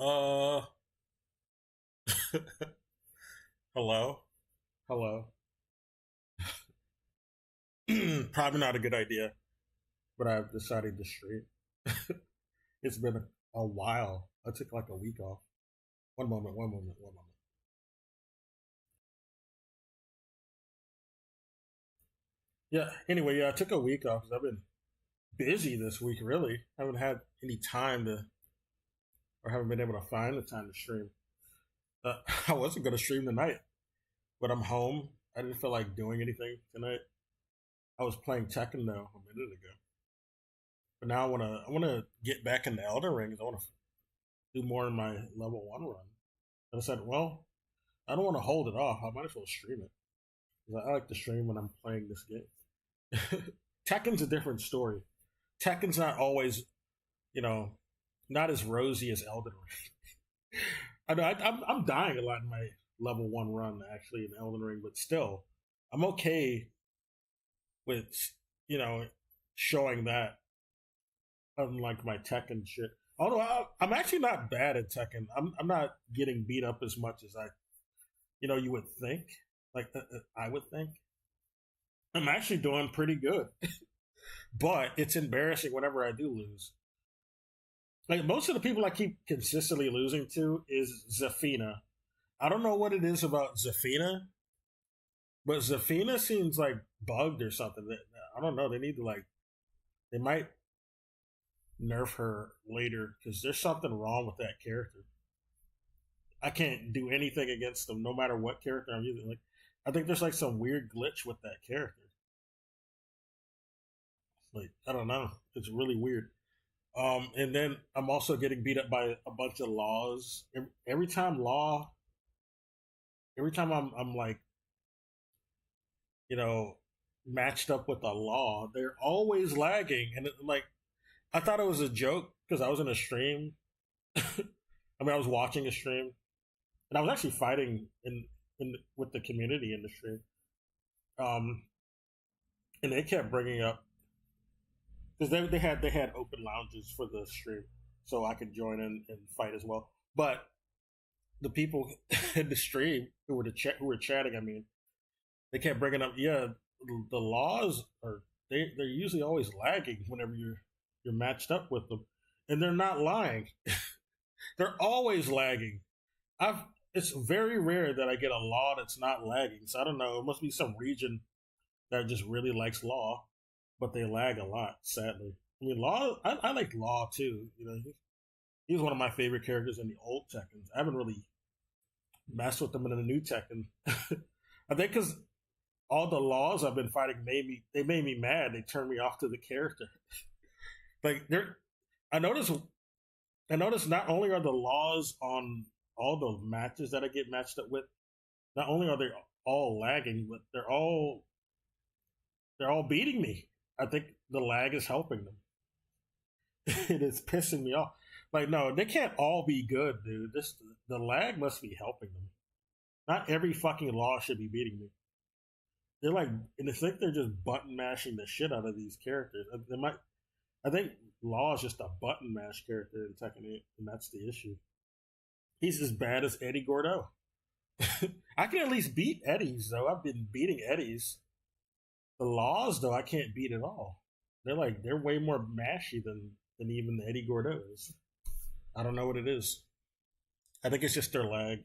Uh, hello, hello. Probably not a good idea, but I've decided to stream. It's been a while. I took like a week off. One moment, one moment, one moment. Yeah. Anyway, yeah, I took a week off because I've been busy this week. Really, haven't had any time to, or haven't been able to find the time to stream. I wasn't gonna stream tonight, but I'm home. I didn't feel like doing anything tonight. I was playing Tekken though a minute ago, but now I wanna get back in the Elden Ring. I want to do more in my level one run. And I said, well, I don't want to hold it off. I might as well stream it. 'Cause I like to stream when I'm playing this game. Tekken's a different story. Tekken's not always, you know, not as rosy as Elden Ring. I know I'm dying a lot in my level one run actually in Elden Ring, but still, I'm okay with you know showing that unlike my Tekken shit. Although I'm actually not bad at Tekken. I'm not getting beat up as much as you would think. Like I would think. I'm actually doing pretty good, but it's embarrassing whenever I do lose. Like most of the people I keep consistently losing to is Zafina. I don't know what it is about Zafina, but Zafina seems like bugged or something. I don't know. They need to they might nerf her later because there's something wrong with that character. I can't do anything against them, no matter what character I'm using. Like, I think there's like some weird glitch with that character. Like, I don't know. It's really weird. And then I'm also getting beat up by a bunch of laws. Every time I'm like, you know, matched up with a law, they're always lagging. And like, I thought it was a joke because I was in a stream. I mean, I was watching a stream, and I was actually fighting in with the community in the stream. Um, and they kept bringing up because they had open lounges for the stream, so I could join in and fight as well. But the people in the stream who were chatting, I mean, they kept bringing up, yeah, the laws are they're usually always lagging whenever you're matched up with them, and they're not lying. They're always lagging. I've It's very rare that I get a law that's not lagging. So I don't know. It must be some region that just really likes law, but they lag a lot. Sadly, I mean, law. I like law too. He's one of my favorite characters in the old Tekkens. I haven't really messed with them in the new Tekken. I think because all the laws I've been fighting made me mad. They turned me off to the character. Like they're, I noticed I noticed not only are the laws on all the matches that I get matched up with, not only are they all lagging, but they're all beating me. I think the lag is helping them. It is pissing me off. Like, no, they can't all be good, dude. The lag must be helping them. Not every fucking law should be beating me. They're like, and it's like they're just button mashing the shit out of these characters. I think Law is just a button mash character in Tekken 8, and that's the issue. He's as bad as Eddie Gordo. I can at least beat Eddie's though. I've been beating Eddie's. The Laws though, I can't beat at all. They're way more mashy than even Eddie Gordo is. I don't know what it is. I think it's just their lag.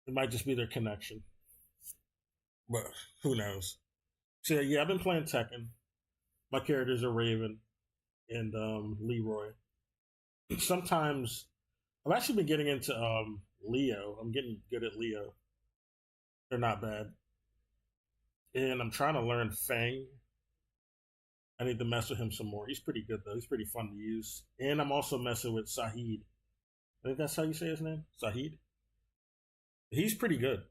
It might just be their connection, but who knows? So yeah, I've been playing Tekken. My characters are Raven and Leroy. Sometimes I've actually been getting into Leo. I'm getting good at Leo. They're not bad. And I'm trying to learn Fang. I need to mess with him some more. He's pretty good though. He's pretty fun to use. And I'm also messing with Sahid. I think that's how you say his name. Sahid. He's pretty good.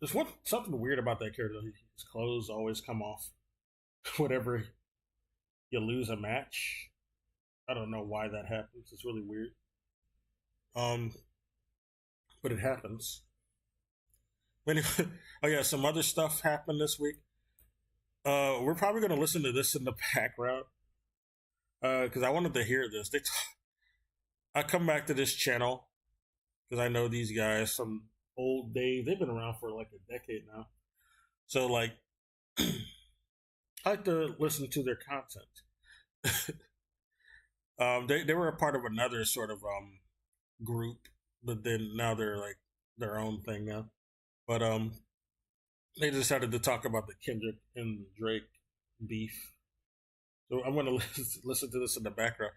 There's something weird about that character. His clothes always come off whenever you lose a match. I don't know why that happens. It's really weird. Um, but it happens. Anyway, oh yeah, some other stuff happened this week. We're probably gonna listen to this in the background because I wanted to hear this. I come back to this channel because I know these guys, some old days. They've been around for like a decade now. So like, I like to listen to their content. They were a part of another sort of group, but then now they're like their own thing now. But they decided to talk about the Kendrick and Drake beef. So I'm gonna listen to this in the background.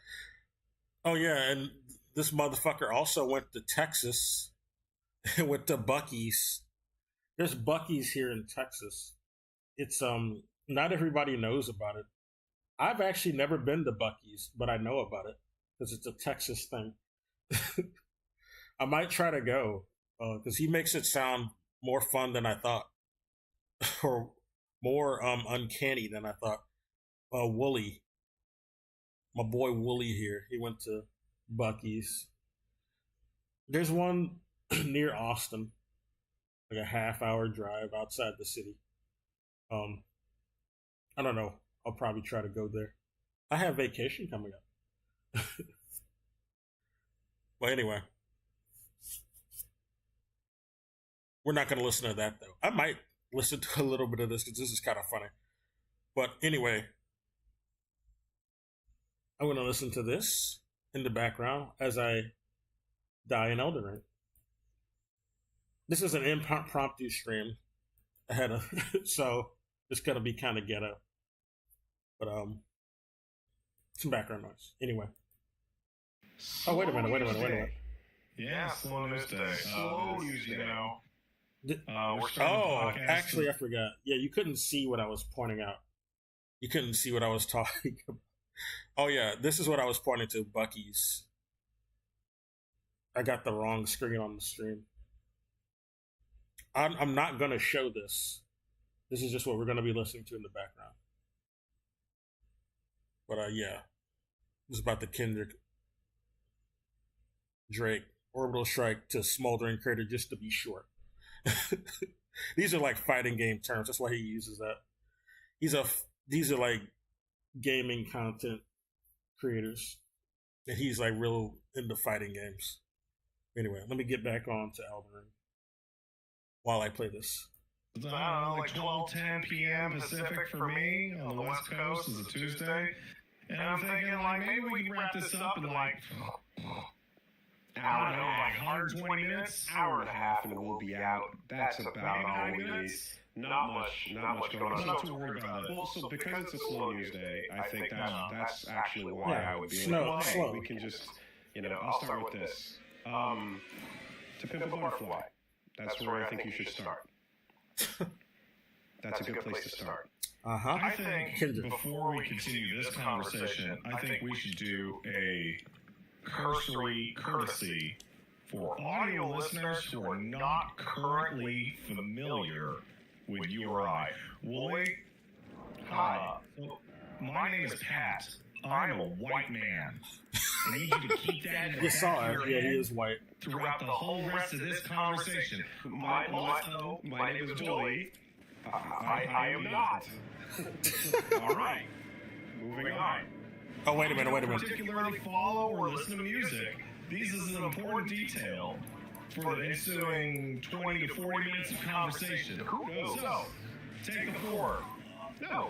Oh yeah, and this motherfucker also went to Texas and went to Bucky's. There's Bucky's here in Texas. It's not everybody knows about it. I've actually never been to Bucky's, but I know about it because it's a Texas thing. I might try to go because he makes it sound more fun than I thought, or more uncanny than I thought. Wooly, my boy Wooly here, he went to Bucky's. There's one near Austin, like a half-hour drive outside the city. I don't know. I'll probably try to go there. I have vacation coming up. Well, anyway, we're not going to listen to that though. I might listen to a little bit of this because this is kind of funny. But anyway, I'm going to listen to this in the background as I die in Elden Ring. This is an impromptu stream ahead of, so it's going to be kind of ghetto. But some background noise. Anyway. Oh, wait a minute. Yeah, slow news day. Slow news, you know. We're starting actually, I forgot. Yeah, you couldn't see what I was pointing out. You couldn't see what I was talking about. Oh, yeah, this is what I was pointing to, Bucky's. I got the wrong screen on the stream. I'm not going to show this. This is just what we're going to be listening to in the background. But yeah, it's about the Kendrick Drake orbital strike to smoldering crater, just to be short. These are like fighting game terms. That's why he uses that. These are like gaming content creators, and he's like real into fighting games. Anyway, let me get back on to Elden Ring while I play this. It's like 12:10 p.m. Pacific for me on the West Coast. It's a Tuesday. And I'm thinking, like, maybe we can wrap this up in, like, I don't know, like 120 minutes? Hour and a half and we'll be out. That's about all we need. Not much going on. Not too worried about it. Well, so because it's a slow news day, I think that's actually why I would be slow. We can just, I'll start with this. To Pimp a Butterfly. That's where I think you should start. That's a good place to start. I think before we continue this conversation, I think we should do a cursory courtesy for audio listeners who are not currently familiar with you or I. Wooly, hi. My name is Pat. I'm a white man. I need you to keep that in the You saw back it. of your Yeah, head he is white. throughout the whole rest of this conversation. My name is Wooly. I am not. All right. Moving on. Oh, wait a minute. Particularly follow or listen to music. This is an important detail for the ensuing 20 to 40 minutes of conversation. So, take the floor. No,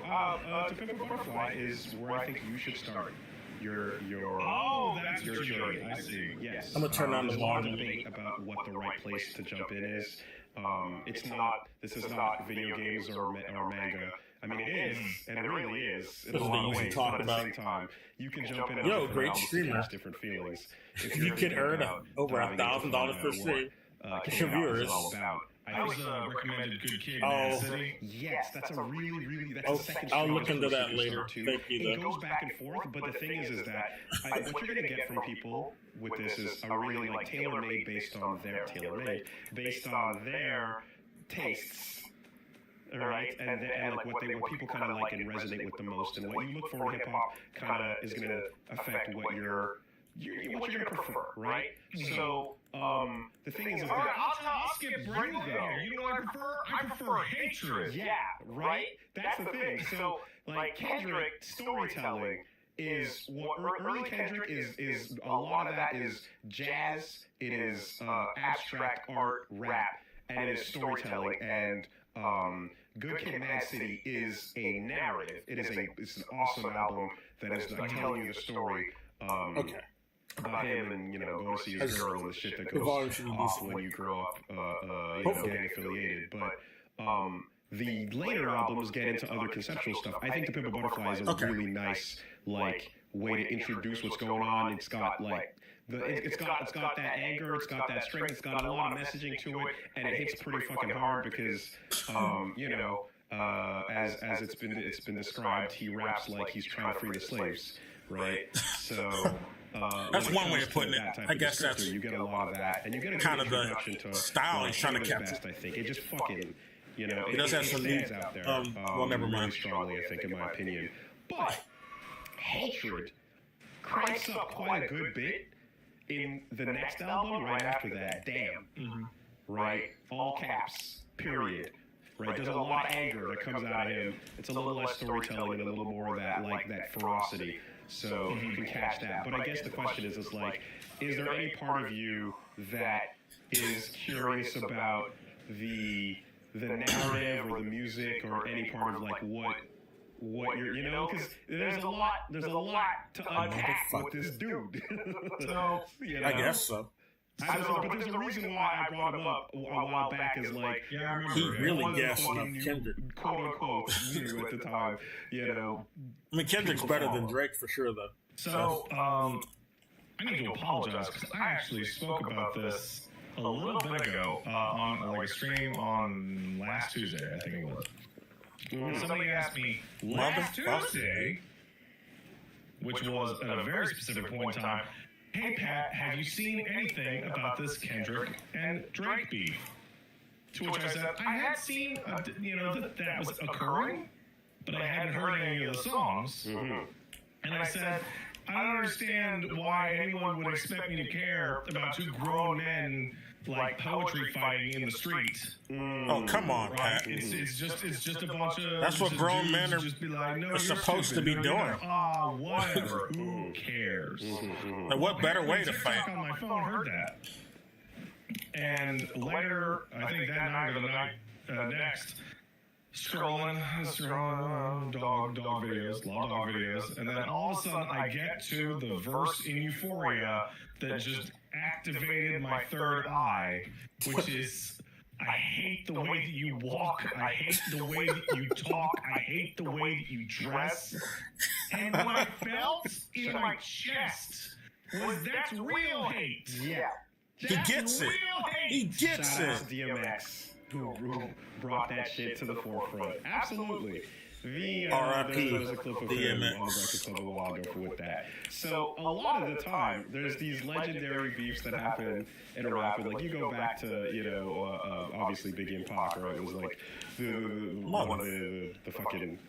To Pimp a Butterfly is where I think you should start. That's your journey. I see. Yes. I'm gonna turn on the There's a lot of volume. debate about what the right place to jump in is. This is not video games or manga. I mean, it is, and it really is in a lot of ways. But at the same time, you can jump in. Yo, great streamer. Different feelings. You can earn over $1,000 per stream. Your viewers. I was a recommended good kid in that city. Yes, that's a really that's a second. I'll look into that later. Thank you. It goes back and forth, but the thing is that what you're going to get from people with this is a really like tailor-made based on their tastes. All right, and like what people kind of like and resonate with the most, and what you look for in hip hop kind of is going to affect what you're going to prefer, right? So the thing is that I'll skip right over here. You know what I prefer? I prefer hatred. Yeah, right. That's the thing. So like Kendrick storytelling is what early Kendrick is a lot of that is jazz, it is abstract art, rap, and it is storytelling. And Good Kid, Mad City is a narrative. It's an awesome album that is like telling you the story. About him and going to see his girl and the shit that goes off when you grow up, gang affiliated. But the later albums get into other conceptual stuff. I think The Pimp a Butterfly is a really nice way to introduce what's going on. It's got it's got that anger, it's got that strength, it's got a lot of messaging to it, and it hits pretty fucking hard because as it's been described, he raps like he's trying to free the slaves, right? So. That's one way of putting it. I guess that's you get a lot of that, and you get a kind of the style he's trying to capture. I think it just fucking, it does have some needs out there. well, never mind. Really strongly, I think, in my opinion. But Hatred cranks up quite a good bit in the next album. Right after that, Damn, right, all caps, period. Right, there's a lot of anger that comes out of him. It's a little less storytelling and a little more of that that ferocity. So you can catch that. But I guess the question is there any part of you that is curious about the narrative or the music or any part of what you're because there's a lot to unpack with this dude. So I guess so. But there's a reason why I brought him up a while back is he really gassed up Kendrick, quote unquote, at the time. I mean, Kendrick's better than Drake for sure, though. So I need to apologize because I actually spoke about this a little bit ago on a stream on last Tuesday, I think it was. Somebody asked me last Tuesday, which was at a very specific point in time, "Hey Pat, have you seen anything about this Kendrick and Drake beef?" To which I said, I had seen, that was occurring, but I hadn't heard any of the songs. And I said, I don't understand why anyone would expect me to care about two grown men poetry fighting in the street. Oh, come on, Pat. It's just a bunch of. That's what grown men are just be like, no, are supposed to be doing. Whatever. Who cares? And what better way to fight? On my phone, heard that. And later, I think that night or the night next, scrolling, dog videos, a lot of dog videos, and then all of a sudden I get to the verse in Euphoria that just activated my third eye, which is, I hate the way that you walk, I hate the way that you talk, I hate the way that you dress. And what I felt in my chest was that's real hate. Yeah. He gets it. He gets Shout it. out to DMX, who brought that shit to the forefront. Absolutely. R.I.P. There's a clip of him on the record a while ago with that. So a lot of the time, there's these legendary beefs that happen in a rapper. Like you go back to obviously Biggie and Pac, right? It was like the fucking.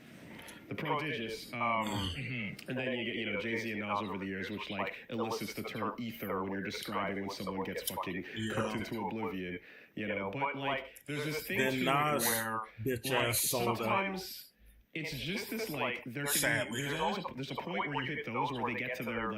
The prodigious, and then you get Jay-Z and Nas over the years, which elicits the term ether when you're describing when someone gets fucking cooked into oblivion, But there's this thing then too Nas, where bitch ass sold sometimes it's just this there's a point where you hit those where they get to their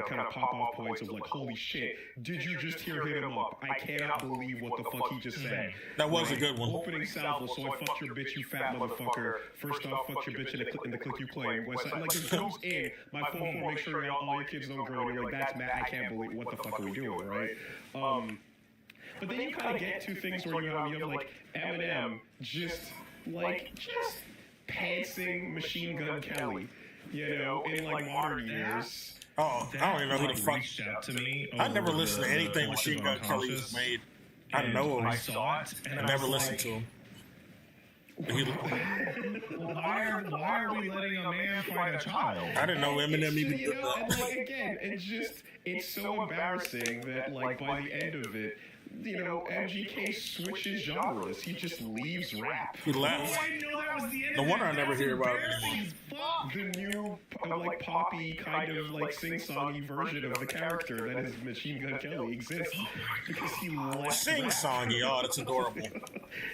kind of pop off points of holy shit, did you just hit him up? I cannot believe what the fuck he just said. That was a good one. Opening salvo, so I fucked your bitch, you fat motherfucker. First off, fuck your bitch in the click you play. It goes in my phone for make sure all your kids don't grow. And you're that's mad. I can't believe what the fuck are we doing, right? But then you kind of get to things where you have Eminem just pantsing Machine Gun Kelly, in modern years. Oh, I don't even know who the fuck. Reached out to me. I never listened to anything Machine Gun Kelly's made. I know him. I saw it, and I never listened to him. Why are we letting a man fight a child? I didn't know Eminem even did that. And again, it's so embarrassing that by the end of it, MGK switches genres. He just leaves rap. He left. Oh, I know that was the end. No wonder I never hear about it embarrassing anymore. as fuck. The new, poppy kind of sing-songy version of the character that is Machine Gun Kelly exists because he left Sing-songy. Oh, that's adorable.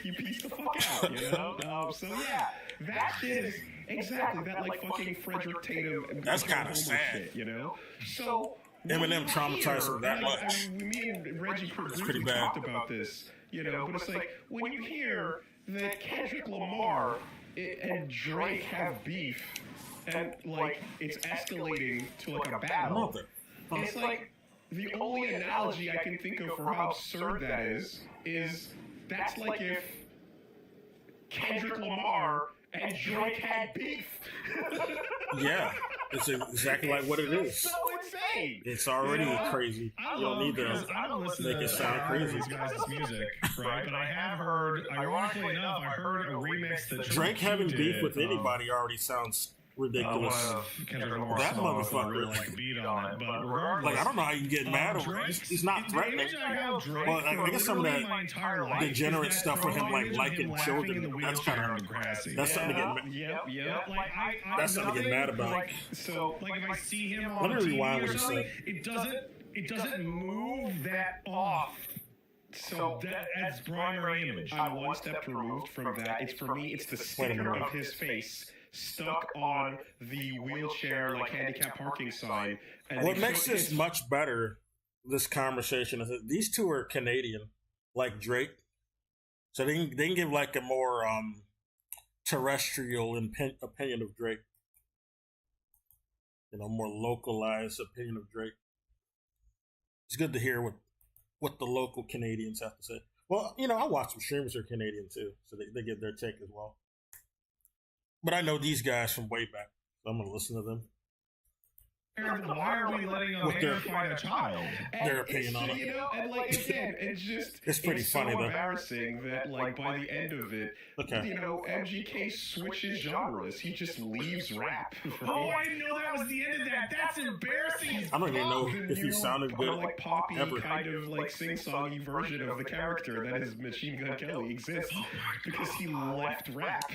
You piece the fuck out, you know? So yeah, that shit is exactly that fucking Frederick Tatum. That's kinda Homer sad. shit, you know? So Eminem traumatized him that much. Me and Reggie pretty briefly bad. talked about this, but it's like when you hear that Kendrick Lamar and Drake have beef, and it's escalating to a battle. It's like the only analogy I can think of for how absurd that is that's like if Kendrick Lamar and Drake had beef. Yeah, it's exactly like what it is. So insane. It's already crazy. I You don't need to I don't listen make to it sound crazy. these guys' music, right? But I have heard, ironically enough, I heard a remix that Drake having did beef with of, anybody already sounds ridiculous. Kendrick Lamar's That songs that motherfucker. really like the beat on it. But regardless, Like, I don't know how you get mad over it. He's not threatening. The image I have Drake Well, I guess some of literally that my entire life degenerate is that stuff with him, promo like, image of liking him laughing children, in the that's wheelchair kinda- on Degrassi. that's something to get Yep. Like That's something to get mad about. Like, so, like if I see him Let on me TV rewind or what he something, said. it doesn't move that off. So that's primary image. I'm one step removed from that. It's for me. It's the sticker minute. of his face stuck on the wheelchair, handicap parking sign. And What they makes put this his- much better, this conversation, is that these two are Canadian, like Drake. So they can give like a more terrestrial opinion of Drake. More localized opinion of Drake. It's good to hear what the local Canadians have to say. Well, I watch some streamers who are Canadian too, so they give their take as well. But I know these guys from way back, so I'm going to listen to them. Why are we letting a With their- man fight a child? Their opinion on it. again, it's just It's pretty funny, so though. embarrassing that by the end of it, Okay. MGK switches genres. He just leaves rap. Oh, I didn't know that was the end of that. That's embarrassing as I don't even know The if he new, sounded good. poppy ever. kind of sing-songy version of the character that is Machine Gun Kelly exists because he left rap.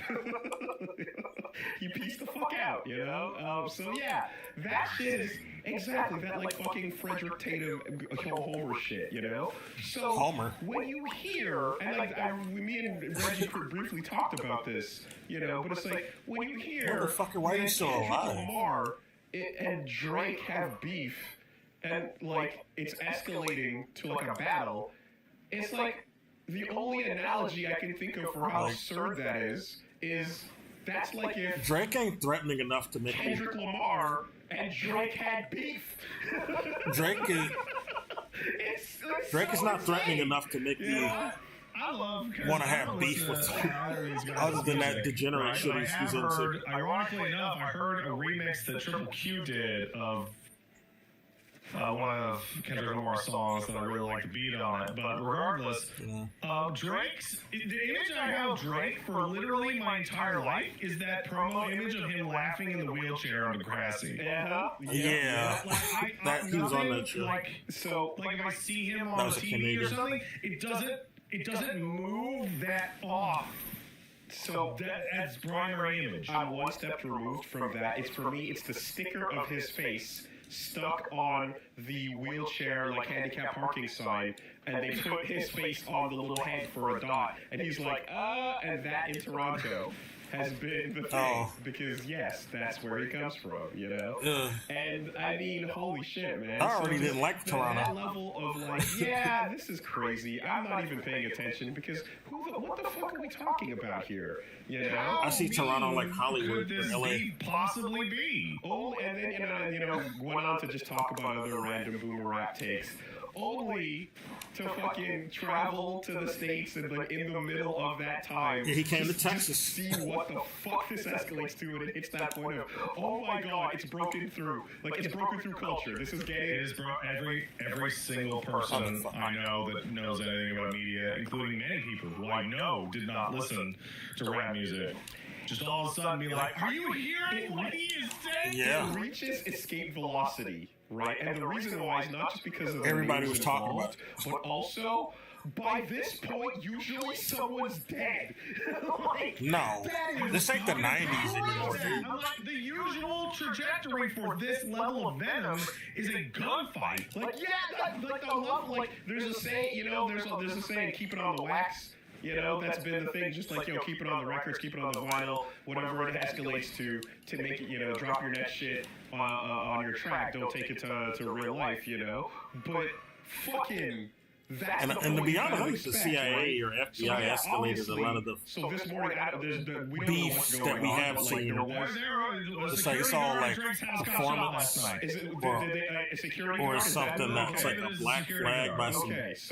He pieced the fuck out, so yeah, that shit is exactly that fucking Frederick Tatum Homer shit, So Homer. when you hear, and me and Reggie briefly talked about this, but it's like when you hear Motherfucker, why are you that still Kendrick alive? Lamar and Drake have beef, and it's escalating to a battle. It's like the only analogy I can think of for how absurd that is that's like if Drake ain't threatening enough to make me. Kendrick Lamar and Drake had beef. Drake is It's not threatening enough to make me I love want to have beef with him. Other than that degenerate shit he's into. Ironically enough, I heard a remix that Triple Q did of one of Kendrick Lamar's songs that I really like the beat on it. But regardless, Drake's the image I have of Drake for literally my entire life is that promo image of him laughing in the wheelchair on Degrassi. Yeah. That he was on that show. So if I see him That on was a TV or Canadian. something, it doesn't move that off. So that's primary image. I'm one step removed from that. It's for me. It's the sticker of his face stuck on the wheelchair handicap parking sign, and they put his face on the little head for a dot, and he's like, and that in Toronto has been the thing, because yes, that's where he comes from, And I mean, holy shit, man. I already didn't like Toronto. That level of yeah, this is crazy. I'm not even paying attention because what the fuck are we talking about here? I see Toronto like Hollywood Could this or LA. possibly be? Oh, and then went on to just talk about other random boomer rap takes, only to fucking travel to the States and in the middle of that time. Yeah, he came to just Texas. See what the fuck this escalates to, and it hits that point of, oh my god, it's broken through. It's broken through culture. This is It getting. is, bro. Every single person I know that knows anything about media, including many people who I know did not listen to rap music, just all of a sudden be like, "Are you hearing what he is saying?" Yeah. It reaches escape velocity right? And the reason why is not just because of the Everybody names was talking about involved, but also by this point, usually someone's dead. Like, No, this ain't the 90s anymore, dude. I'm like, the usual trajectory for this level of venom is a gunfight. Like, I love, like, there's a saying, you know, there's a saying, keep it on the wax. You know, that's been the thing, just like, keep it on the records, keep it on the vinyl, whatever it escalates to make it, drop your next shit on your track, don't take it to real life, But fucking... And to be honest, I think the CIA or FBI escalated a lot of the beefs that we have seen. It's like it's all like performance or something that's like a black flag by some feds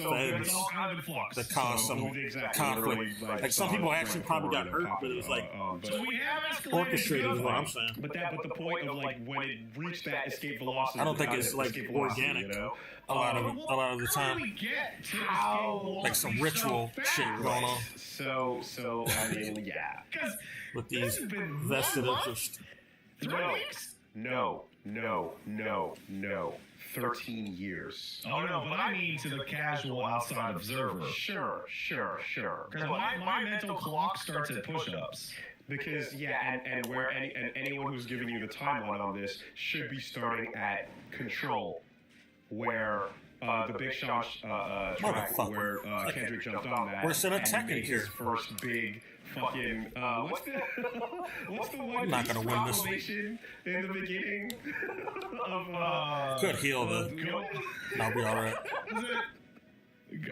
that caused some conflict. Like some people actually probably got hurt, but it was like orchestrated is what I'm saying. But the point of like when it reached that escape velocity, I don't think it's like organic. A lot of the time, like some ritual shit going on. So I mean, yeah, with these vested interests. No. 13 years. Oh no, but I mean to the casual outside observer. Sure. Because my mental clock starts at push-ups. Because and anyone who's giving you the timeline on this should be starting at Control, where the Big Sean track where Kendrick jumped on that. We're still attacking his here. First big fucking what's the one? I'm not gonna win this. In the beginning of could heal the. I'll be all right.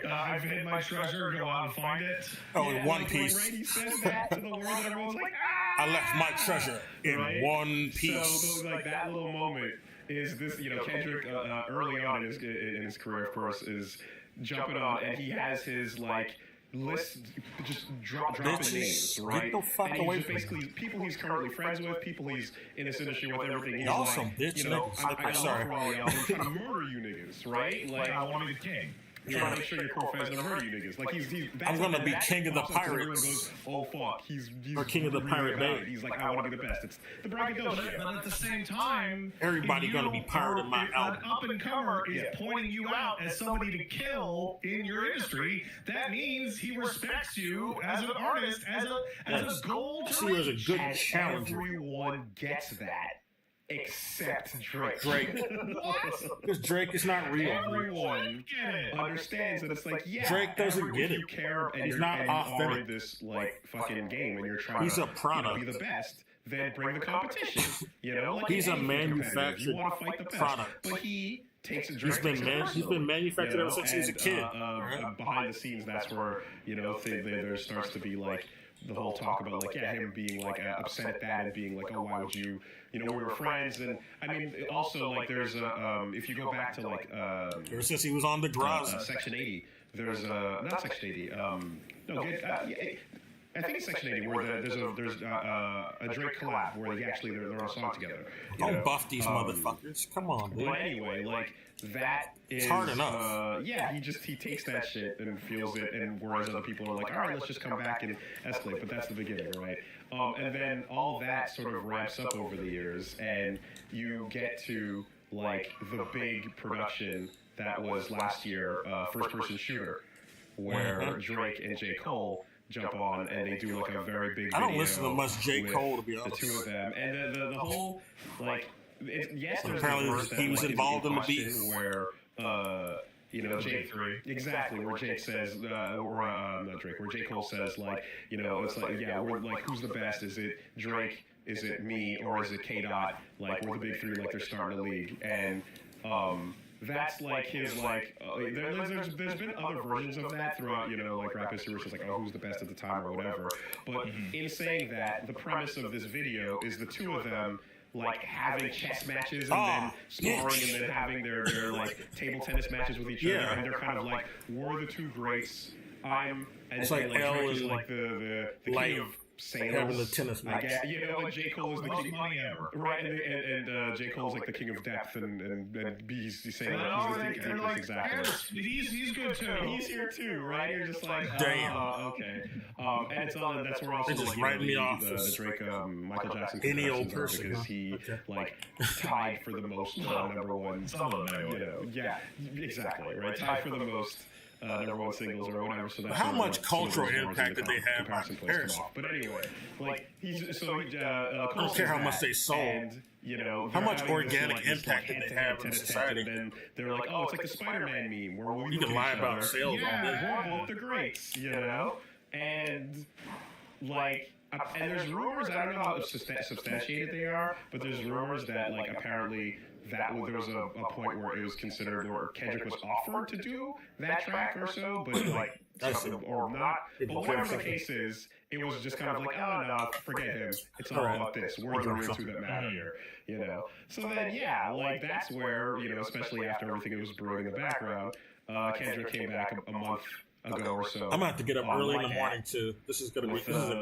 I've hid my treasure. Go out and find it. Oh, in One Piece. Right, he says that to the world, and everyone's like, I left my treasure in one piece. So like that little moment is this, Kendrick early on in his career, of course, is jumping on, and he has his like list just dropping names, right? Get the fuck and away he's from basically people he's currently friends with, people he's in this industry with, everything. He's y'all like, some bitch niggas. I'm sorry. I'm trying to murder you niggas, right? Like I want to be the king. Trying to make sure your core fans never heard you niggas. Like I'm gonna be king of the pirates. Goes, oh fuck, he's or king of the pirate bay. He's like, I want to be the best. It's the braggadocio. But at the same time, everybody gonna be pirate in my album. An up and comer is pointing you out as somebody to kill in your industry. That means he respects you as an artist, as a goal to reach. He was a good challenger. Everyone gets that. Except Drake. What? Because Drake is not real. Everyone understands that it's like, yeah, Drake doesn't get it. You care and he's you're, not and authentic. you are this like fucking game, and you're trying he's to a product. be the best. Then bring the competition. Like he's a manufactured product. But he takes a Drake. He's been manufactured ever since he was a kid. Behind the scenes, that's where there starts to be like the whole talk about like him being like upset at that and being like, oh, why would you? We were friends, and I mean, also like there's if you go back to like ever since he was on the Graz, Section 80, there's not Section 80. I think it's Section 80 where there's a Drake collab where they're on a song together. Don't buff these motherfuckers. Come on, dude. But anyway, like that is hard enough. He takes that shit and feels it, and whereas other people are like, all right, let's just come back and escalate. But that's the beginning, right? And then all that sort of ramps up over the years, and you get to like the big production that was last year, first-person shooter, where Drake and J. Cole jump on and they do like a very big video. I don't listen to much J. Cole, to be honest. The two of them, and the whole like apparently he was involved in the beef where Jake exactly where Jake says not Drake, where J. Cole says like it's like we're like, who's the best? Is it Drake? Is it me? Or is it K. Dot? Like we're the big three, like they're starting a league. And that's like his like there's been other versions of that throughout like rap history, which is like, oh, who's the best at the time or whatever. But in saying that, the premise of this video is the two of them like having chess matches and then sparring and then having their like table tennis matches with each other, and they're kind of like, we're the two greats. It's like L is and like the like king sales. Having the tennis I match. guess, and J. Cole is the Most king, money ever. right? And J. Cole's like the king of depth, and he's saying like he's the king exactly. He's good too. He's here too, right? You're just like, damn. Okay. And it's on. That's where also They just like, writing me off the as Drake Michael Jackson any old comparisons person, because huh? he Okay. like tied for the most number one. Some of them anyway. Yeah, exactly, right? Tied for the most number one singles or whatever. So that's How sort of much what cultural some of those impact did they have by comparison plays come comparison? off. But anyway, like he's so I don't care how much they sold. And, How much having this, organic like, this, impact did they have in society? And then they're like, oh, it's like the Spider-Man meme where we You can lie about sales all day. we're both the greats, and like. And there's rumors, I don't know how substantiated they are, but there's rumors that, like, apparently there was a point where it was considered, or Kendrick was offered to do that track or so, but, like, or not. But whatever the case is, it was just kind of like, oh, no, forget him. It's all about this. We're the real two that matter here, So then, yeah, like, that's where, especially after everything that was brewing in the background, Kendrick came back a month ago or so. I'm gonna have to get up early in the morning too. This is the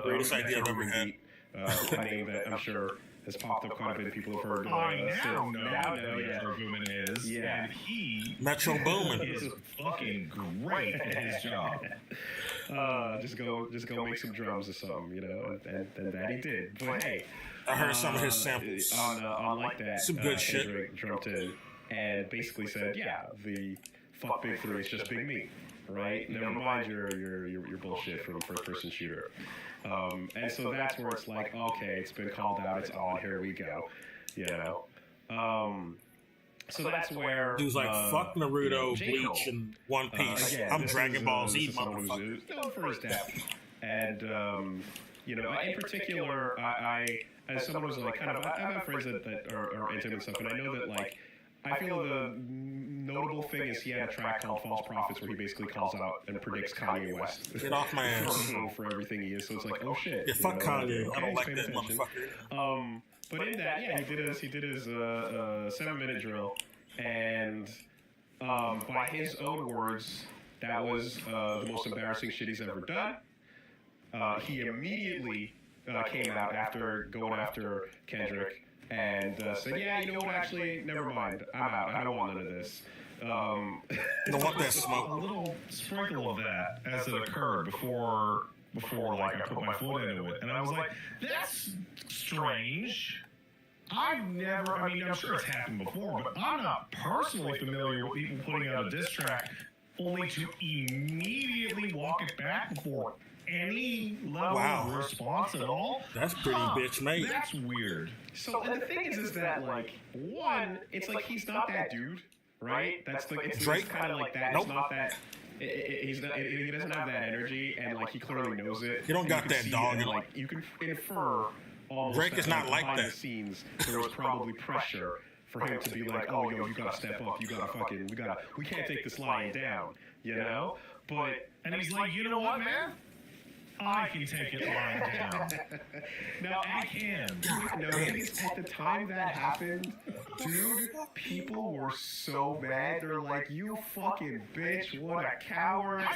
greatest idea I've ever had. A name that I'm sure has popped up quite a bit. People have heard. I now know yeah. Metro Boomin is, and he Metro Boomin is fucking great at his job. Just go make some drums or something, and that he did. But hey, I heard some of his samples. On like that, some good shit. Kendrick jumped in and basically said, yeah, the fuck Big Three, it's just Big Me. Right? Never mind your bullshit from first-person shooter. And so that's where it's like, okay, it's been called out, it's on, here we go. So that's where Dude's like, fuck Naruto, Bleach, and One Piece. Again, I'm Dragon Ball Z, motherfucker. Who's known for his depth. And, in particular, I as someone who's like kind of, I have friends that are into him and stuff, and I know that, like, I feel the notable thing is he had a track called False Prophets where he basically calls out and predicts Kanye West. Get off my ass. For everything he is. So it's like, oh shit. Yeah, fuck Kanye. Okay, I don't like pay that attention. motherfucker. But in that, yeah, he did his 7-minute drill, and by his own words, that was the most embarrassing shit he's ever done. He immediately came out after going after Kendrick and said, yeah, you know what, actually, never mind. I'm out. I don't want none of this. Don't want that A smoke. little sprinkle of that as it occurred before like I put my foot into it, and I was like, that's strange. I'm sure it's happened before, but I'm not personally familiar with people putting out a diss track only to immediately walk it back before any level of response at all. That's pretty bitch made. That's weird. So, and the thing is that, like, one, it's like he's not that dude, right? That's like, it's Drake? kind of like that. Nope. It's not that. He's not, he doesn't have that energy, and, like, he clearly knows it. He don't got that dog in him. Like, you can infer almost Drake is not like behind that. the scenes, there was probably pressure for him to be like, oh, yo, you gotta step up, we can't take this lying down, But, And he's like, you know what, man? I can take it lying down. now, I can. at the time that happened, dude, people were so mad. They're like, you fucking bitch, what a coward.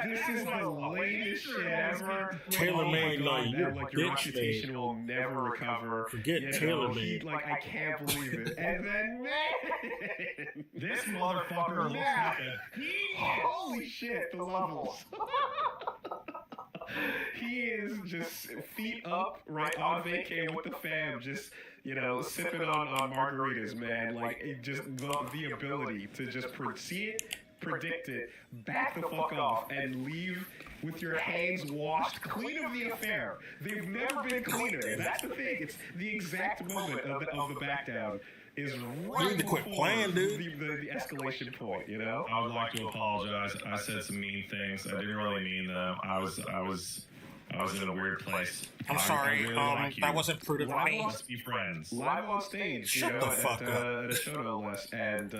This is the latest shit ever. Taylor Made, like, your bitch reputation will never recover. Forget Taylor Made. Like, I can't believe it. And then, man, This motherfucker looks like a holy shit, the levels. He is just feet up, right on vacay with the fam, just, sipping on margaritas, man. Like, just the ability to just see it, predict it, back the fuck off, and leave with your hands washed clean of the affair. They've never been cleaner. That's the thing. It's the exact moment of the back down. Is right You need to quit playing, dude. The escalation point, I would like to apologize. I said some mean things. I didn't really mean them. I was in a weird place. I'm sorry. I really like you. That wasn't prudent of me. Let's be friends. Live on stage, Shut the fuck up. at a show no less, and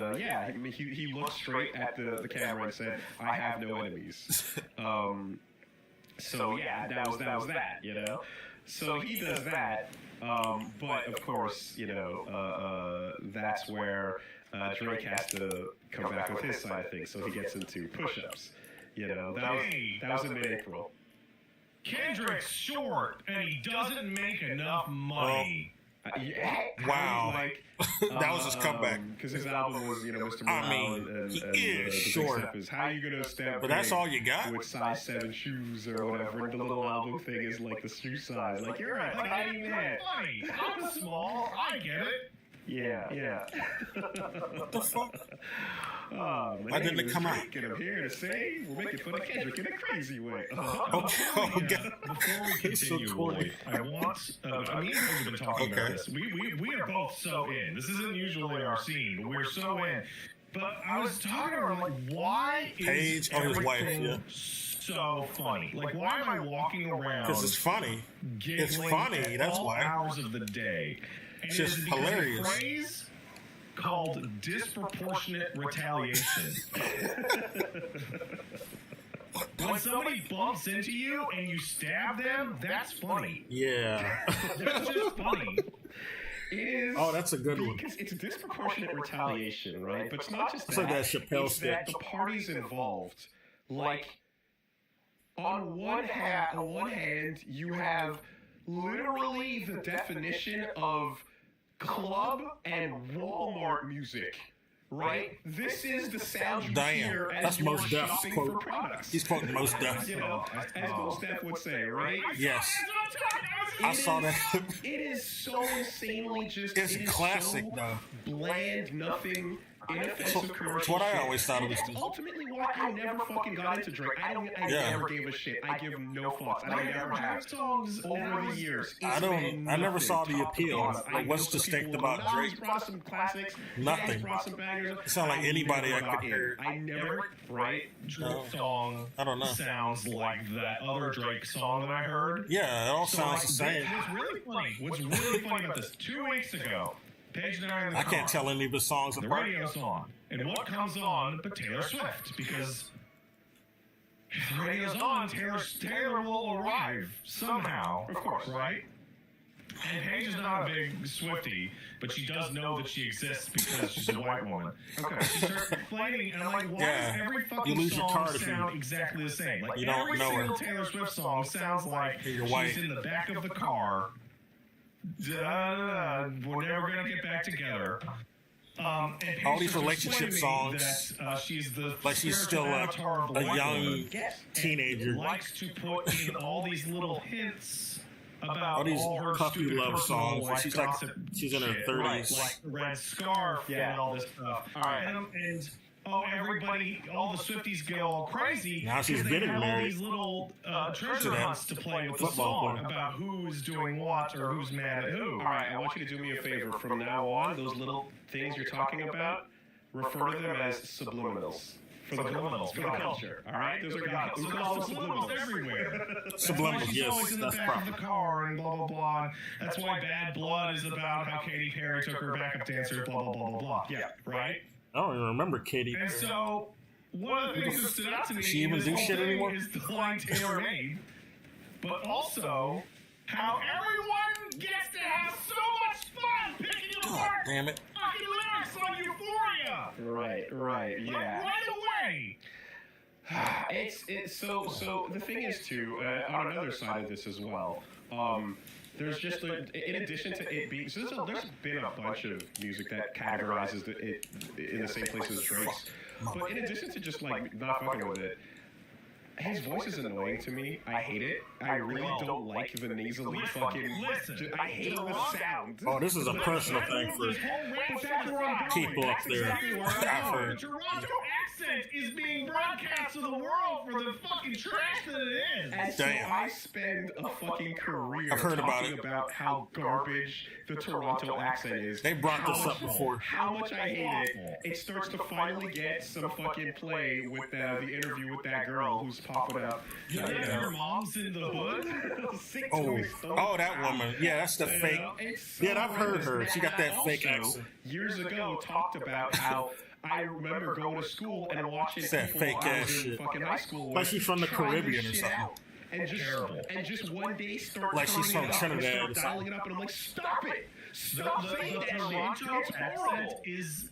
he looked straight at the camera and said, "I have no enemies." So yeah, that was that, So he does that, but of course, that's where Drake has to come back with his side of things. So he gets into push-ups. That was in mid-April. Kendrick's short, and he doesn't make enough money. Wow. Like, that was his comeback. Because his album was, Mr. Morale, I mean, and he is the short. big step is how you gonna step. But that's all you got? With size 7 shoes or whatever. And the little album thing is like the shoe size. Like, you're a tiny man. Funny. I'm small. I get it. Yeah. What the fuck? Why didn't it come out? And I'm here to say we're making fun of Kendrick in a crazy way. Okay. Before we continue, Lloyd, I want. Me and you have been talking about this. We are both so in. This isn't usually our scene, but we're so in. But I was talking to her, like, why is Paige or his wife? Yeah. So funny. Like, why am I walking around? Because it's funny. It's funny. That's all why. Hours of the day. And It's just hilarious. A phrase called disproportionate retaliation. When somebody bumps into you and you stab them, that's funny. Yeah. That's just funny. Oh, that's a good one. Because it's disproportionate retaliation, right? But it's not just It's that. like that Chappelle It's that sketch. the parties involved, like, on one hand, you have literally the definition of club and Walmart music. Right? This is the sound you hear as that's you're Mos Def shopping quote. for products. He's quoting Mos Def. As Mos Def would say, right? Yes. I saw that. It is so insanely just. It's it is classic, so though. Bland, nothing, inoffensive commercial. It's what I shit. always thought it And was. that's ultimately why I never fucking got into Drake. I never gave a shit. I give no fucks. I never have. Songs Over the years, I never saw the appeal. Like, what's distinct about Drake? Nas brought some classics. Nothing. Nas brought some bangers. It sounded like anybody I never got could hear. in. I never, right? Drake song I don't know. sounds like that other Drake song that I heard. Yeah, it all sounds the same. What's really funny about this? 2 weeks ago, Paige and I are in the I car, can't tell any of the songs the apart. radio song, and what comes on but Taylor Swift, because if the radio's on, Taylor will arrive somehow, of course, right? And Paige is not a big Swiftie, but she does know that she exists because she's a white woman. Okay, she starts complaining, and I'm like, why does every fucking You lose your song card if you- sound exactly the same? Like, You don't every know single her. Taylor Swift song sounds like You're she's white. in the back of the car. We're never gonna get back together. And Paige All these starts relationship explaining to me songs, that, she's the like she's still spiritual avatar of a white young woman, teenager. and likes to put in all these little hints about All these her puppy stupid love personal songs. life She's like, gossip she's in her shit. 30s. like Red Scarf and all this stuff. All right. And everybody, all the Swifties get all crazy. Now she's 'cause they getting have married. all these little treasure that hunts to play with the football song player. about who's doing what or who's mad at who. All right, I want you to do me a favor. From now on, those little things you're talking about, refer to them as subliminals. For the culture. All right? Those are Subliminals everywhere. Subliminals, She's yes, always in the that's back proper. of the car and blah, blah, blah. That's why Bad Blood is about how Katy Perry took her backup dancer, blah, blah, blah, blah, blah. Yeah. Right? I don't even remember Katie. And so, one of the things that stood out to me She even in this do whole shit thing anymore? is the line Taylor made, but also how everyone gets to have so much fun picking God apart damn it. fucking lyrics on Euphoria. Right, Like, yeah. right away. It's so the thing is too on another side of this as well. There's just in addition to it being so there's been a bunch of music that categorizes it in the same place as Drake's, but in addition to just like not fucking with it, his voice is annoying to me. I hate it. I really don't like the nasally fucking. Listen. I hate the sound. Oh, this is a personal thing for people up there. I've heard. The Toronto accent is being broadcast to the world for the fucking trash that it is. And so Damn. I spend a fucking career I've heard about talking it. about how garbage the Toronto accent is. They brought How this much- up before. How much I hate it. It starts to finally get some fucking play with the interview with that girl who's popping up. You know, your mom's in the hood. Oh, that woman. Yeah, that's the fake. Yeah, I've heard her. She got that fake accent. Years ago, talked about how I remember going to school and watching It's that people fake I ass was in shit. fucking high school Like she's from the trying this Caribbean or shit something. out. And just one day start Like she's turning from it up and Trinidad start or something. dialing it up, and I'm like, stop it! Stop saying The that shit. Toronto It's accent horrible. is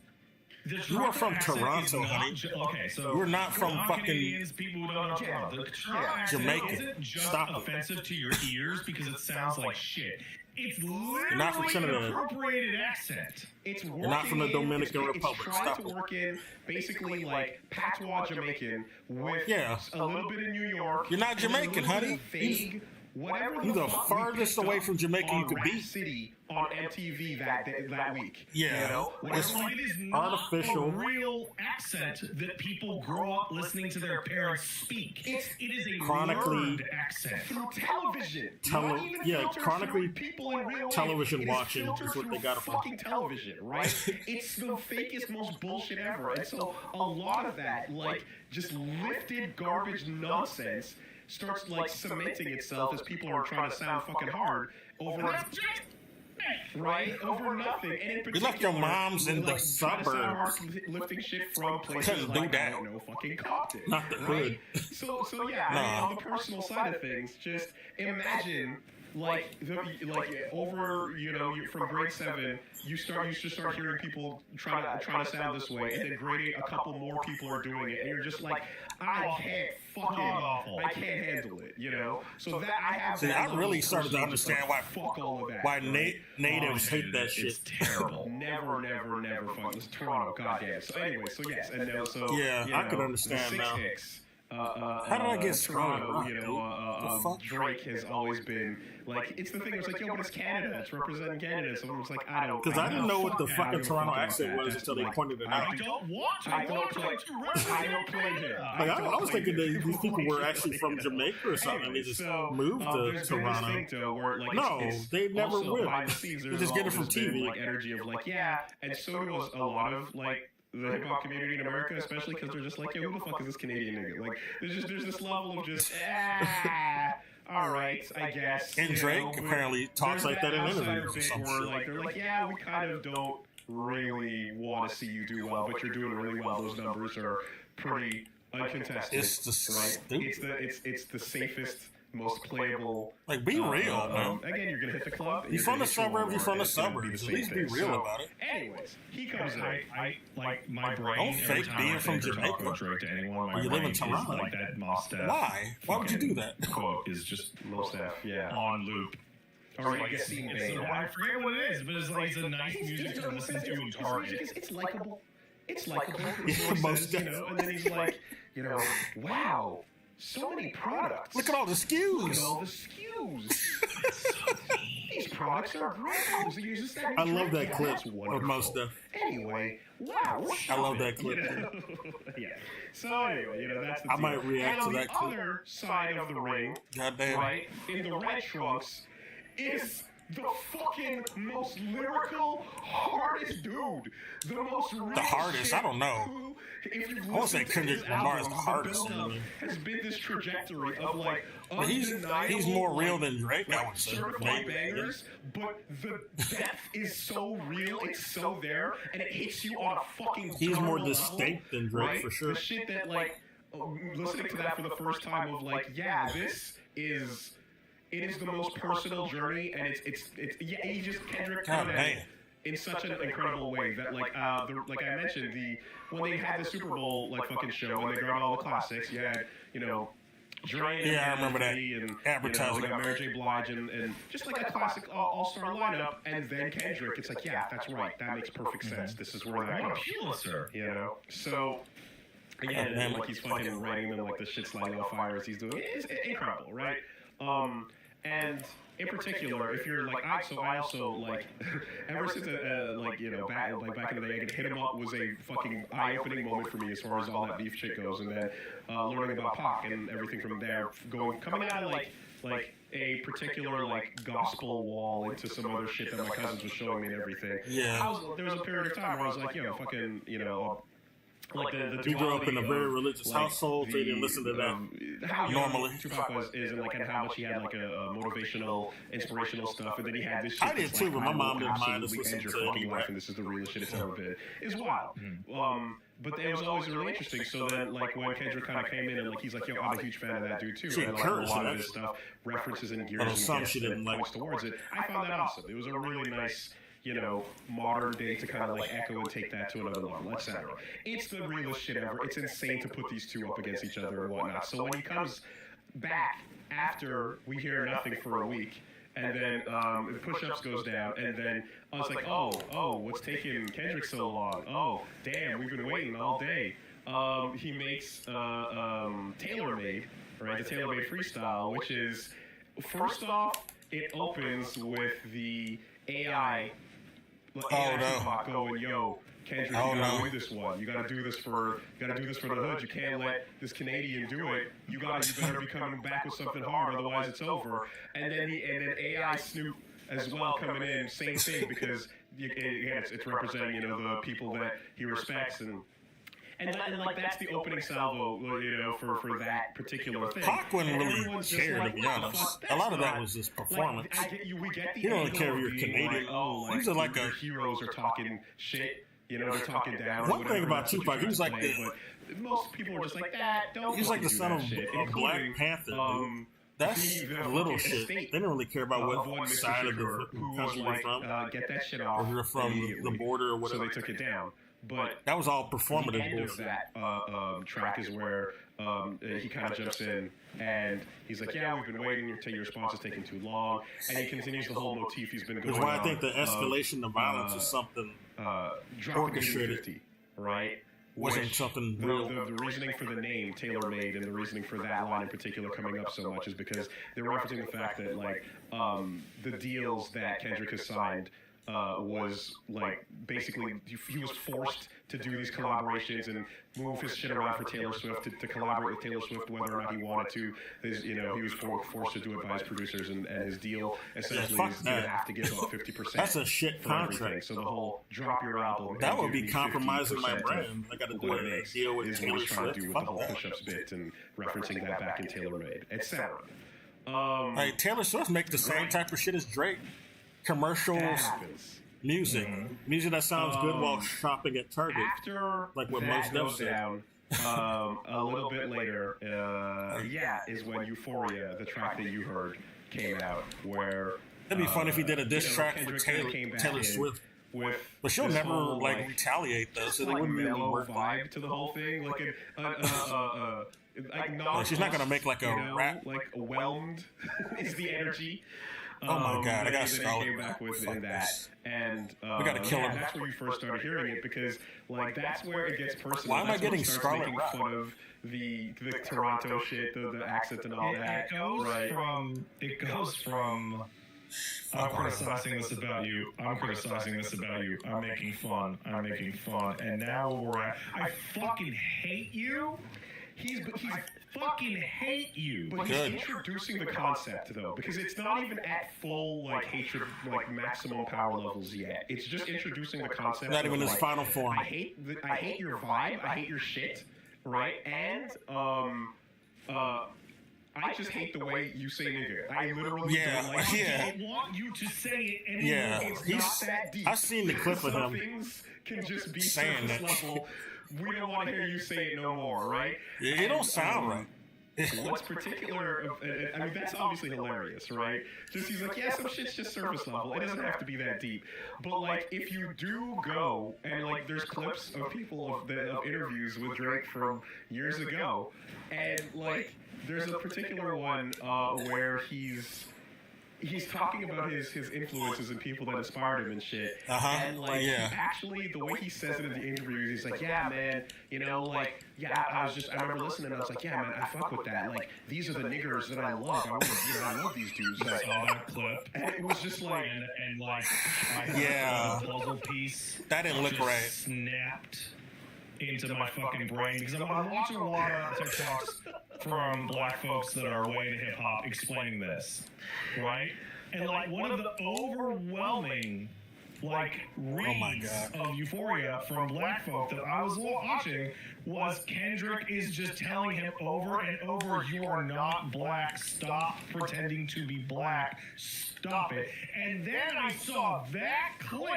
You are from Toronto, honey. Okay, so we're not from fucking Canadians, people who don't know Toronto. The Toronto accent Jamaican. isn't just Stop offensive to your ears because it sounds like shit. It's not from literally an Trinidad. appropriated accent. It's working. You're not from the Dominican Republic. It's trying Stop to it. work in basically like patois Jamaican with Yeah. a little bit of New York. You're not Jamaican, honey. Vague, whatever. You're the fuck we farthest picked away up from Jamaica you on could Rap be. City on MTV that week. Yeah. You know? It's It is not artificial. a real accent that people grow up listening to their parents speak. It is a Chronically- learned accent. Through television. Tele- Not even yeah, filtered chronically through people in real life. television It is watching filtered is what they through got it from. fucking television, right? It's the fakest, most bullshit ever. And so a lot of that, like, just lifted garbage nonsense starts, like, cementing itself as people are trying to sound fucking hard over... Right? Over nothing. And in You particular, left your moms in the like, trying to sound hard, suburbs. lifting shit from places Couldn't do like, that. I don't know, fucking Compton. Not the Right? hood. So yeah, I mean, on the personal side of things, just imagine like over from grade 7, you used to start hearing people trying to sound this way, and then grade 8, a couple more people are doing it, and you're just like, I can't handle it, you know. So that I have. See, I really started to understand why fuck all of that. why right? natives hate that shit. It's terrible. Never fuck. It's Toronto, goddamn. So anyway, so yes, and then so Yeah, you I know, could understand the now. 6 How did I get Toronto? Toronto? You The know, fuck? Drake has always been like, it's the thing. It's like, yo, but it's Canada. It's representing Canada. Someone was like, I don't. Because I didn't know what the fuck fucking out. Toronto Fuck accent that. was That's until they like- pointed it out. I don't want to. I don't play. I don't play here. Like, I was thinking that these people were actually from Jamaica or something. Anyway, They just so, moved to there's been this Toronto. thing, though, where, like, No, they never also will. behind the scenes, They there's just get it from always been, TV. like, energy of like, yeah, and so does a lot of like the hip hop community in America, especially because they're just like, yo, who the fuck is this Canadian nigga? Like, there's this level of just all right, I guess. And you Drake know, apparently talks there's like that in outsider interviews or bit some where, shit. like, they're like, yeah, we kind of don't really want to see you do well, but you're doing really well. Those numbers are pretty uncontested. It's the right? stupid. It's the safest, most playable. Like, be real, man. Again, you're gonna hit the club. You from the suburbs, you from the suburbs. At least be real about it. Anyways, he comes in. I like my brain. Don't every fake time being I from think or talk Jamaica. about Drake to anyone, my You live in brain is Toronto. like that Mos Def. Why? Why would you do that? Quote is just Most Def, yeah. on loop. Or Like, it's I forget what it is, but it's like it's a nice music to listen to in Target. It's likable. It's likable. Yeah, most you know, and then he's like, you know, wow, so many products. Look at all the Look at SKUs. all the SKUs. These products are great. He uses that I love that Yeah, clip that's of wonderful. most stuff. Anyway, wow. I love that clip. You know? Yeah. So anyway, you know, that's the I deal. might react and to on that clip. the other side of the ring, Goddamn. right, in the red trunks, is the fucking most lyrical, hardest dude. The most real The hardest? shit I don't know. who, if you've I won't say listened to Kendrick his Lamar is album, the hardest, build-up I mean. has been this trajectory of like But he's undeniable, more real like, than Drake, I would say. certified Maybe. bangers, but the depth is so real, it's so there, and it hits you on a fucking He's more thermal distinct level, than Drake, right? for sure. The shit that, like, listening to that for the first time of like, yeah, this is... It is the most personal journey, and it's yeah. He just Kendrick God did damn. it in such an incredible way that like like I mentioned when they had the Super Bowl like fucking show and they grabbed all the classics. You had Dre and Yeah, I remember that and advertisement. they got Mary J. Blige and just like a classic all-star lineup, and then Kendrick. It's like, yeah, that's right. That makes perfect sense. This is where that What a goes. Pulitzer. You know, so. Again, Man, like he's fucking writing them like the shit's lighting on fire as he's doing it. It's incredible, right? And in particular, if you're like, I also like, ever since back in the day, Hit 'Em Up was a fucking eye-opening moment for me as far as all that beef shit goes, and then learning about Pac and everything from there, coming out of like a particular like gospel wall into some other shit that my cousins were showing me and everything. Yeah. There was a period of time where I was like, yo, fucking, like the You grew up in a duality very of, religious like, household, so you didn't listen to that how normally. Tupac is and like and how much he had like a motivational, inspirational stuff, and then he had this shit. I did that's too, like, but my I mom will didn't mind us absolutely listening end your to fucking any life, rap. and this is the realest shit it's ever been. It's wild. But it was always really interesting. So then, like when Kendrick kind of came in and like he's like, yo, I'm a huge fan of that dude too. She And like, a encouraged lot that. of his stuff references and gears Although and some gets she and didn't like. points towards it. I found that awesome. It was a really nice modern day to kind of like echo and take that to another level, etc. It's the realest shit ever. It's insane to put these two up against each other and whatnot. So when he comes back after we hear nothing for a week, and then push-ups goes down, and then I was like, oh, what's taking Kendrick so long? Oh, damn, we've been waiting all day. He makes Tailor-Made, right? The Tailor-Made freestyle, which is, first off, it opens with the AI going, yo, Kendrick, you gotta win this one. You gotta do this for the hood. You can't let this Canadian do it. You better be coming back with something hard, otherwise it's over. And then AI Snoop as well coming in, same thing, because again, it's representing the people that he respects and like that's the opening salvo, for that particular thing. Pac wouldn't really care, to be honest. A lot of that was his performance. We get the he don't care if you're Canadian. These are like your heroes are talking shit. They're talking down. One thing about Tupac, he was like most people are just like that. He's like the son of Black Panther. That's little shit. They didn't really care about what side of the country you're from. Get that shit off. Or you're from the border or whatever. So they took it down. But that was all performative. The end of that track is where he kind of jumps in and he's like, "Yeah, we've been waiting until your response is taking too long," and he continues the whole motif he's been going on. That's why I think the escalation of violence is something orchestrated, right? Wasn't something real. The reasoning for the name Tailor-Made and the reasoning for that line in particular coming up so much is because they're referencing the fact that the deals that Kendrick has signed was like basically he was forced to do these collaborations and move his shit around for Taylor Swift to collaborate with Taylor Swift whether or not he wanted to. He was forced to do it by his producers, and his deal essentially is going to have to give up 50%. That's a shit contract. So the whole drop your album. That would be compromising my brand. I got to do a deal with Taylor Swift. With the whole push-ups bit and referencing that back in Tailor-Made, etc. Like Taylor Swift makes the same type of shit as Drake. Commercials, music that sounds good while shopping at Target. After like what most goes down, a little bit later, is when Euphoria, the track that you heard, came out. Where it'd be fun if he did a diss track for Taylor Swift. But she'll never retaliate though, so they wouldn't really work. Vibe to the whole thing, she's not gonna make like a rap, like whelmed is the energy. Oh my god, I gotta stall it. Back with that. And we gotta kill him. That's where you first started hearing it because that's where it gets personal. Why am I getting Scarlet Rap? Fun of the Toronto shit, the accent and all that. It goes from I'm criticizing this about you. I'm criticizing this about you. I'm making fun. And now we're at I fucking hate you. He's fucking hate you. But he's introducing the concept though, because it's not even at full hatred, maximum power levels yet. It's just introducing the concept. Not even his final form. I hate your vibe. I hate your shit. Right? And I just hate the way you say nigga. I literally don't like it. I want you to say it anymore. It's not that deep. I've seen the clip of him things can just be saying that. Level. We don't want to hear you say it no more, right? It don't sound right. What's particular, I mean, that's obviously hilarious, right? Just he's like, yeah, some shit's just surface level. It doesn't have to be that deep. But if you do go and there's clips of people of interviews with Drake from years ago, and there's a particular one where he's talking about his influences and people that inspired him and shit. And actually the way he says it in the interviews, he's like, yeah, man, I remember listening and I was like, yeah, man, I fuck with that. These are the niggers that I love. I love these dudes. I saw that clip. And it was just I heard the puzzle piece. That didn't look right. Snapped into my fucking brain because I'm watching a lot of TikToks from black folks that are way to hip hop explaining this, right? And one of the overwhelming reads of Euphoria from black folk that I was watching was Kendrick is just telling him over and over, you are not black, stop pretending to be black, stop it. And then I saw that clip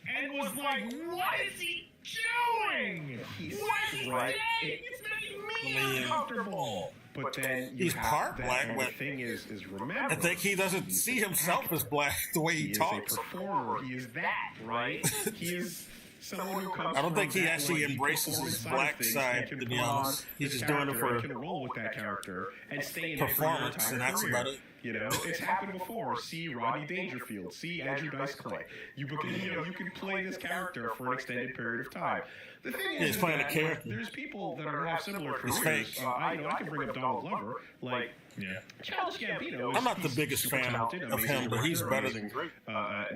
and was like, what is he doing? He's what is he right. saying? It's making me uncomfortable. But then he's part black, but but the thing is remember, I think he doesn't see himself as black the way he talks. He is a performer. He is that, right? He is someone who comes. I don't think he that, actually embraces his black side, to be honest. He's just doing it for can roll with that character and stay in performance, and that's about it. You know, it's happened before. See Rodney Dangerfield. See Andrew Dice Clay. You can play this character for an extended period of time. The thing is, he's playing a character. There's people that have similar careers. I can bring up Donald Glover, like Childish Gambino. I'm not the biggest fan of him, but he's better than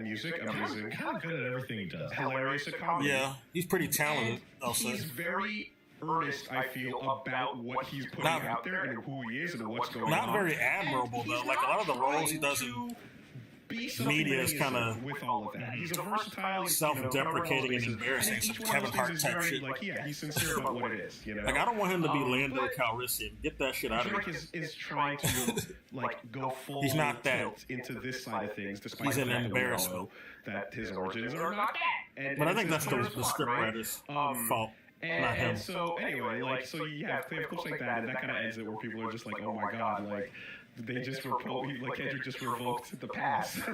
music, amazing, kind of good at everything he does. hilarious at comedy. Yeah, he's pretty talented. I'll say. He's very earnest, I feel, about what he's putting out there and who he is and what's going on. Not very admirable though. Like a lot of the roles he does in media is kind of with all of that. He's a versatile, self-deprecating and embarrassing, some Kevin Hart type shit. Like, he's sincere about what it is. You know, like I don't want him to be Lando Calrissian. Get that shit out of here. Drake is trying to go full. He's not that into this side of things. Despite he's an embarrassment. That his origins are not that. But I think that's the scriptwriter's fault. And so anyway, so you have clips like that, and that kind of ends it where people are just like, oh my god, like. They just Kendrick just revoked the pass from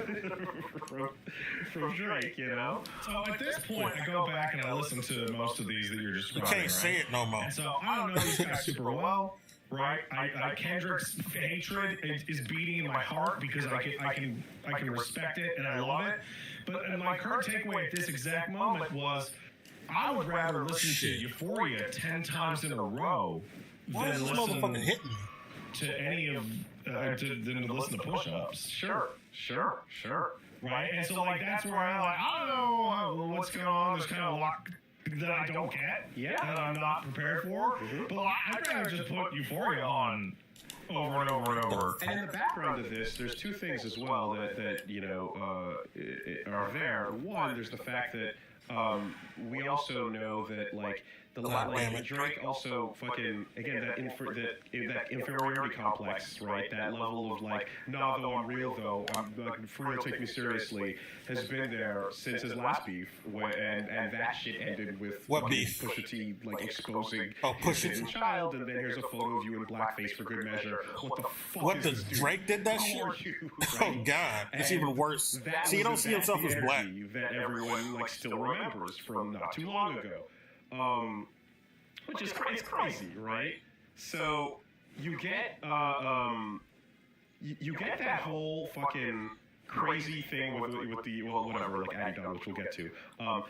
Drake, you know? So at this point, I go back and I listen to most of these that you're just. You can't say it no more. And so I don't know these guys super well, right? Kendrick's hatred is beating in my heart because I can respect it and I love it. But my current takeaway at this exact moment was, I would rather listen to Euphoria 10 times in a row than listen to any of than to listen to push-ups. Sure. Right? And so, that's where I don't know what's going on. There's kind of a lot that I don't get, that I'm not prepared for. But I'd rather just put Euphoria on over and over and over. And in the background of this, there's two things as well that are there. One, there's the fact that we also know that, Drake also fucking, again, that inferiority complex, right? That level of nah, though I'm real, though, I'm for real, take me seriously, has been there since his last beef, and that shit ended with what beef? Pusha T exposing his hidden child, and then here's a photo of you in blackface for good measure. What the fuck? What the Drake did that shit? Oh god, it's even worse. See, you don't see himself as black. That everyone still remembers from not too long ago. Which is crazy, right? So you get you get that whole fucking crazy thing with the whatever Addy Don, which we'll get to.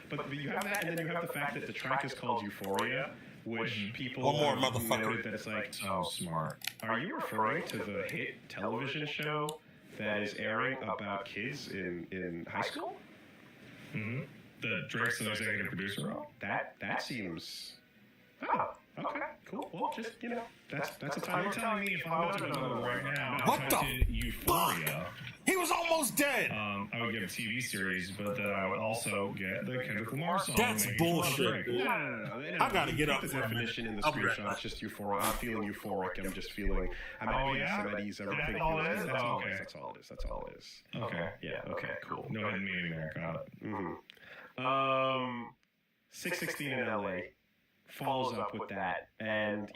But you have that, and then you have the fact that the track is called Euphoria, which people noted that it's so smart. Are you referring to the hit television show that is airing about kids in high school? Mm-hmm. The Drake's the executive producer of? That seems. Oh, okay, cool. Well, just that's a time. You're telling me if I wanted to know right now, what the Euphoria? He was almost dead. I would get a TV series, but then I would also get the Kendrick Lamar song. That's bullshit. No. I gotta get up. The definition in the screenshot. It's just euphoric. I'm feeling euphoric. I'm just feeling. I'm at ease. Everything. That's all it is. That's all it is. Okay. Yeah. Okay. Cool. No hidden meaning there. Got it. 616 in LA follows up with that, and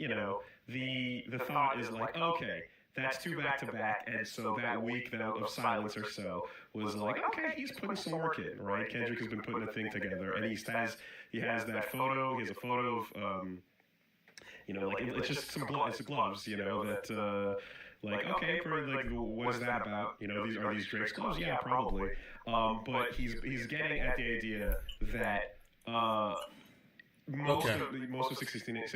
the thought is okay, that's two back to back, and so that week of silence or so was okay, he's putting some work in, right? Kendrick has been putting a thing together, and he has that photo. He has a photo of it's just some gloves, that. Okay, what is that about? Are these Drake's gloves? Yeah, probably. But he's getting at the idea that most of 616 is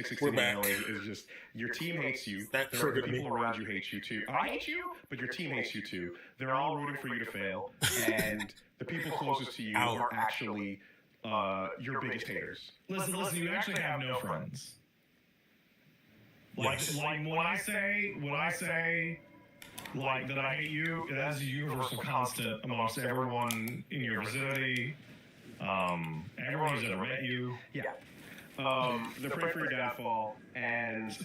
just your team hates you. That triggered people around you hate you too. I hate you, but your team hates you too. They're all rooting for you to fail, and the people closest to you are actually your biggest haters. Listen. You actually have no friends. When I say that I hate you, that's a universal constant amongst everyone in your vicinity. Everyone who's ever met you. Yeah. They're praying for your downfall, and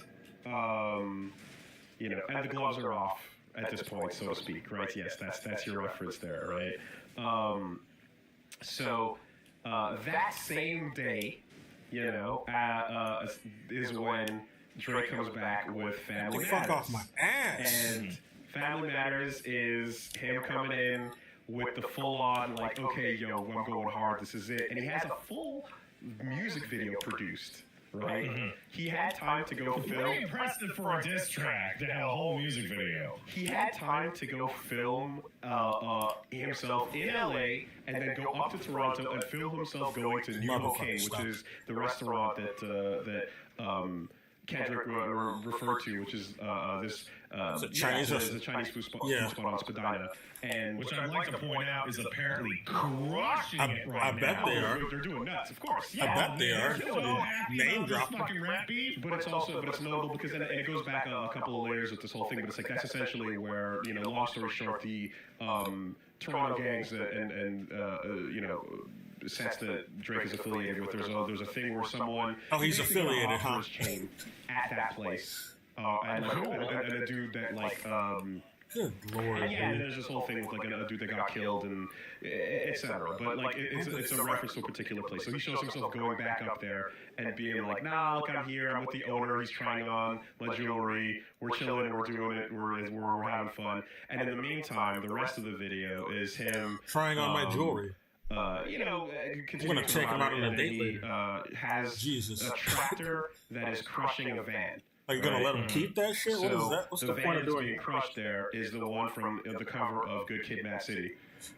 and the gloves are off at this point, so to speak, right? Yes, that's your reference there, right? So that same day, is when Drake comes back with Family Matters. Fuck off my ass. And Family Matters is him coming in with the full-on, like, okay, yo, I'm going hard, this is it. And he has a full music video produced, right? Mm-hmm. He had time to go film. Very impressive for a diss track to have a whole music video. He had time to go film himself in LA and then go up to Toronto and film himself going to New Bouquet, which is the restaurant that Kendrick referred to, which is this Chinese food spot on Spadina. And Which I'd like to point out is apparently crushing it right now. I bet they are. They're doing nuts, of course. I bet they are. Name drop. Fucking rap beef. But it's notable because and it goes back a couple of layers with this whole thing. But it's like that's essentially where, you know, long story short, the Toronto gangs and you know, sets that Drake is affiliated with. There's a thing where someone he's affiliated, huh? Chain at that place, and a dude that like. Good lord. And yeah, there's this whole thing with like a dude that got killed and etc. But like it's a reference to a particular place. So he shows himself going back up there and being like, "Nah, look, I'm here. I'm with the owner. He's trying on my jewelry. We're chilling. We're doing it. We're having fun." And in the meantime, the rest of the video is him trying on my jewelry. You know, I'm gonna take him out on a date later. Has a tractor that is crushing a van. Are you gonna let him keep that shit? So what is that? What's the point of doing being crushed there is the one from the cover of Good Kid, Mad City,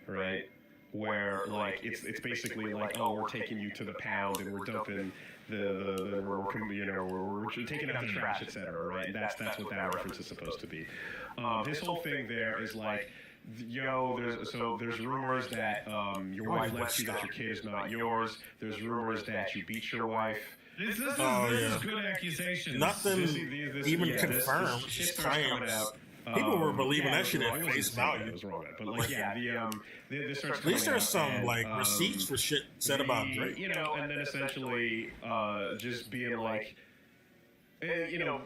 right? Where like it's basically like, oh, we're taking you to the pound and we're dumping we're taking out the trash, etc. Right? And that's what that reference is supposed to be. This whole thing there is like, yo, there's rumors that your wife left you, that your kid is not yours. There's rumors that you beat your wife. This is good accusation. Nothing even confirmed. Just claims. People were believing that shit at face value. But like, yeah, at least there's some like receipts for shit said about Drake. You know, and then essentially just being like, you know,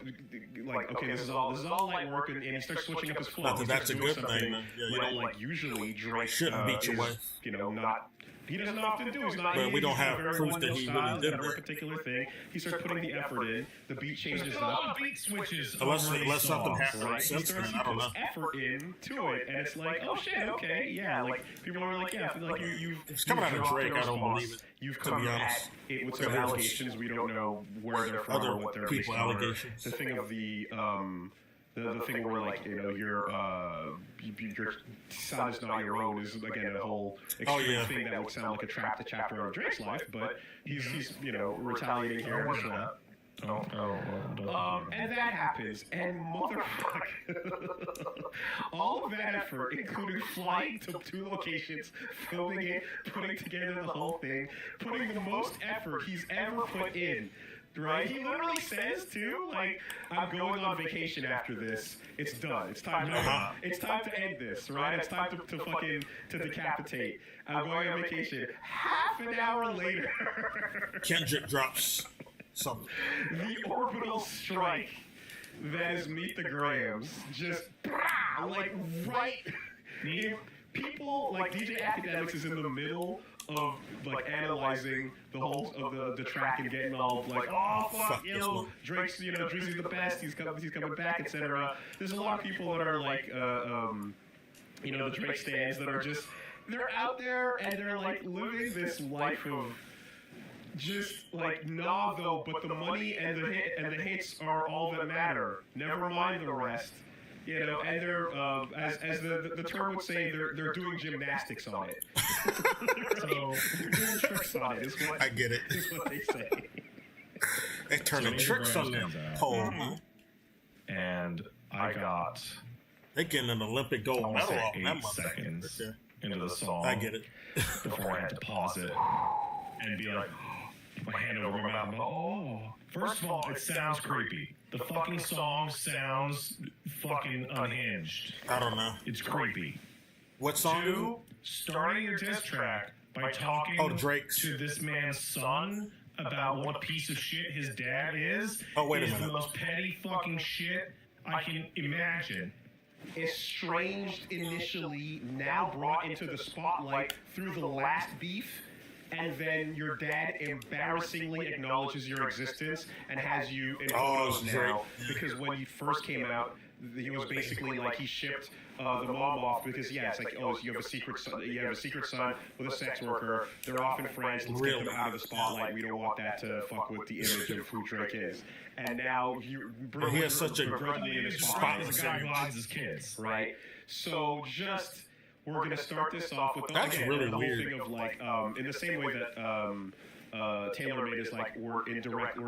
like, okay, this is all light work, and he starts switching up his flow. Not that that's a good thing. You know, like usually Drake shouldn't beat your wife. You know, not. He doesn't often do. He's not. But we don't have proof that he really did a particular thing. He starts putting the effort in. The beat changes up. Beat switches. Unless something happens since then, I don't know. Effort into it, and it's like, oh shit, okay, yeah. Like people are like, yeah, like you've. It's coming out of Drake. I don't believe it. You've come at it with some allegations. We don't know where they're from or what they're based on. Allegations. The thing of the thing where, like, you know, your son is not your own is, again, a whole extreme thing that would sound like a chapter of Drake's life, but he's you know, retaliating here. And that happens, and motherfucker, all of that effort, including flying to 2 locations, filming it, putting together the whole thing, putting the most effort he's ever put in. Right? He literally says too, like, I'm going on vacation after this. It's done. It's time to end this, right? It's time to fucking decapitate. I'm going on vacation. Half an hour later, Kendrick drops something. The orbital strike that is Meet the Grahams, just like right. People like DJ Academics is in the middle of like analyzing the whole of the track and getting all like, oh fuck, you know, Drake's Drizzy's the best, he's coming back, etc. There's a lot of people that are like you know, the Drake stands that are just, they're out there and they're like living this life of just like, nah though, but the money and the hits are all that matter. Never mind the rest. You know, and they're, as the term would say, they're doing gymnastics on it. So they're doing tricks on it. Is what, I get it. Is what they say. They're turning tricks on them pole. And I got. They're getting an Olympic gold medal off that seconds into the song. I get it. Before I had to pause it and be like, my hand over my mouth. Oh, first of all, it sounds creepy. The fucking song sounds fucking unhinged. I don't know. It's creepy. What song? 2, starting your diss track by talking to this man's son about what a piece of shit his dad is. Oh, wait a minute. The most petty fucking shit I can imagine. Estranged initially, now brought into the spotlight through the last beef. and then your dad embarrassingly acknowledges your existence and has you in photos now, because when you first came out, he was basically like he shipped the mom off because it's like, oh, you have a secret son with a sex worker. They're often friends. Let's get them out of the spotlight. We don't want that to fuck with the image of who Drake is. And now he has such a spot as a guy who hides his kids, right? So we're gonna start this off with that's again, really the whole weird. thing of like in the same way that Taylor made is like we're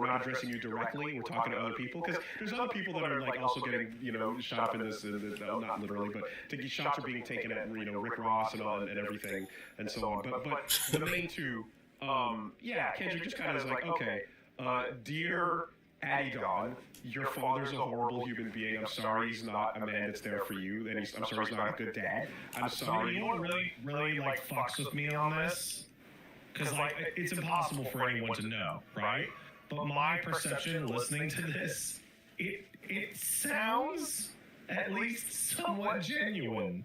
not addressing you directly, we're talking to other people, because there's other people that are like also getting shot up in this, not literally, but shots are being taken at Rick Ross and everything and so on. But the main two, Kendrick just kind of is like, okay, dear Addie Dawn, your father's a horrible human being. I'm sorry he's not a man that's there for you, and I'm sorry he's not a good dad. I'm sorry. You know what really like fucks with me on this? Because, like, it's impossible for anyone to know, right? But my perception listening to this, it sounds at least somewhat genuine.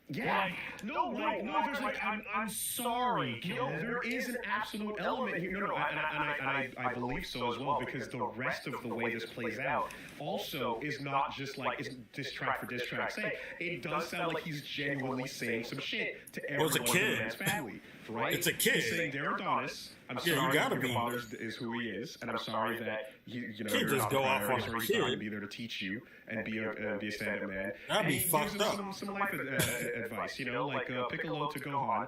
Yeah. Like, there's like, I'm sorry, kid. No, there is an absolute element here. No, I believe so as well, because the rest of the way this plays out also is not just like it's diss track for diss track's sake. It does sound like he's genuinely saying some shit to everyone in the man's family, right? It's a kid. He's saying, "Dear Adonis, I'm sorry that your father is who he is, and I'm sorry that you're just not go the off on parents, or a he's not going kid. to be there to teach you and be a stand-up man." That'd be and he fucked gives up. him some life advice, like Piccolo to Gohan.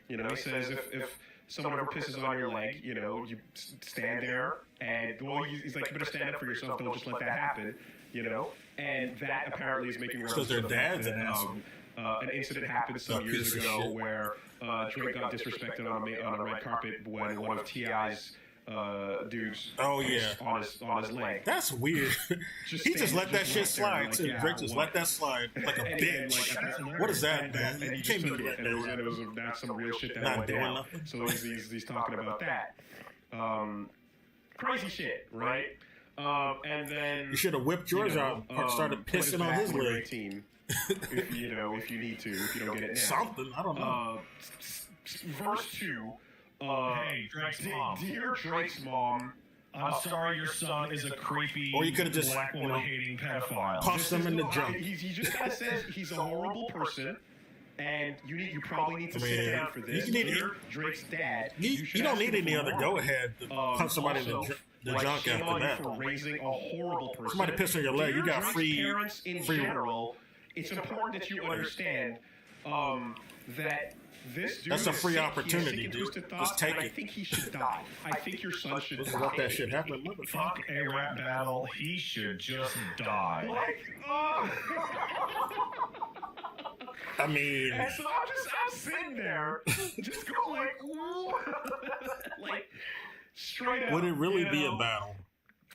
He says if someone ever pisses on your leg, you stand there and he's like, you better stand up for yourself. Don't just let that happen, And that apparently is making reference to the fact that an incident happened some years ago where Drake got disrespected on a red carpet when one of T.I.'s dudes on his leg. That's weird. He just let that shit slide too. Drake just let that slide like a bitch. What is that, man? And he Can't just be took it, and it was that's some real shit that went down. So he's talking about that. Crazy shit, right? And then you should have whipped yours out and started pissing on his leg. If you need to, if you don't get it now. Something, I don't know. Verse 2. Hey, Drake's mom. Dear Drake's mom, I'm sorry your son is a creepy, or you could have just black woman hating pedophile. Punched him in the junk. He just kind of says he's a horrible person, and you probably need to sit down for this. Dear Drake's dad, you don't need any other go-ahead to punch somebody in the junk after that. For raising a horrible person. Somebody pissed on your leg, you got free. Parents in general, it's important that you understand that this dude that's a free sick, opportunity, dude. Just take it. I think he should die. I think your son should die. Let that shit happen. Fuck a rap battle. He should just die. I mean, and so I'm sitting there, just going like straight up. Would it really be a battle?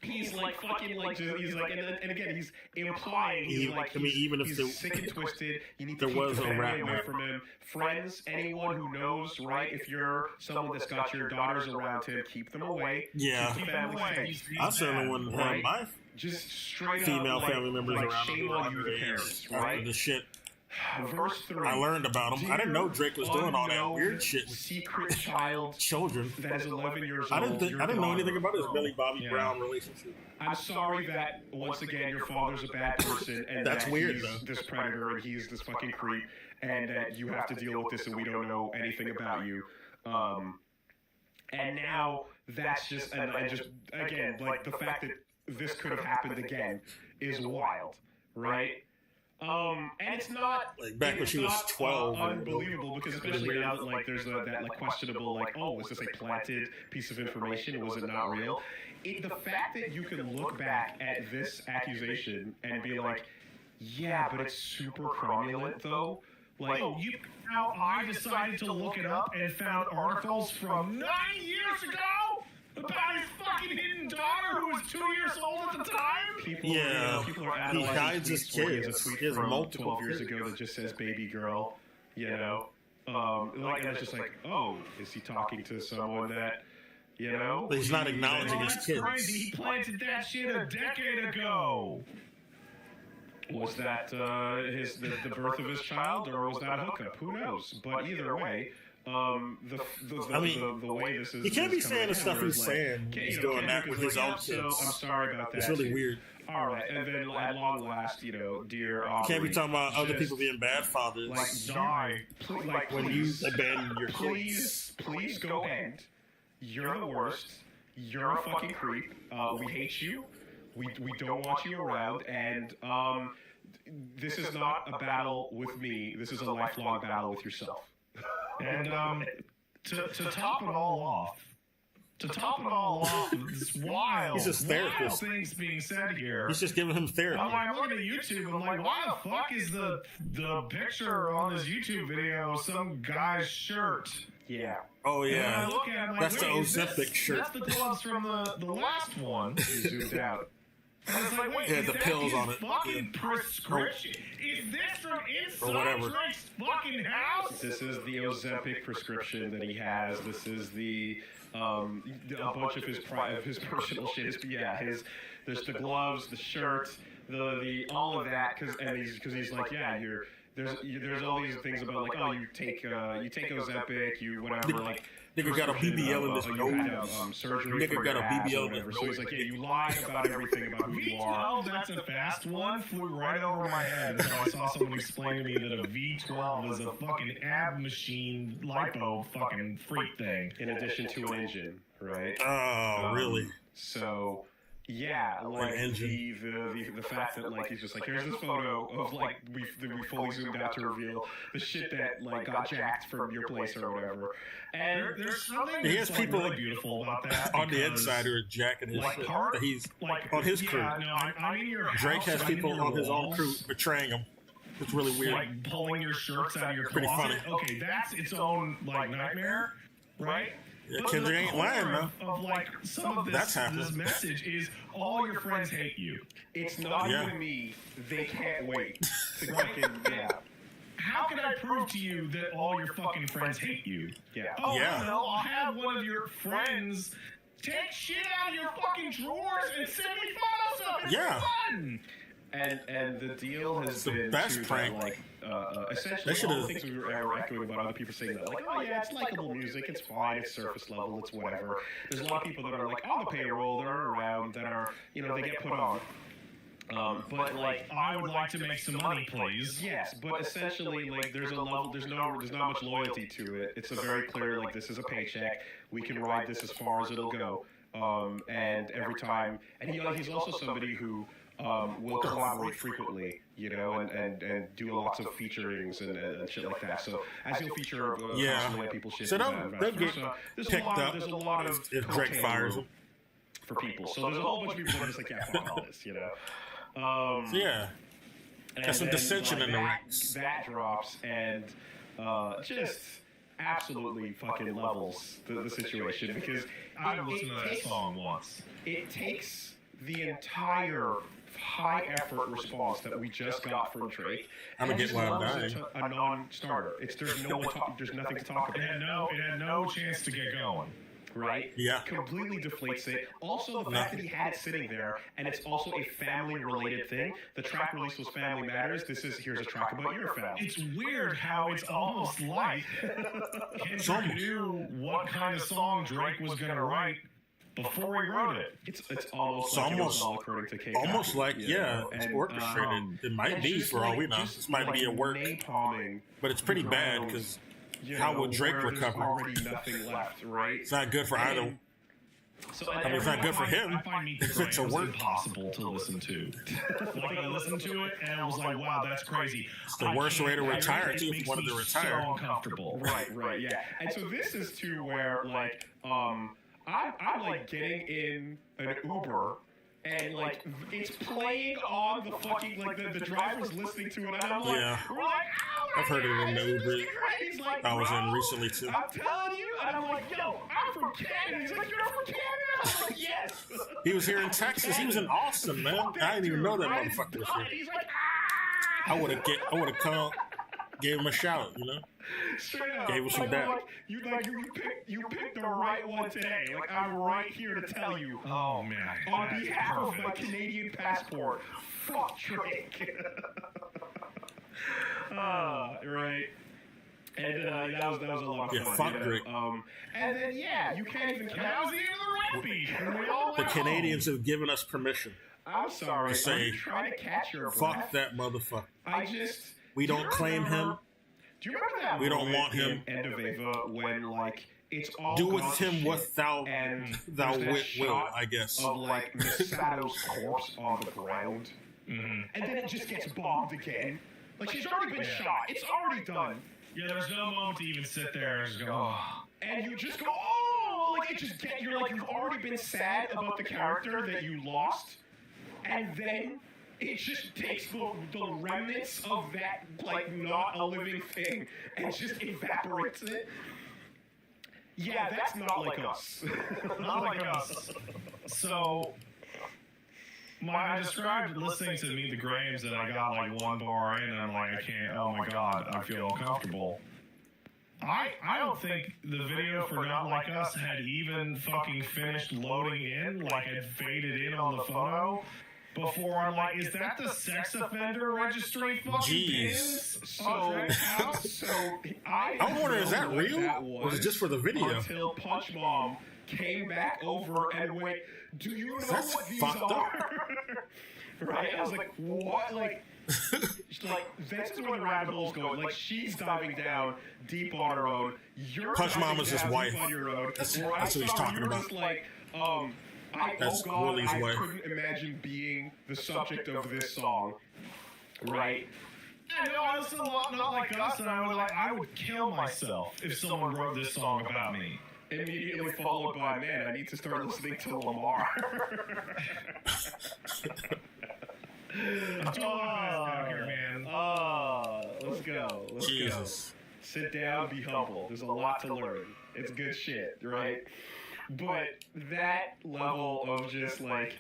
He's like fucking like he's like and again he's implying even if he's sick and twisted. You need to there keep was the a family rap away from him. Friends, anyone who knows, right? If you're someone that's got your daughters around him, keep them away. Yeah, keep the family away. I certainly wouldn't have my just straight female up, family members like around shame on you, the parents, right? The shit. Verse 3. I learned about him. I didn't know Drake was doing all that weird shit with secret child children. That is 11 years old. I didn't know anything about his Millie Bobby Brown relationship. I'm sorry that once again your father's a bad person and that's that weird, he's though. This predator and he's this fucking creep and that you have to deal with this and we don't know anything about you. And now that's just and just again like the fact that this could have happened again is wild, right? And it's not like back when she was 12. Unbelievable, because especially now that like there's that like questionable like, oh, was this a planted piece of information? Was it not real? The fact that you can look back at this accusation and be like, yeah, but it's super cromulent though. Like, you know, I decided to look it up and found articles from 9 years ago about his fucking hidden daughter who was 2 years old at the time? People are he hides his kids. There's a tweet he has from multiple 12 years ago that just says baby girl, like, and it's just like, oh, is he talking to someone that, But he's not acknowledging his kids. Crazy. He planted that shit a decade ago. Was that the birth of his child, or was that a hookup? Who knows? But either way, the way this is. He can't be saying the stuff he's saying. He's doing that with his own kids. So I'm sorry about that. It's really weird. All right, and then at long last, dear Aubrey, can't be talking about other people being bad fathers. When you abandon your kids. Please go end. You're the worst. You're a fucking creep. We hate you. We don't want you around. And this is not a battle with me. This is a lifelong battle with yourself. And to top it all off. It's wild. He's just therapist. Things being said here. He's just giving him therapy. I'm looking at YouTube. I'm like, why the fuck is the picture on this YouTube video of some guy's shirt? Yeah. Oh yeah. And I look at it, I'm like, that's the Ozempic shirt. That's the gloves from the last one. You zoomed out. And it's like, wait, yeah, the pills on it. Fucking prescription. Is this from inside Drake's fucking house? This is the Ozempic prescription that he has. This is a bunch of his personal shit. There's the gloves, the shirt, the all of that, because he's like, yeah, there's all these things about like, oh, you take Ozempic, you whatever, like. Nigga got a BBL in this nose. Surgery. Nigga got a BBL in this nose. So he's like, yeah, you lied about everything about who you are. V12, that's a fast one, flew right over my head until I saw someone explain to me that a V12 is a fucking ab machine lipo fucking freak thing. In addition to an engine, right? Oh, really? So. Yeah, like the fact that like he's just like, here's this photo of like we fully zoomed out to reveal the shit that like got jacked from your place or whatever. And there's something he has that's people really beautiful about that on the inside who are jacking his shit. He's on his crew. I'm in your house, Drake has people on his own crew betraying him. It's really weird. Like pulling your shirts out of your pretty closet. Funny. Okay, that's its own like nightmare, right? Yeah, Kendrick ain't lying, man. Of like some of this message is all your friends hate you. It's not even me. They can't wait to fucking How can I prove to you that all your fucking friends hate you? Yeah. Oh, yeah. I'll have one of your friends take shit out of your fucking drawers and send me photos of it. Yeah. Fun. And the deal has been the best prank. Essentially all the things we were echoing about other people saying that, like, oh yeah, it's likable music, it's fine, it's surface level, it's whatever. There's a lot of people that are like on the payroll, that are around, that are, they get put on. But like, I would like to make some money, please. Yes, but essentially, like, there's a level, there's not much loyalty to it. It's a very clear, like, this is a paycheck. We can ride this as far as it'll go. And every time, and he's also somebody who will collaborate frequently, and do lots of featurings and shit like that. So as he'll feature constantly people shit, so they'll get picked up. There's a lot of if Drake fires him for people. So there's a whole bunch of people that are just like, yeah, fuck all this, got some dissension in the ranks. That drops and just absolutely fucking levels the situation, because I've listened to that song once. It takes the entire high effort response that we just got from Drake. I'm gonna get Wild Dying. A non-starter. There's nothing to talk about. It had no chance to get going. Right? Yeah. Completely deflates it. Also, the fact that he had it sitting there, and it's also a family-related thing. The track release was Family Matters. Here's a track about your family. It's weird how it's almost like Kendrick knew what kind of song Drake was going to write before he wrote it. It's almost like it was all according to K. Almost like, it's orchestrated. It might be, for all we know. This might be a work. But it's pretty bad, because how would Drake recover? There's already nothing left, right? It's not good for either. It's not good for him. It's a work. Impossible to listen to. Like, I listened to it, and I was like, wow, that's crazy. It's the worst way to retire, too, if you wanted to retire. So uncomfortable. Right, yeah. And so this is to where, like, I'm like getting in an Uber, and like it's playing on the fucking, like, the driver's listening to it, and I'm like, we're like, I've heard it in the Uber. Like, I was in recently too. I'm telling you, and I'm like, yo, I'm from Canada. He's like, you're from Canada? I'm like, yes. He was here in Texas. He was in Austin, man. I didn't even know that motherfucker was here. He's like, I would have come, gave him a shout, Straight up. Gave him some dap. You picked the right one today. Like, I'm right here to tell you. Oh man. On behalf of my Canadian passport, fuck Drake. Right. And that was a lot of fun. Fuck Drake. And then you can't even. And that was the end of the rap beat. And we all The went Canadians have given us permission. I'm sorry. To say, I'm trying to catch your breath. Fuck that motherfucker. Do We you don't claim him. Do you remember that? We don't want him. In End of Ava, when like it's all do with gone him shit, what thou and will, shot I guess. of like Misato's corpse on the ground, and then it just gets bombed again. Like she's already been shot. It's already done. Yeah, there's no moment to even sit there and just go, oh. And you just go, oh, like it just you're like you've already been sad about the character that you lost, and then it just takes the remnants of that, like, not a living thing and just evaporates it. Yeah, that's not like us. Not like us. So, I described listening to Meet the Grahams, and I got like one bar in, and I'm like, I can't, oh my god, I feel uncomfortable. I don't think the video for Not Like Us had even fucking finished loading in, like it faded in on the photo. Before I'm like, is that the sex offender registry fucking pins? I wonder, is that real? Or was it just for the video? Until Punch Mom came back over and went, do you know That's what these fucked are? up. Right? I was like, what? Like, this is where the rabbit hole's going. Like, she's diving down deep on her own. You're Punch diving Mama's his down wife. deep on your own. That's Where what he's talking you're about. Just like, That's Willie's I wife. couldn't imagine being the subject of this song, right? I know it's a lot Not Like Us, and I would kill myself if someone wrote this song about me. Immediately followed by, man, I need to start listening to Lamar. I'm doing my best out here, man. Let's go. Let's Jesus. go. Sit down, be humble. There's a lot to learn. It's good shit, right? But that level of just like,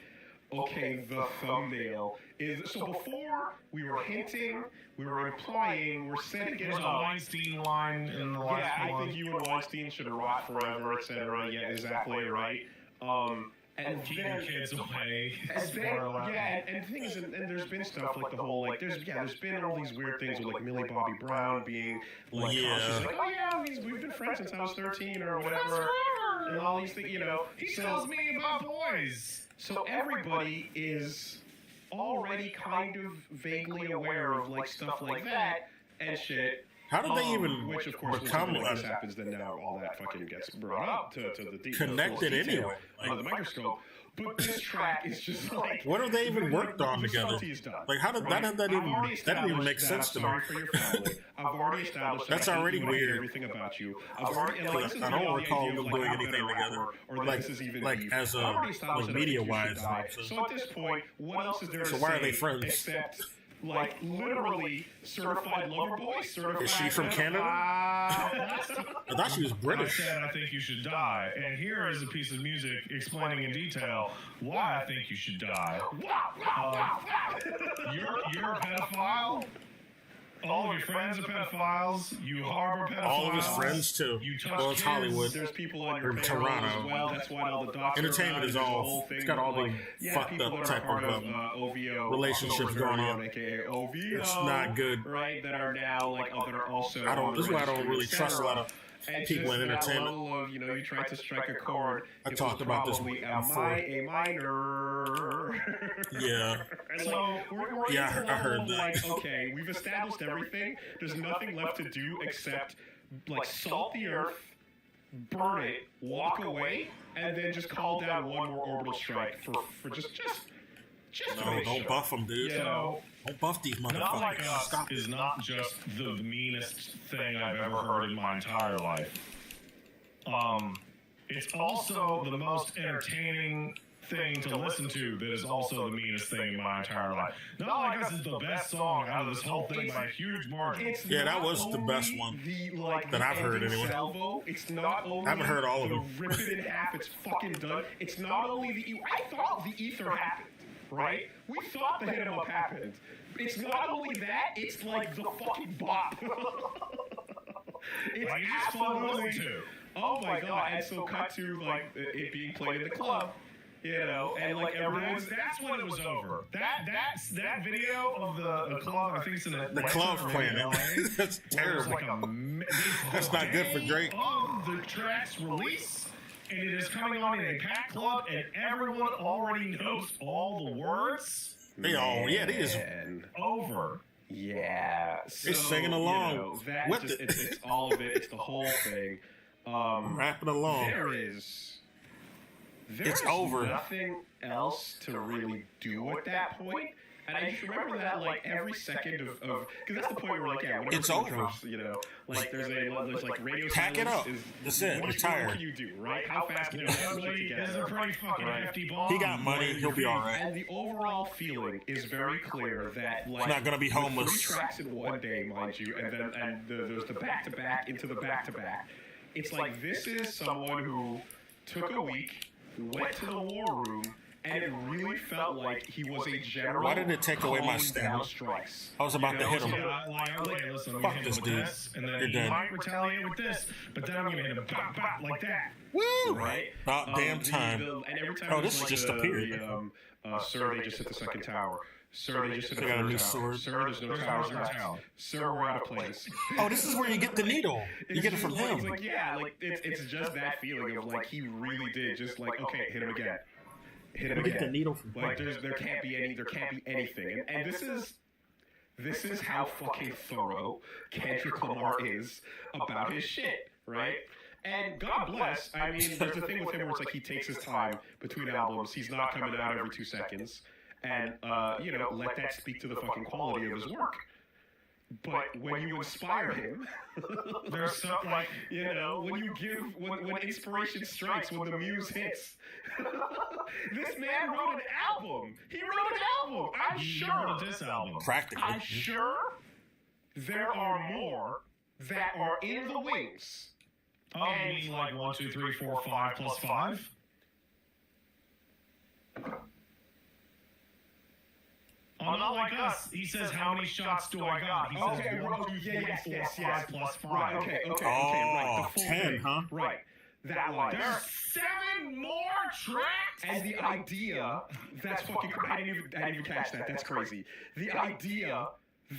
okay, the thumbnail is... So before, we were hinting, we were implying, we're setting it There's a up. Weinstein line in the last Yeah, I one. think you and Weinstein should rot forever, etc. Yeah, exactly right. And Keep then, your kids away. and the thing is, and there's been stuff like the whole, like, there's been all these weird things with, like, Millie Bobby Brown being, like, Yeah. she's like, oh yeah, we've been friends since I was 13 or whatever, and all these things, you know. He tells me about boys. So everybody is already kind of vaguely aware of, like, stuff like that and shit. How did they even Which, of course, become when this happens, then now all that fucking gets brought up to the detail. connected anyway? Under the microscope. But this track is just like... What have they even worked on together? Like, how did that didn't even make sense to me. Sorry for your family. I've already established That's that I already hate you and weird. everything about you. I've already, and, like, this is I don't beyond the recall idea of, them like, doing I'm anything gonna together. rapper, or Like- this is even like beef. as a- I've already established like that I think you should media-wise, die. so- So at this point, what else is there So to why say are they friends? except... Like, literally, certified lover boy, certified... Is she from Canada? I thought she was I British. said I think you should die, and here is a piece of music explaining in detail why I think you should die. You're a pedophile. All of your friends are pedophiles. You harbor pedophiles. All of his friends too. You touch Well, it's kids. Hollywood. There's people on your Or payroll Toronto. as well. That's why all the docs Entertainment are is around. all- There's a whole thing it's got all like, the fucked people up that are type part of, OVO relationships going on. aka OVO. It's not good. Right, that are now like that are also. This is why I don't really trust a lot of and people just in that entertainment. level of, you try to strike a chord. I it talked was about this probably before. a minor. Yeah. And like, we're Yeah, in the I heard level of, that. like, okay, we've established everything. There's nothing left to do except like salt the earth, burn it, walk away, and then just call down one more orbital strike for just to No, make don't sure. buff them, dude. So, Don't buff these Not motherfuckers. Like Us Stop. is not just the meanest thing I've ever heard in my entire life. It's also the most entertaining thing to listen to that is also the meanest thing in my entire life. Not Like Us is the best song out of this whole thing by a huge margin. It's Yeah, that not was the best only one the, like, that the I've heard ending anyway. salvo, it's not only I haven't heard all of the them. rip it in half, it's fucking done. It's not only I thought the ether happened, right? We thought the hit 'em up happened. It's not only that, it's like the fucking bop. It's Like, it's fun to listen absolutely... to. Oh my god, and so cut to like it being played in the club, and like everyone's. That's when it was over. That video of the club. I think it's in the club playing it. That's terrible. That's not good for Drake. Of the track's release, and it is coming on in a packed club, and everyone already knows all the words. They just over. Yeah, they're singing along. It's all of it. It's the whole thing. Rapping along. There's over. Nothing else to really do at that point. And I just remember that, like, every second of because that's the point where, like, whenever it's over. Drops, like, there's radio pack it up. That's it. What tired. Can you do, right? How fast can you put it together? Pretty fucking hefty ball. He got money. He'll be all right. And the overall feeling is very clear that, like, he's not gonna be homeless. 3 tracks in one day, mind you, and then there's the back-to-back into the back-to-back. It's like this is someone who took a week, went to the war room, and it really felt like he was a general. Why didn't it take away my stamina? I was about to hit him. Fuck this dude. And then You're he dead. might retaliate with this, but then I'm going to hit him like that. Woo! Right? About damn time. And every time Oh, this is just appeared. Sir, they just hit the second tower. Sir, they just hit the got a new third tower. sword. Sir, there's no towers. Sir, we're out of place. Oh, this is where you get the needle. You get it from him. It's like, it's just that feeling of, like, he really did just, like, okay, hit him again. Hit him You again. get the needle from Like, him. there can't be anything. And this is how fucking thorough Kendrick Lamar is about his shit, right? And God bless, I mean, there's the thing with him where it's like he takes his time between albums. He's not coming out every 2 seconds. And, let that speak to the fucking quality of his work. But when you inspire him, There's something like, when inspiration strikes, when the muse hits, this man wrote an album. He wrote an album. I'm sure. This album. Practically. I'm sure there are more that are in the wings. Oh, you mean like 1, 2, 3, 4, 5 plus 5? Oh, not like us. He says, how many shots do I got? He says, 1, 2, 3, 4, 5 plus 5. Right, okay, Oh, right. The full 10, thing. huh? Right. That line. There's 7 more tracks? And the idea, that's fucking, I didn't even catch that. That's crazy. The idea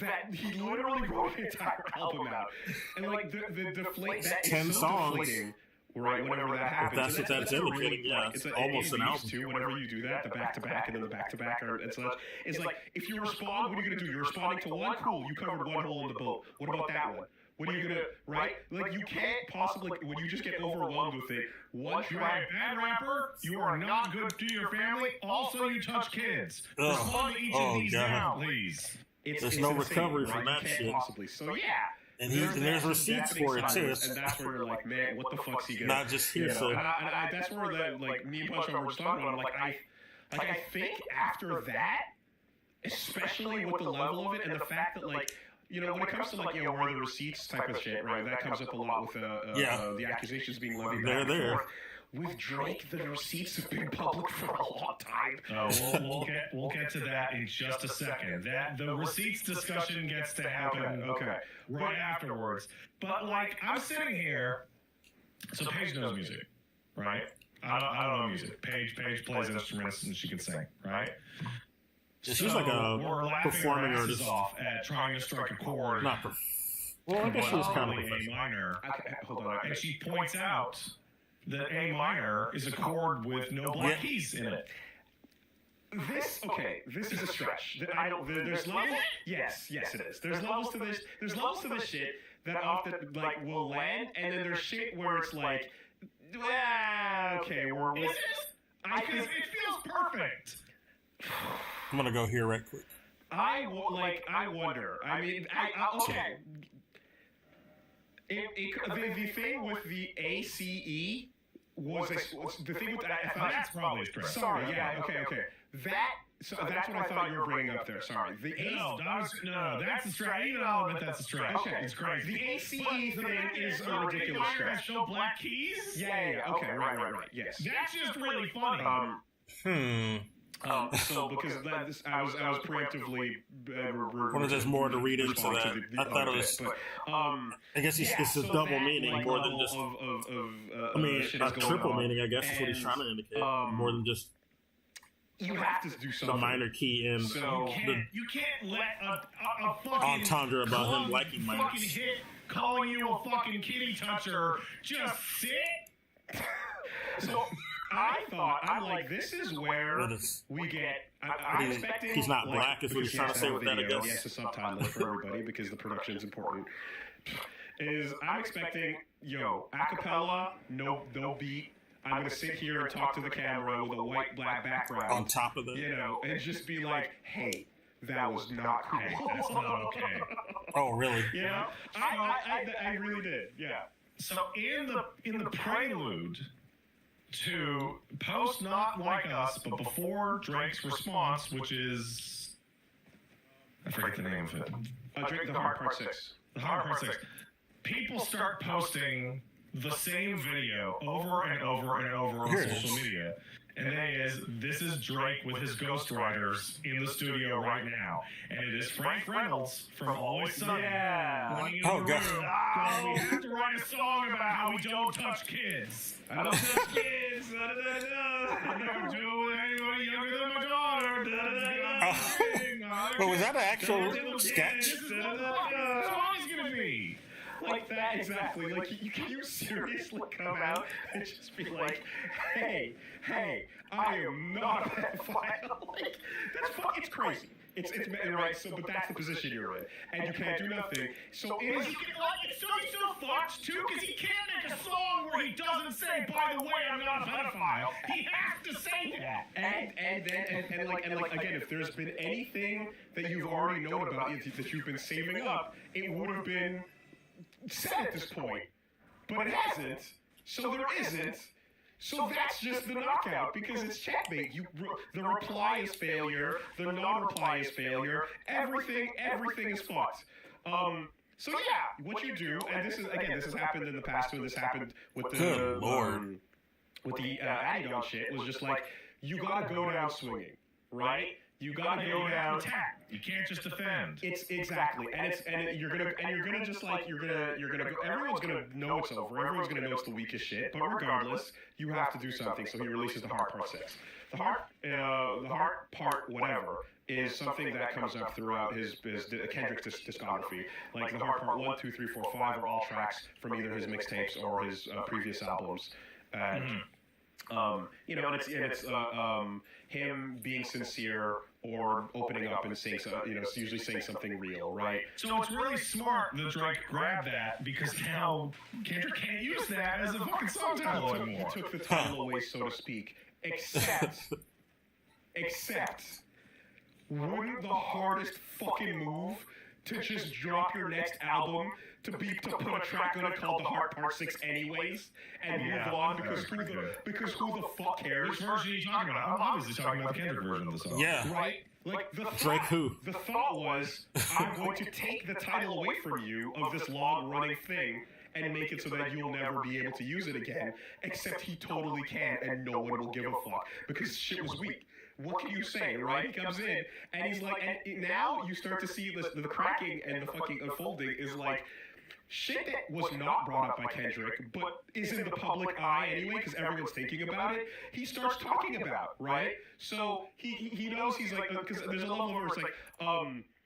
that he literally wrote an entire album out. And, like, the deflate, that 10 is so songs. deflating, right, whenever that happens. That's what that's indicating, yeah. It's almost an album. too, whenever you do that, the back-to-back and then the back-to-back and such. It's like, if you respond, what are you going to do? You're responding to one? Cool, you covered one hole in the boat. What about that one? What are you going to, right? Like, you can't possibly, when you just get overwhelmed with it, one You are a bad rapper. You are not good to your family. Also, you touch kids. Respond to each of these now, please. There's no recovery from that shit. Possibly. So, yeah. And there's receipts for it, too. And that's where you're like, man, what the fuck's he gonna... Not just hearsay. And that's where that, like, me and Punch were just talking about, I think after that, especially with the level of it and the fact that, like, when it comes to, like, where are the receipts type of shit, right, that comes up a lot with the accusations being levied back and forth. With Drake, the receipts have been public for a long time. Oh, we'll get to that in just a second. The receipts discussion gets to happen right afterwards. But, like, I'm sitting here. So Paige knows music, right? I don't know music. Paige plays instruments and she can sing, right? Yeah, she's like a performing artist. Off at trying to strike a chord. Well, I guess she was kind of A minor. Okay, hold on. And she points out that A minor is a chord with no black keys in it. This is a stretch. There's levels. Yes, it is. There's levels to this. There's levels to this shit that often, like, will land, and then there's shit where it's like, okay, we're. Is it? Because it feels perfect. I'm gonna go here right quick. I wonder. I mean, okay. The thing with the ACE was the thing with that. That's probably straight. Sorry, yeah, okay. That's what I thought you were bringing up there. Sorry, the ACE. No, that's a stretch. Even I'll admit that's a stretch. Okay, It's crazy. The ACE thing is a ridiculous stretch. No black keys. Yeah. Okay, right. Yes. That's just really funny. So because I was preemptively. Well, there's more to read into that. I thought it was. I guess it's a double meaning more than just. I mean, a triple meaning. I guess is what he's trying to indicate. More than just you have to do the something. minor key in So you can't let a fucking entendre about him liking fucking minors. hit calling you a fucking kitty toucher just sit. So I thought, I'm like, this is where That is- we get. I'm expecting. he's not black, is what he's trying to say with that, I guess. Yes, to subtitle it for everybody because the production's important. I'm expecting, acapella, no beat. I'm gonna sit here and talk to the camera with a white-black background On top of it. and just be like, hey, that was not cool. Hey, that's not okay. Oh, really? I really did. Yeah. So in the prelude to Post Not Like Us, but before Drake's response, which is I forget the name of it. Drake the Heart Part 6. The Hard Part 6. People start posting the same video over and over and over on social media. And this is Drake with his ghostwriters in the studio right now. And it is Frank Reynolds from Always Sunny. Running in the room, God. going, we have to write a song about how we don't touch kids. I don't touch kids. I never do with anybody younger than my daughter. But was that an actual sketch? This is what the song is going to be. Like that, exactly. Like, can you seriously come out and just be like, hey, I am not a pedophile? Like, it's crazy. It's right. So, but that's the position you're in, and you can't do nothing. So It's so fucked too, because he can't make a song where he doesn't say, "By the way, I'm not a pedophile." He has to say that. And again, if there's been anything that you've already known about that you've been saving up, it would have been said at this point, but it hasn't. So there isn't. So that's just the knockout because it's checkmate. The reply is failure. The non-reply is failure. Everything is fucked. So yeah, what you do, and this has happened in the past when this happened with the Good Lord. With the Adigon shit, was just like you gotta go down swinging, right? You gotta go down. Attack. You can't just defend. It's exactly, and you're gonna go. Everyone's gonna know it's over. Everyone's gonna know it's the weakest shit. But regardless, you have to do something. So he releases the Heart Part 6. The Heart Part whatever is something that comes up throughout his Kendrick's discography. Like the Heart Part 1, 2, 3, 4, 5 are all tracks from either his mixtapes or his previous albums. And it's him being sincere or opening up and saying, it's usually saying something real, right? So it's really smart that Drake grabbed that because now Kendrick can't use that as a fucking song title anymore. He took the title away, so to speak. Except, wouldn't the hardest fucking move to just drop your next album to put a track on it called The Heart Part 6 anyways and move on because who the fuck cares? Which version are you talking about? I'm obviously talking about the Kendrick version of the song. Yeah. Right? Like Drake who? The thought was, I'm going to take the title away from you of this long-running thing and make it so that you'll never be able to use it again, except he totally can and no one will give a fuck because shit was weak. What can you say, right? He comes in and he's like, and now you start to see the cracking and the fucking unfolding is like, shit that was not brought up by Kendrick, but is in the public eye anyway, because everyone's thinking about it, he starts talking about, right? So he knows he's like, because there's a level where it's like,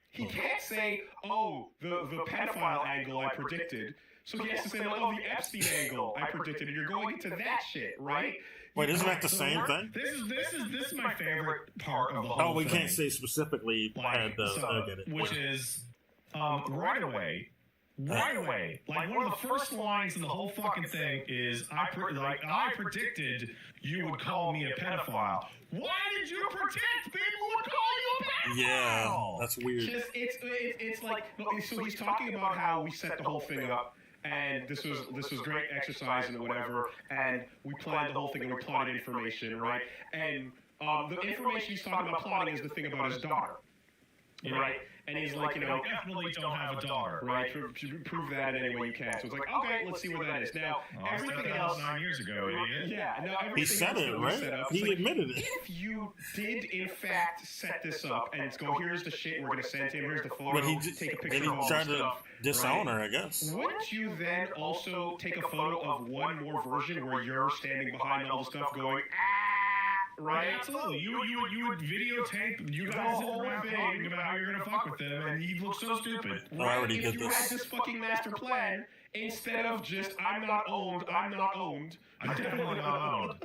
he can't say, oh, the pedophile angle I predicted. So he has to say, oh, the Epstein angle I predicted, and you're going into that shit, right? Wait, isn't that the same thing? This is my favorite part of the whole Oh, we thing. can't say specifically. I get it. Which is right away. Like one of the first lines in the whole fucking thing is I predicted you would call me a pedophile. Why did you predict people would call you a pedophile? Yeah, that's weird. Just, it's like, so he's talking about how we set the whole thing up. And this was great exercise and whatever, and we planned the whole thing and we plotted information, right? And the information he's talking about plotting is the thing about his daughter, right? And he's like, I definitely don't have a daughter. Right? Prove that in any way you can. So it's like, okay, let's see where that is. Now, everything else 9 years ago, idiot. Yeah. Now, everything He said else it, that we right? set up, He it's like, admitted it. if you did in fact set this up and it's go, here's the shit we're gonna send him, here's the photo, But he take a and picture he of all tried this to stuff. disown her, I guess. Wouldn't you then also take a photo of one more version where you're standing behind all the stuff going, right? Absolutely. You would videotape you guys rapping about how you're gonna fuck with them, and you look so stupid. I already If did you had this. this fucking master plan, instead of just I'm not owned, I'm definitely not owned.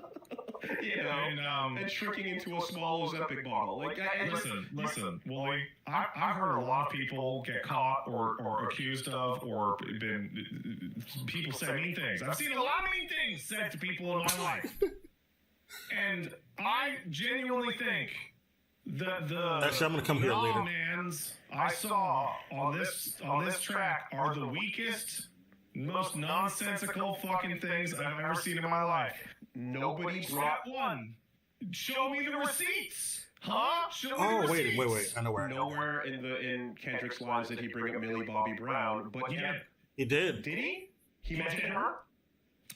you know, and shrinking into a small Ozempic bottle. Like, Listen, Wooly. I've heard a lot of people get caught or accused of or been people say mean things. I've seen a lot of mean things said to people in my life, and I genuinely think the Actually, I'm gonna come here later. mans I saw on this track are the weakest, most nonsensical fucking things I've ever seen in my life. nobody Step one, show me the receipts, huh? Show me the Oh, receipts. wait. I know where. Nowhere in Kendrick's lines did he bring up Millie Bobby Brown, but He did. did he? He mentioned her?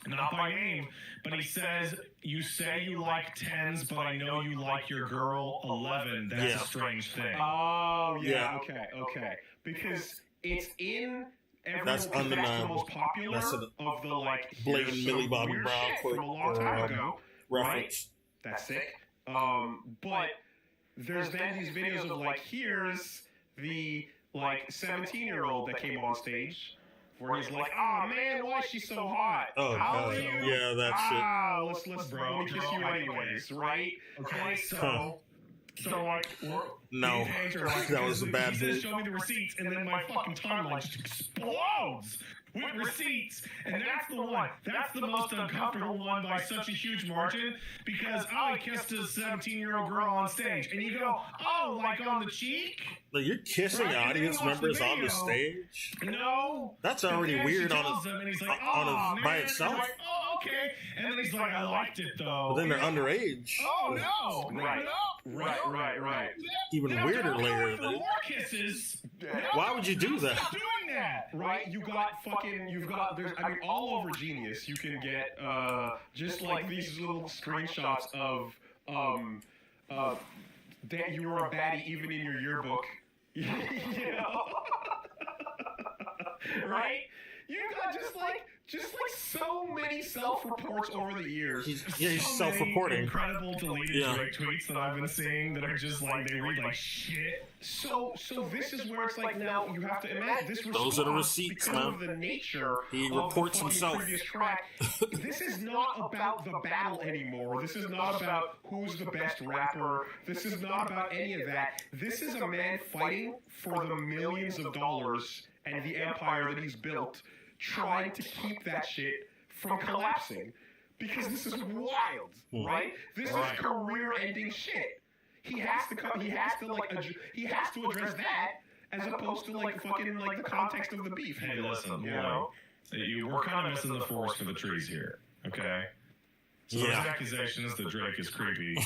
Not by name, but he says, you say you like 10s, but I know you like your girl 11. That's Yeah. a strange thing. Oh, Yeah. Okay. Because it's in every That's the undeniable. most popular That's an of the, like, blatant here's Millie some Bobby weird Brown shit quote from a long time ago. reference. That's sick. But there's then these videos of, like, here's the, like, 17-year-old that came on stage where he's like, oh man, why is she so hot? Oh, How God. are you? Yeah, that shit. Ah, let's Bro, let me kiss you anyways, right? Okay, Huh. so like, No, that was a bad He says, move. show me the receipts, and then my fucking timeline just explodes with receipts, and that's the one. That's the most uncomfortable one by such a huge margin, because he kissed a 17-year-old girl on stage, and you go, oh, like on the cheek? Like, you're kissing Right, audience and then you watch members the on the video. stage. No. That's already And then weird she on tells a, him, and he's like, on a oh, by man. itself. He's like, oh, okay. And then he's like, I liked it though. But then they're underage. Oh no! Right. No. Right. Even Now, weirder don't layer. go for more kisses. No, Why would you do that? Stop doing that. Right, you've got, there's, I mean, all over Genius, you can get, just like these little screenshots of, that you were a baddie even in your yearbook. You know? Right? You got just like so many self-reports over the years. He's So many self-reporting. incredible deleted Yeah. Drake tweets that I've been seeing that are just like they read like shit. So this is where it's like, now you have to imagine this response, Those are the receipts, because man. of the nature He of reports the fucking himself. previous track. This is not about the battle anymore. This is not about who's the best rapper. This is not about any of that. This is a man fighting for the millions of dollars and the empire that he's built, trying to keep that shit from collapsing. Because this is wild, right? This is career-ending shit. He has to come. He has to address that as opposed to like fucking like the context of the beef. Hey, listen, you know. we're kind of missing the forest for the trees here, okay? So Yeah. there's accusations that Drake is creepy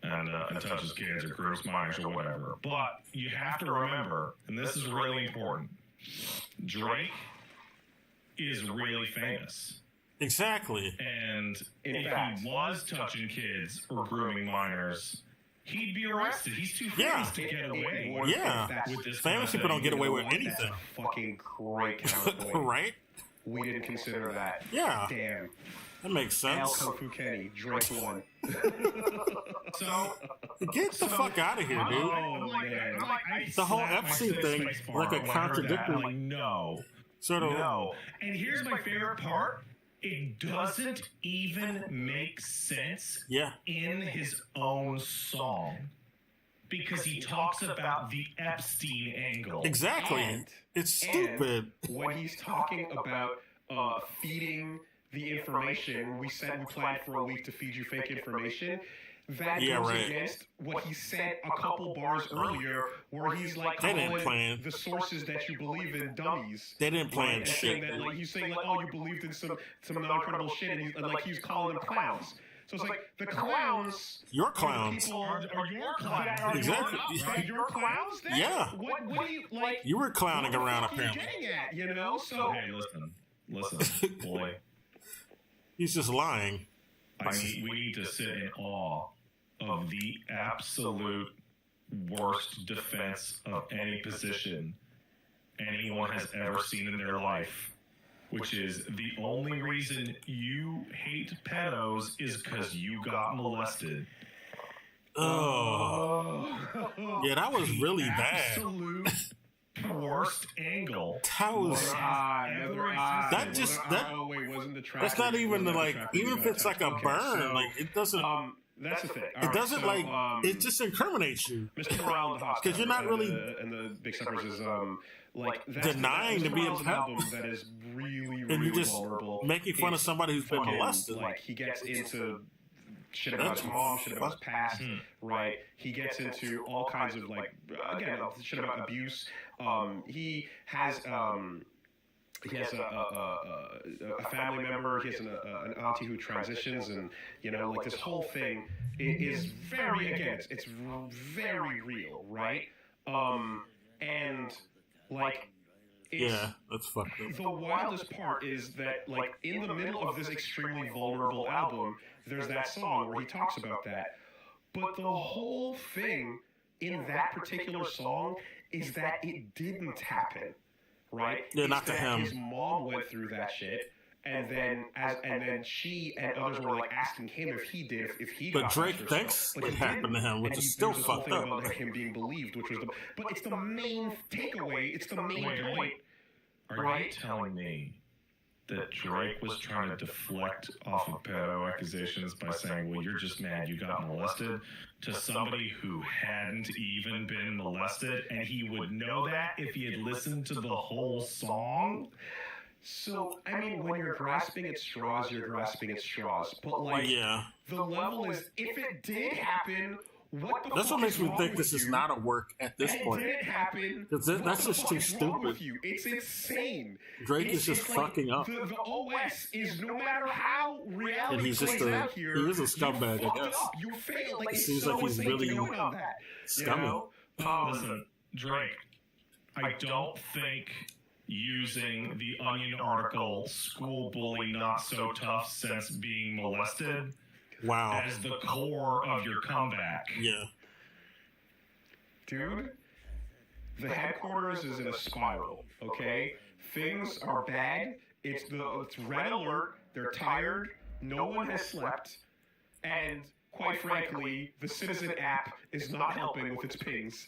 and touches kids or groups minors or whatever. But you have to remember, and this is really important, Drake is really famous. Exactly. And In if fact. he was touching kids or grooming minors, he'd be arrested. He's too famous Yeah. to get away Yeah. with this. Famous people don't get away with anything. That's a fucking great counterpoint. Right? We didn't consider that. Yeah. Damn. That makes Al sense. Kung Fu Kenny, Drake one. So Get the fuck out of here, dude. man. The whole Epstein thing, like a contradictory- Like, no. Sort of. No. And here's my favorite part. It doesn't even make sense Yeah. in his own song. Because he talks about the Epstein angle. Exactly. And- It's stupid. When he's talking about feeding the information, we said we planned for a week to feed you fake information. That Yeah, goes right. against what he said a couple bars earlier, where he's like They didn't calling plan. the sources that you believe in dummies. They didn't plan And saying shit. that, like, he's saying like, oh, you believed in some non-credible shit, and like he's calling them clowns. So it's like the clowns. You're clowns. People Are your clowns. are Exactly. your clowns. Then? Yeah. What do you like? You were clowning what the around, fuck are you apparently. getting at, you know? So Hey, listen, boy. He's just lying. We need to sit in awe of the absolute worst defense of any position anyone has ever seen in their life. which is the only reason you hate pedos is because you got molested. Oh. Yeah, that was really bad. Absolute worst angle. That was that just that. Oh wait, wasn't the tracker? That's not even the, like, tracker even if it's like a okay, burn, so, like it doesn't. That's the thing. It doesn't it just incriminates you. Mr. Morale and the because you're not really and the Big Steppers is like denying to be a an album that is really and you just vulnerable. making fun of somebody who's been molested. Like he gets into shit about his mom, shit about his past, right? He gets into all kinds of like again shit about abuse. He has a family member. He has an auntie who transitions, and like this whole thing is very it's very real, right? And like. Yeah, that's fucked up. The wildest part is that, like, in the middle of this extremely vulnerable album, there's that song where he talks about that. But the whole thing in that particular song is that it didn't happen, right? Yeah, not to him. His mom went through that shit, and then she and others were like asking him if he did, if he. But Drake thinks it happened to him, which is still fucked up. About him being believed, which was but it's the main takeaway. It's the main point. Are you telling me that Drake was trying to deflect off of pedo accusations by saying, well, you're just mad you got molested, to somebody who hadn't even been molested, and he would know that if he had listened to the whole song? So, I mean, when you're grasping at straws, you're grasping at straws. But, like, the level is, if it did happen, what the That's fuck what makes is me wrong think with this you? is not a work at this And point. it didn't happen. That's just too stupid. With you? It's insane. Drake is just fucking up. The OS is no matter how reality And he's just plays out here, he is a scumbag, I guess. You fail. Like, It it's seems so like he's insane really to go on that. scummy. Listen, Drake, I don't think using the Onion article, school bully not so tough since being molested, Wow. as the core of your comeback. Yeah. Dude, the headquarters is in a spiral, okay? Things are bad. It's red alert. They're tired. No one has slept. And quite frankly, the Citizen app is not helping with its pings.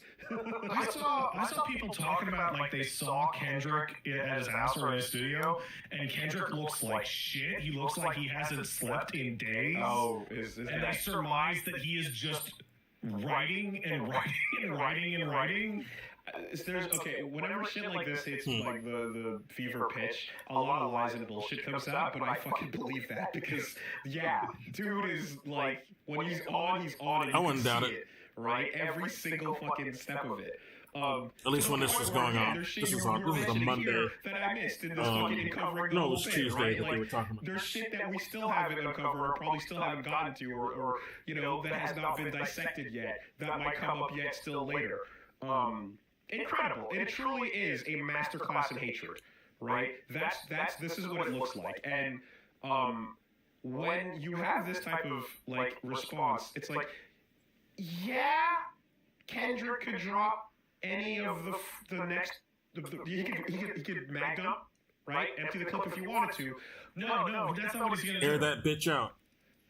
I saw people talking about like they saw Kendrick at his house or in his studio, and Kendrick looks like shit. He looks like he hasn't slept in days. Oh, and I surmise that he is just writing and writing and writing and writing. Whenever shit like this hits like the fever pitch, a lot of lies and bullshit comes out, but I fucking believe that because dude is like when he's on and I wouldn't doubt it. Right? Every single fucking step of it. At least when this was going on. This was a Monday. That I missed in this fucking uncovering. No, it was thing, Tuesday right? that they were talking about. There's shit that we still haven't uncovered, or probably still haven't gotten to, or that has not been dissected yet. That might come up yet still later. Incredible. It truly is a masterclass in hatred, right? This is what it looks like. And when you have this type of like response, it's like, Kendrick could drop any of the next. He could mag dump, right? Empty the clip if you wanted to. No, that's not what he's gonna do. Air that bitch out.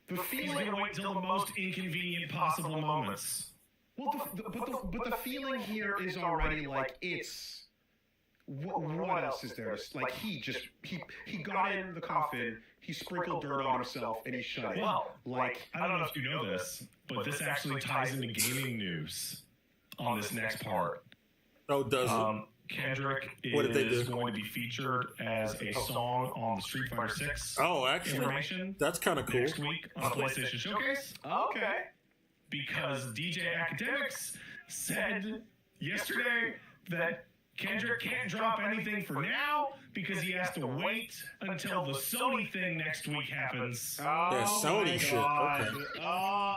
He's gonna wait till the most inconvenient possible moments. Well, but the feeling here is already like it's. What else is there? Like he got in the coffin, he sprinkled dirt on himself, and he shut it. Well, like I don't know if you know this, but this actually ties into gaming news on this next part. Oh, does it? Kendrick What did they is do? going to be featured as a song on the Street Fighter 6 Oh, actually, information that's kind of cool. next week on PlayStation Showcase. okay. Because DJ Academics said yesterday that Kendrick can't drop anything for now because he has to wait until the Sony thing next week happens. Yeah, Sony shit. Okay. Oh,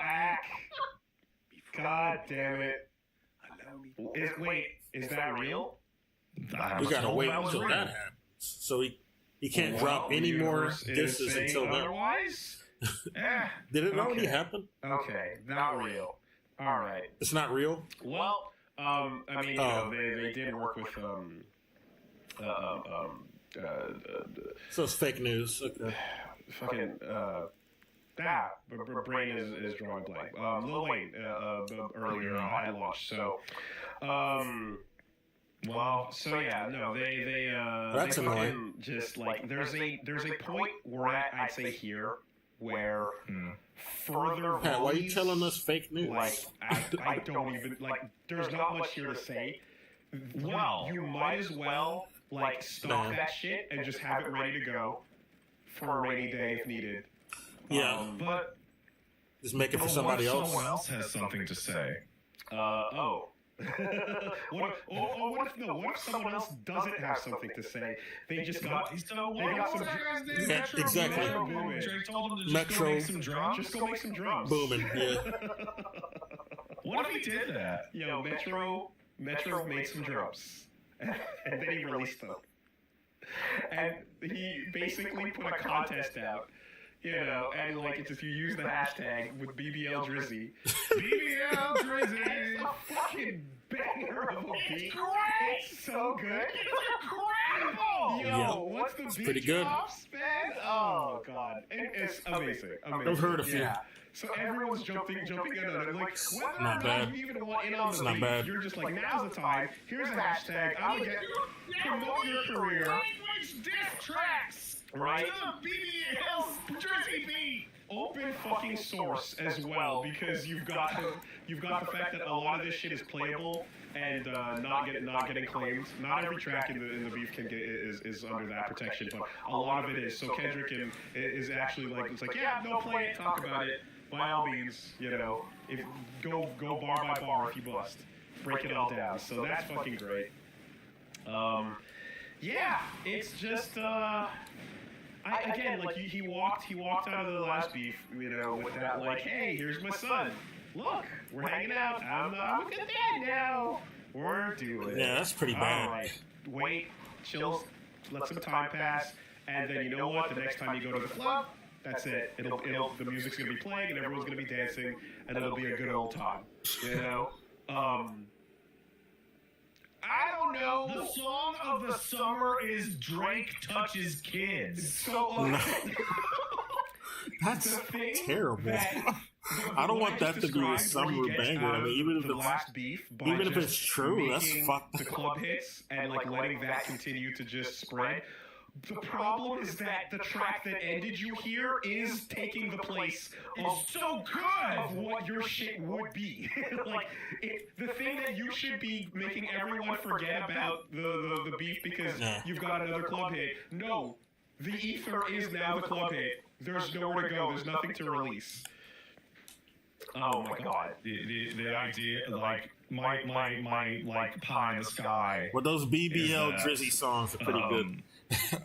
Ack. God damn it. Is that real? We gotta wait until that happens. So he can't drop any more disses until then. Otherwise? Did it already Okay. happen? Okay, not real. All right. It's not real. Well, I mean, they did work with So it's fake news. Okay. Fucking brain is drawing a blank. Lil Wayne earlier at launch. So, That's they annoying. just like there's a point we're at, I'd say here, where further Pat, why are you release, telling us fake news? like I don't even like. There's not much here to say. Well, you might as well like stop that shit and just have it ready to go for a rainy day if needed. Yeah, But just make it for somebody else. Someone else has something to say. What if someone else doesn't have something to say? They just got some. Yeah, exactly. Drake told him to just Metro. go make some drums. Just go make some drums. Booming. Yeah. What if he did that? Yo, Metro made some drums, and then he released them. And he basically put a contest out, and like if you use the hashtag with BBL Drizzy, BBL Drizzy. it's a fucking banger of a beat. It's so good. Incredible. Yo, Yeah. what's the beat pretty good. drops, man? Oh god, it's amazing. I've heard a few. Yeah. So everyone's jumping in on it. Like, whether Not or bad. not you even want in on It's the not beat, bad. you're just like, now's the time. Here's a hashtag. I'm gonna promote your career. Language diss tracks. Right. To the BBL Drizzy beat. Open fucking source as well, because you've got the fact that a lot of this shit is playable and not getting claimed. Not every track in the beef can get is under that protection, but a lot of it is. So Kendrick is actually like, it's like, yeah, no, play it, talk about it. By all means, if go bar by bar if you must, break it all down. So that's fucking great. Yeah, it's just again, like he walked out of the last beef, with that like, hey, here's my son. Look, we're hanging out. I'm a good dad now. We're doing it. Yeah, that's pretty bad. All right, wait, chill, let some time pass, and then you know what? The next time you go to the club, that's it. The music's gonna be playing, and everyone's gonna be dancing, and it'll be a good old time. I don't know. The song of the summer is Drake Touches Kids. So That's terrible. that- I don't want that to be a described where summer he gets banger. out I of mean, even if the it's last beef, by even if just it's true, that's making fucked the club hits and like letting that continue to just spread. The problem is that the track that ended you here is taking the place of so good. of what your shit would be. Like the thing that you should be making everyone forget about the beef because Yeah. you've got another club hit. No, the ether is now the club hit. There's nowhere to go. There's nothing to release. Oh my god. The idea, like my like pie in the sky. Well, those BBL Is that, Drizzy songs are pretty good.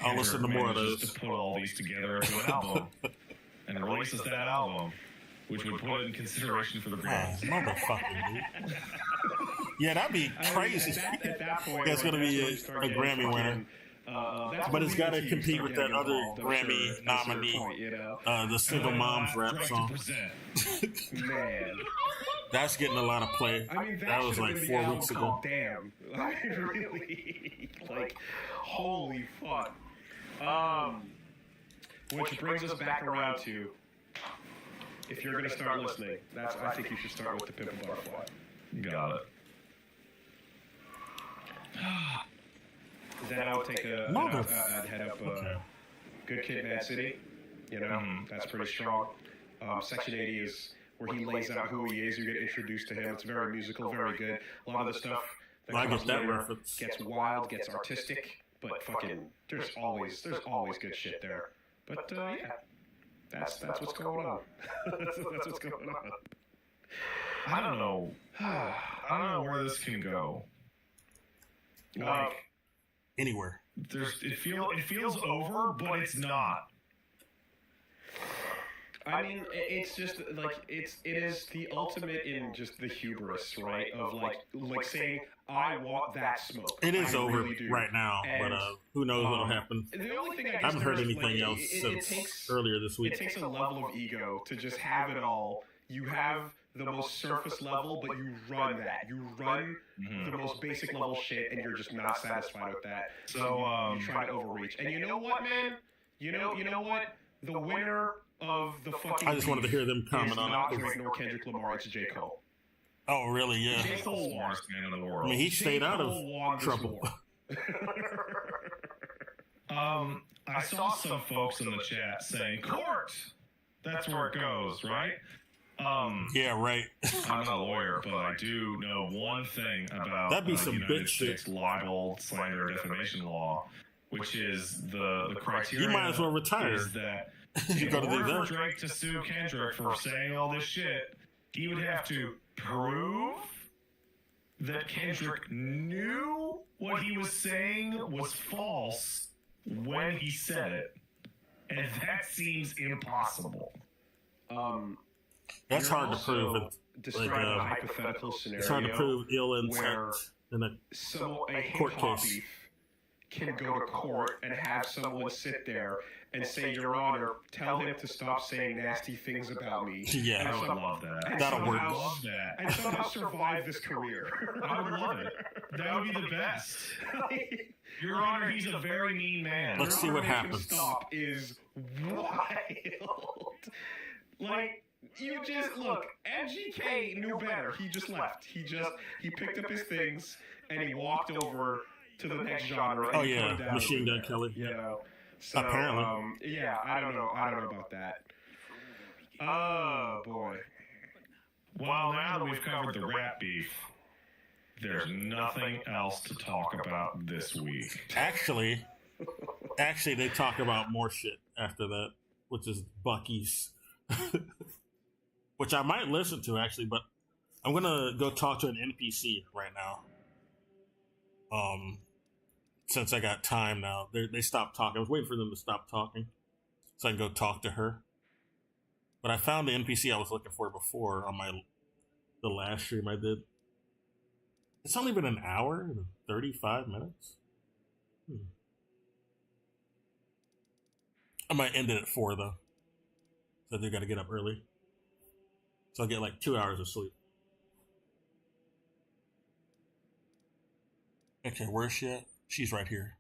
I'll listen to Kendrick more of manages those. to put all these together into an album and releases that album, which would put it in consideration for the Oh, Grammys. motherfucking dude. Yeah, that'd be crazy. At that point, That's gonna be a Grammy winner. But it's got to compete with that other Grammy nominee, the Single Moms rap Drake to song. present. Man. That's getting a lot of play. I mean, That was should've like been the 4 album weeks ago. called Damn. I mean, really, like, holy fuck. Which brings us back around to, if you're gonna start listening, I think you should start with the Pimp a Butterfly. Got it. Then I would take I'd head up Good Kid, Mad City. That's pretty strong. Section 80 is where he lays out who he is. You get introduced to him. It's very musical, very good. A lot of the stuff that I comes get that later reference. gets wild, gets artistic, but fucking there's always good shit there. But yeah, that's what's going on. that's what's going on. I don't know. I don't know where this can go. Like, Anywhere. it feels over, but it's not. I mean, it's just like it is the ultimate in just the hubris, right? Of like saying, I want that smoke. It is I over really do. right now, And, but who knows what'll happen. The only thing I I haven't heard there's, anything like, else since earlier this It week. takes a level of ego to just have it all. You have the most surface level, but you run that. You run the most basic level shit, and you're just not satisfied with that. So you try to overreach. And you know what, man? You know what? The winner of the fucking I just wanted to hear them comment on not it. Drake nor Kendrick Lamar. It's J. Cole. Oh, really? Yeah. He's the smartest man in the world. I mean, he stayed out of trouble. I saw some folks in the chat saying, "Court, that's where it goes, right?" Yeah, right. I'm not a lawyer, but I do know one thing about That'd be some United bitch States shit. libel, slander, defamation law, which is the criteria. You might as well retire. Is that You in gotta do order for that. Drake to sue Kendrick for saying all this shit, he would have to prove that Kendrick knew what he was saying was false when he said it, and that seems impossible. That's hard to prove. Describe Like, a hypothetical scenario. It's hard to prove ill where intent in a a court hip-hop case. beef can go to court and have someone sit there and say, Your Honor, tell him to stop saying nasty things about me. Yeah. I would love that. And That'll work. I would love that. And somehow survive this career. I would love it. That would be the best. Your Honor, he's a very mean man. Let's see what happens. Stop is wild. Like, you just look. MGK knew better. He just left. He picked up his things and he walked over to the next genre. Oh and he yeah, put it down Machine over Gun there, Kelly. You know. So, Apparently. yeah, I don't know about that. Oh boy. Well, now that we've covered the rap beef, there's nothing else to talk about this week. Actually, they talk about more shit after that, which is Bucky's, which I might listen to actually, but I'm gonna go talk to an NPC right now. Since I got time now, they stopped talking. I was waiting for them to stop talking so I can go talk to her. But I found the NPC I was looking for before on the last stream I did. It's only been an hour and 35 minutes. I might end it at 4 though. So they gotta get up early. So I'll get like 2 hours of sleep. Okay, where's she at? She's right here.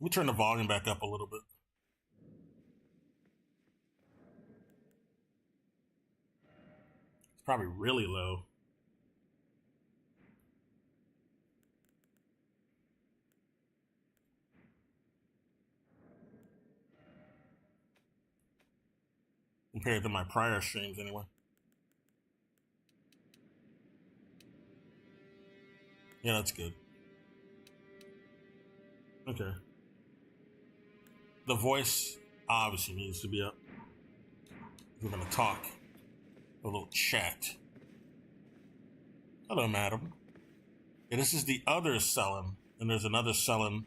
Let me turn the volume back up a little bit. It's probably really low. Compared to my prior streams anyway. Yeah, that's good. Okay. The voice obviously needs to be up. We're gonna talk. A little chat. Hello, madam. Yeah, this is the other Selin, and there's another Selin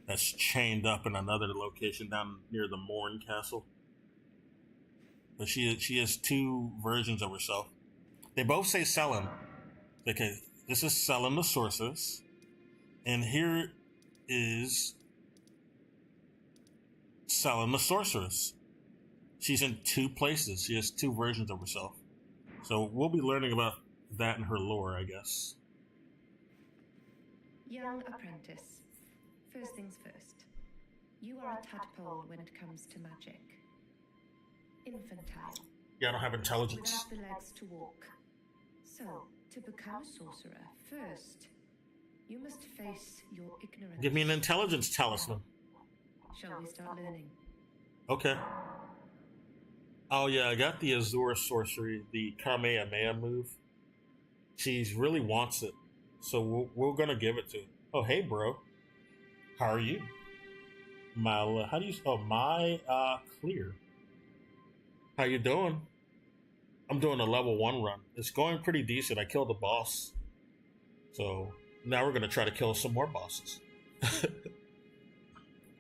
that's chained up in another location down near the Morn Castle. But she has two versions of herself. They both say Selin. Okay, this is Selin the Sorceress. And here is Selin the Sorceress. She's in two places. She has two versions of herself. So we'll be learning about that in her lore, I guess. Young apprentice. First things first. You are a tadpole when it comes to magic. Infantile. Yeah, I don't have intelligence. Without the legs to walk. So, to become a sorcerer, first, you must face your ignorance. Give me an intelligence talisman. Shall we start learning? Okay. Oh yeah, I got the Azure sorcery, the Kamehameha move. She really wants it, so we're gonna give it to her. Oh hey, bro. How are you? How do you? Oh, clear. How you doing? I'm doing a level 1 run. It's going pretty decent. I killed a boss. So now we're gonna try to kill some more bosses.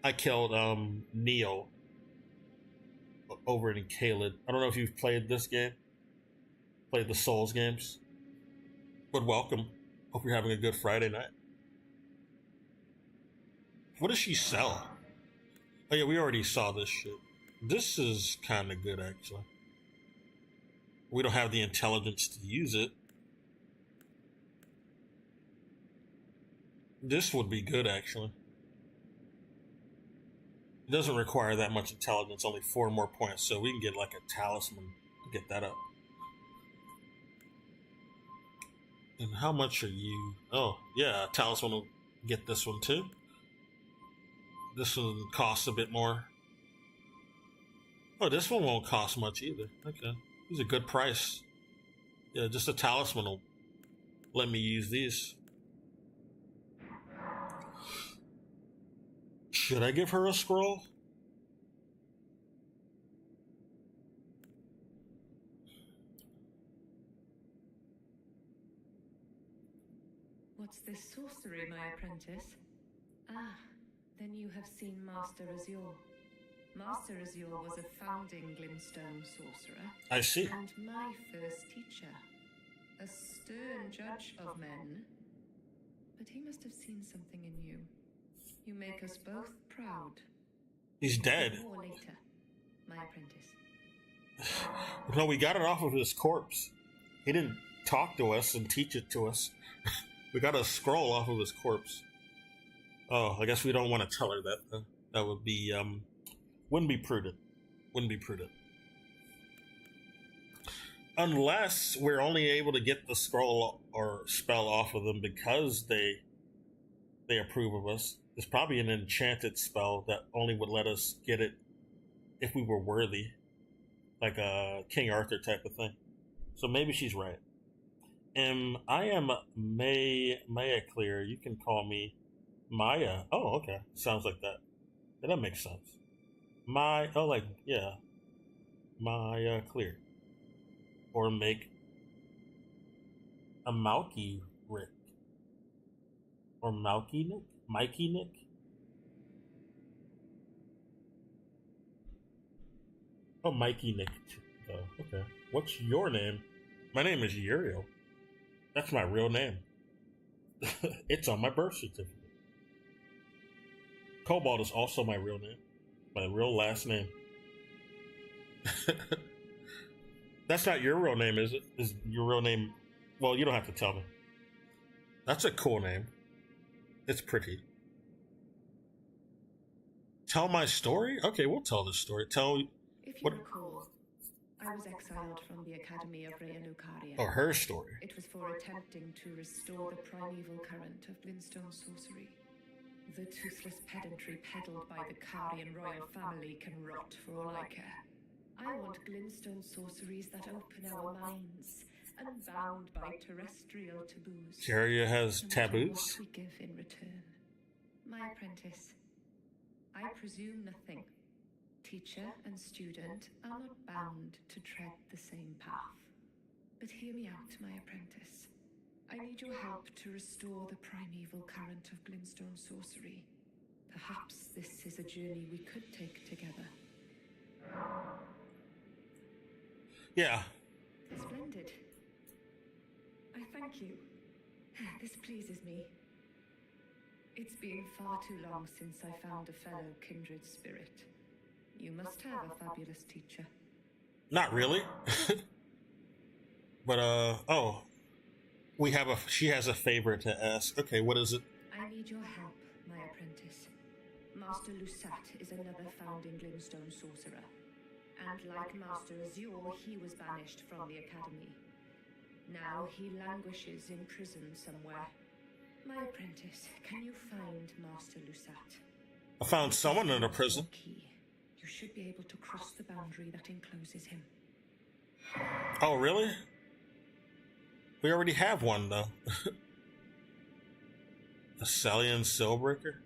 I killed Neo over in Kaled. I don't know if you've played this game. Played the Souls games. But welcome. Hope you're having a good Friday night. What does she sell? Oh yeah, we already saw this shit. This is kind of good actually. We don't have the intelligence to use it. This would be good actually. It doesn't require that much intelligence, only 4 more points, so we can get like a talisman to get that up. And how much are you? Oh, yeah, talisman will get this one too. This one costs a bit more. Oh, this one won't cost much either. Okay. These are a good price. Yeah, just a talisman will let me use these. Should I give her a scroll? What's this sorcery, my apprentice? Ah, then you have seen Master Azure. Master Azure was a founding Glimstone sorcerer. I see. And my first teacher. A stern judge of men. But he must have seen something in you. You make us both proud. He's dead. More later, my apprentice. No, we got it off of his corpse. He didn't talk to us and teach it to us. We got a scroll off of his corpse. Oh, I guess we don't want to tell her that, though. That would be, wouldn't be prudent. Wouldn't be prudent. Unless we're only able to get the scroll or spell off of them because they approve of us. It's probably an enchanted spell that only would let us get it if we were worthy. Like a King Arthur type of thing. So maybe she's right. I am Maya Clear. You can call me Maya. Oh, okay. Sounds like that. Yeah, that makes sense. Maya Clear. Or make a Malky Rick. Or Malky Nick? Mikey Nick? Oh, Mikey Nick. Oh, okay. What's your name? My name is Uriel. That's my real name. It's on my birth certificate. Cobalt is also my real name. My real last name. That's not your real name, is it? Is your real name... Well, you don't have to tell me. That's a cool name. It's pretty. Tell my story? Okay, we'll tell this story. If you recall, I was exiled from the Academy of Rhea Lucaria. Oh, her story. It was for attempting to restore the primeval current of Glimstone sorcery. The toothless pedantry peddled by the Carian royal family can rot for all I care. I want Glimstone sorceries that open our minds, unbound by terrestrial taboos. Caria has taboos? What we give in return. My apprentice, I presume nothing. Teacher and student are not bound to tread the same path. But hear me out, my apprentice. I need your help to restore the primeval current of Glimstone sorcery. Perhaps this is a journey we could take together. Yeah. Splendid. I thank you. This pleases me. It's been far too long since I found a fellow kindred spirit. You must have a fabulous teacher. Not really. But, oh. She has a favor to ask. Okay, what is it? I need your help, my apprentice. Master Lusat is another founding Glimstone sorcerer. And like Master Azure, he was banished from the Academy. Now he languishes in prison somewhere. My apprentice, can you find Master Lusat? I found someone in a prison. Key. You should be able to cross the boundary that encloses him. Oh, really? We already have one, though. A Salian Soulbreaker?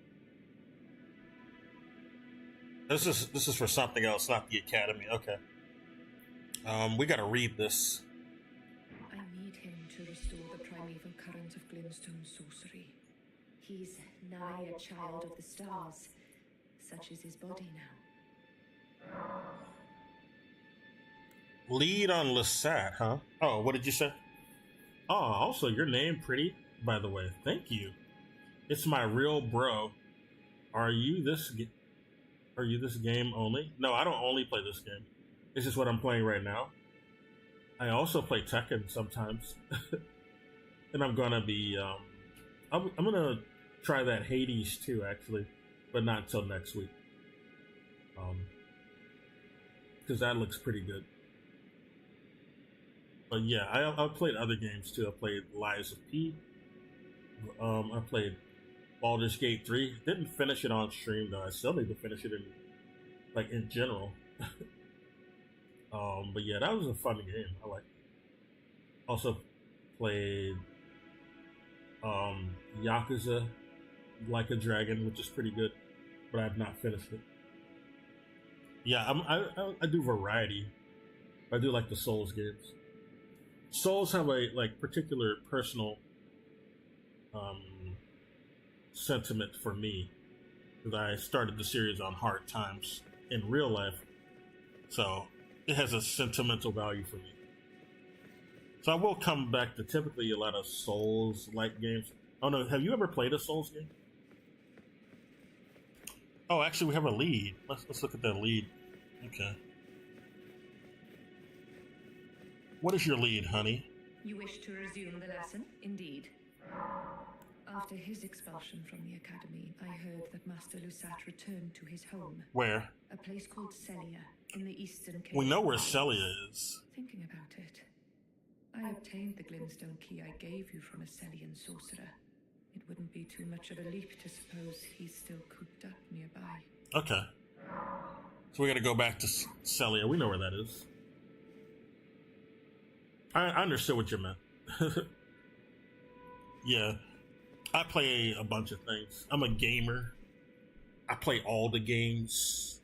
This is for something else, not the Academy. Okay. We gotta read this. I need him to restore the primeval current of Glimstone sorcery. He's nigh a child of the stars. Such is his body now. Lead on Lusat, huh? Oh, what did you say? Oh, also, your name pretty, by the way. Thank you. It's my real bro. Are you Are you this game only? No, I don't only play this game. This is what I'm playing right now. I also play Tekken sometimes. And I'm gonna be, I'm gonna try that Hades too, actually. But not until next week. Because that looks pretty good. But yeah, I played other games too. I played Lies of P. I played Baldur's Gate 3. Didn't finish it on stream though. I still need to finish it in general. But yeah, that was a fun game. I like. Also played Yakuza Like a Dragon, which is pretty good, but I've not finished it. Yeah, I do variety. I do like the Souls games. Souls have a particular personal sentiment for me, because I started the series on hard times in real life, so it has a sentimental value for me. So I will come back to typically a lot of Souls-like games. Oh no, have you ever played a Souls game? Oh, actually, we have a lead. Let's look at that lead. Okay. What is your lead, honey? You wish to resume the lesson? Indeed. After his expulsion from the academy, I heard that Master Lusat returned to his home. Where? A place called Celia, in the eastern Cape. We know where Celia is. Thinking about it, I obtained the glintstone key I gave you from a Celian sorcerer. It wouldn't be too much of a leap to suppose he's still cooped up nearby. Okay. So we gotta go back to Celia. We know where that is. I understood what you meant. Yeah. I play a bunch of things. I'm a gamer. I play all the games.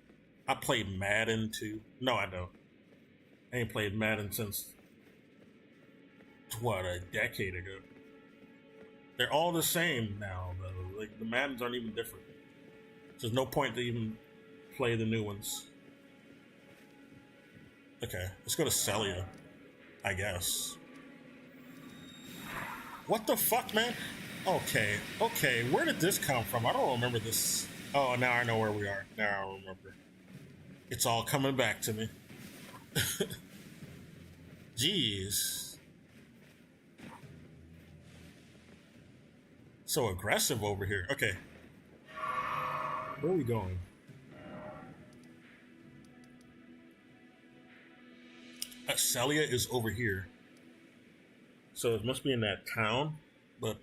I play Madden too. No, I don't. I ain't played Madden since, a decade ago. They're all the same now, though. Like, the Maddens aren't even different. There's no point to even play the new ones. Okay, let's go to Celia, I guess. What the fuck, man? Okay, where did this come from? I don't remember this. Oh, now I know where we are. Now I remember. It's all coming back to me. Jeez. So aggressive over here. Okay. Where are we going? Celia is over here. So it must be in that town, but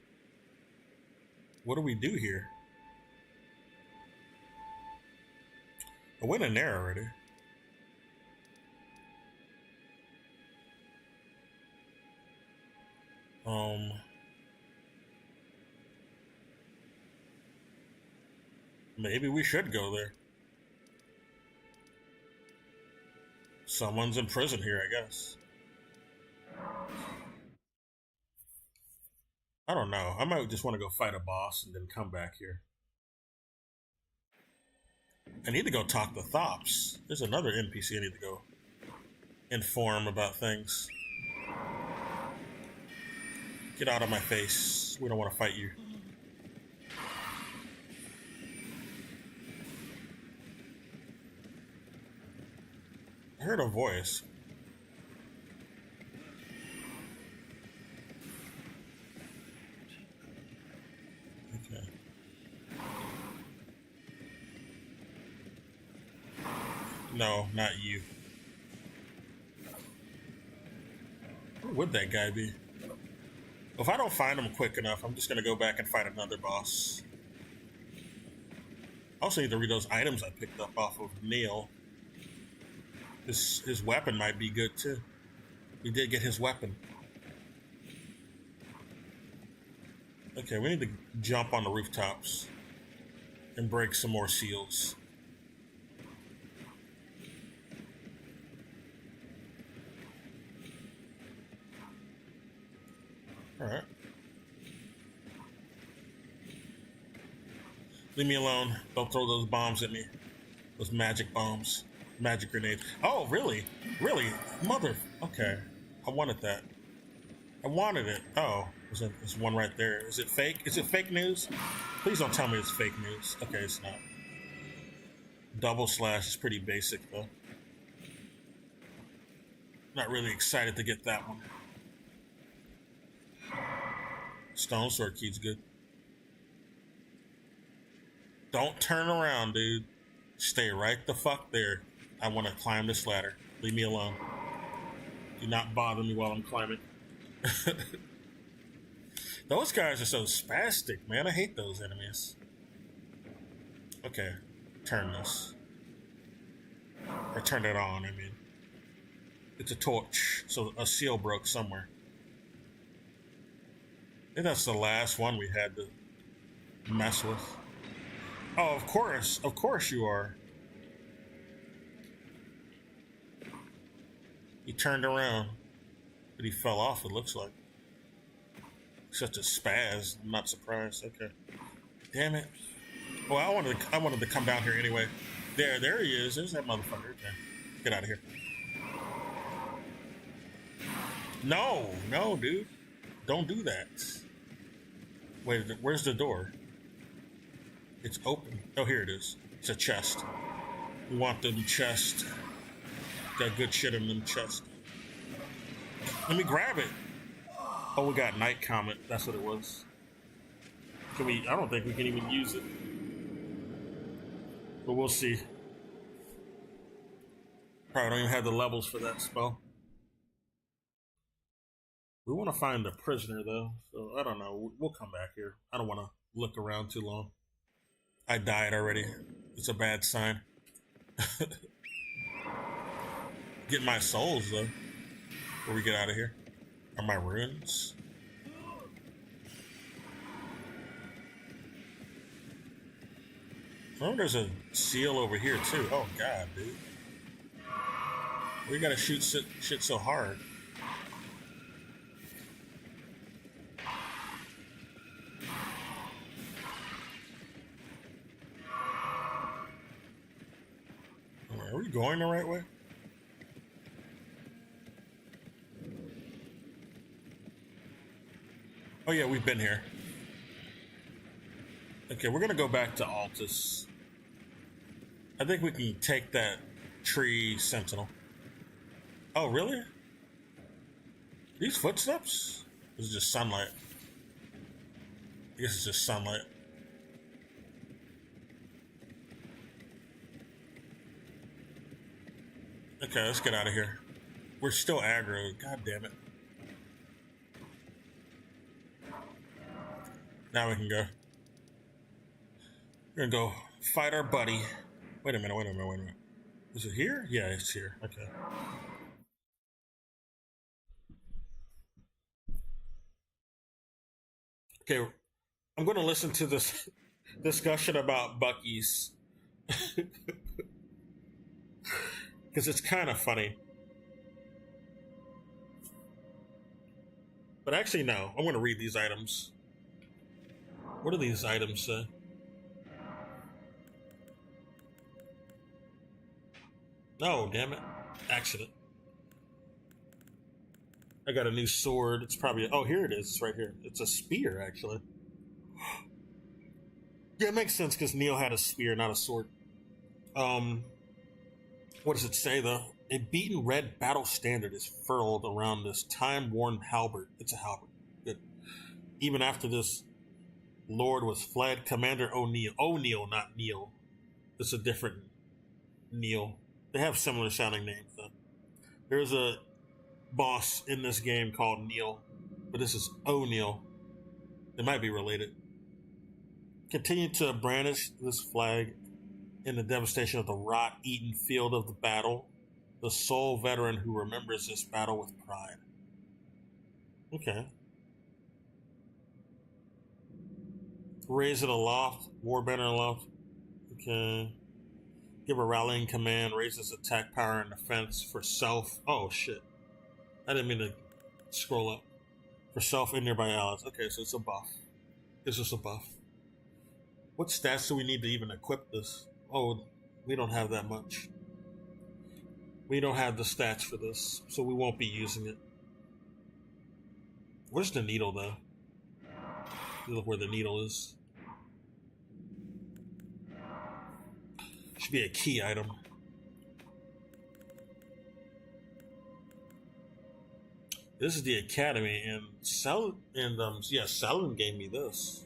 what do we do here? I went in there already. Maybe we should go there. Someone's in prison here, I guess. I don't know. I might just want to go fight a boss and then come back here. I need to go talk to Thops. There's another NPC I need to go inform about things. Get out of my face. We don't want to fight you. I heard a voice. Okay. No, not you. Where would that guy be? If I don't find him quick enough, I'm just gonna go back and fight another boss. I also need to read those items I picked up off of Neil. His weapon might be good too. We did get his weapon. Okay, we need to jump on the rooftops and break some more seals. Alright. Leave me alone. Don't throw those bombs at me. Those magic bombs. Magic grenade. Oh, really? Really? Mother. Okay. I wanted that. I wanted it. Oh, there's one right there. Is it fake? Is it fake news? Please don't tell me it's fake news. Okay, it's not. Double slash is pretty basic though. Not really excited to get that one. Stone sword key's good. Don't turn around, dude. Stay right the fuck there. I want to climb this ladder. Leave me alone. Do not bother me while I'm climbing. Those guys are so spastic, man. I hate those enemies. Okay. Turn this. Or turn it on, I mean. It's a torch, so a seal broke somewhere. I think that's the last one we had to mess with. Oh, of course you are. He turned around, but he fell off, it looks like. Such a spaz, I'm not surprised. Okay. Damn it. Well, I wanted to come down here anyway. There he is. There's that motherfucker. Okay. Get out of here. No, dude. Don't do that. Wait, where's the door? It's open. Oh, here it is. It's a chest. We want them chest. Got good shit in them chest. Let me grab it. Oh, we got Night Comet. That's what it was. Can we? I don't think we can even use it. But we'll see. Probably don't even have the levels for that spell. We want to find the prisoner, though. So, I don't know. We'll come back here. I don't want to look around too long. I died already. It's a bad sign. Get my souls, though. Before we get out of here. Are my runes? Oh, there's a seal over here, too. Oh, God, dude. We gotta shoot shit so hard. Are we going the right way? Oh yeah, we've been here. Okay, we're gonna go back to Altus. I think we can take that tree sentinel. Oh, really? These footsteps? This is just sunlight. I guess it's just sunlight. Okay, let's get out of here. We're still aggro. God damn it. Now we can go. We're gonna go fight our buddy. Wait a minute. Is it here? Yeah, it's here. Okay. Okay, I'm gonna listen to this discussion about Bucky's. Because it's kind of funny. But actually, no. I'm going to read these items. What do these items say? No, damn it. Accident. I got a new sword. It's probably... Oh, here it is. It's right here. It's a spear, actually. Yeah, it makes sense because Neil had a spear, not a sword. What does it say, though? A beaten red battle standard is furled around this time-worn halberd. It's a halberd. Good. Even after this lord was fled, Commander O'Neill. O'Neill, not Neil. It's a different Neil. They have similar sounding names, though. There's a boss in this game called Neil, but this is O'Neill. They might be related. Continue to brandish this flag in the devastation of the rot-eaten field of the battle, the sole veteran who remembers this battle with pride. Okay. Raise it aloft, war banner aloft. Okay. Give a rallying command, raises attack power and defense for self. Oh shit. I didn't mean to scroll up. For self and nearby allies. Okay, so it's a buff. It's just a buff. What stats do we need to even equip this? Oh, we don't have that much. We don't have the stats for this, so we won't be using it. Where's the needle, though? Look where the needle is. Should be a key item. This is the academy, and Selden gave me this.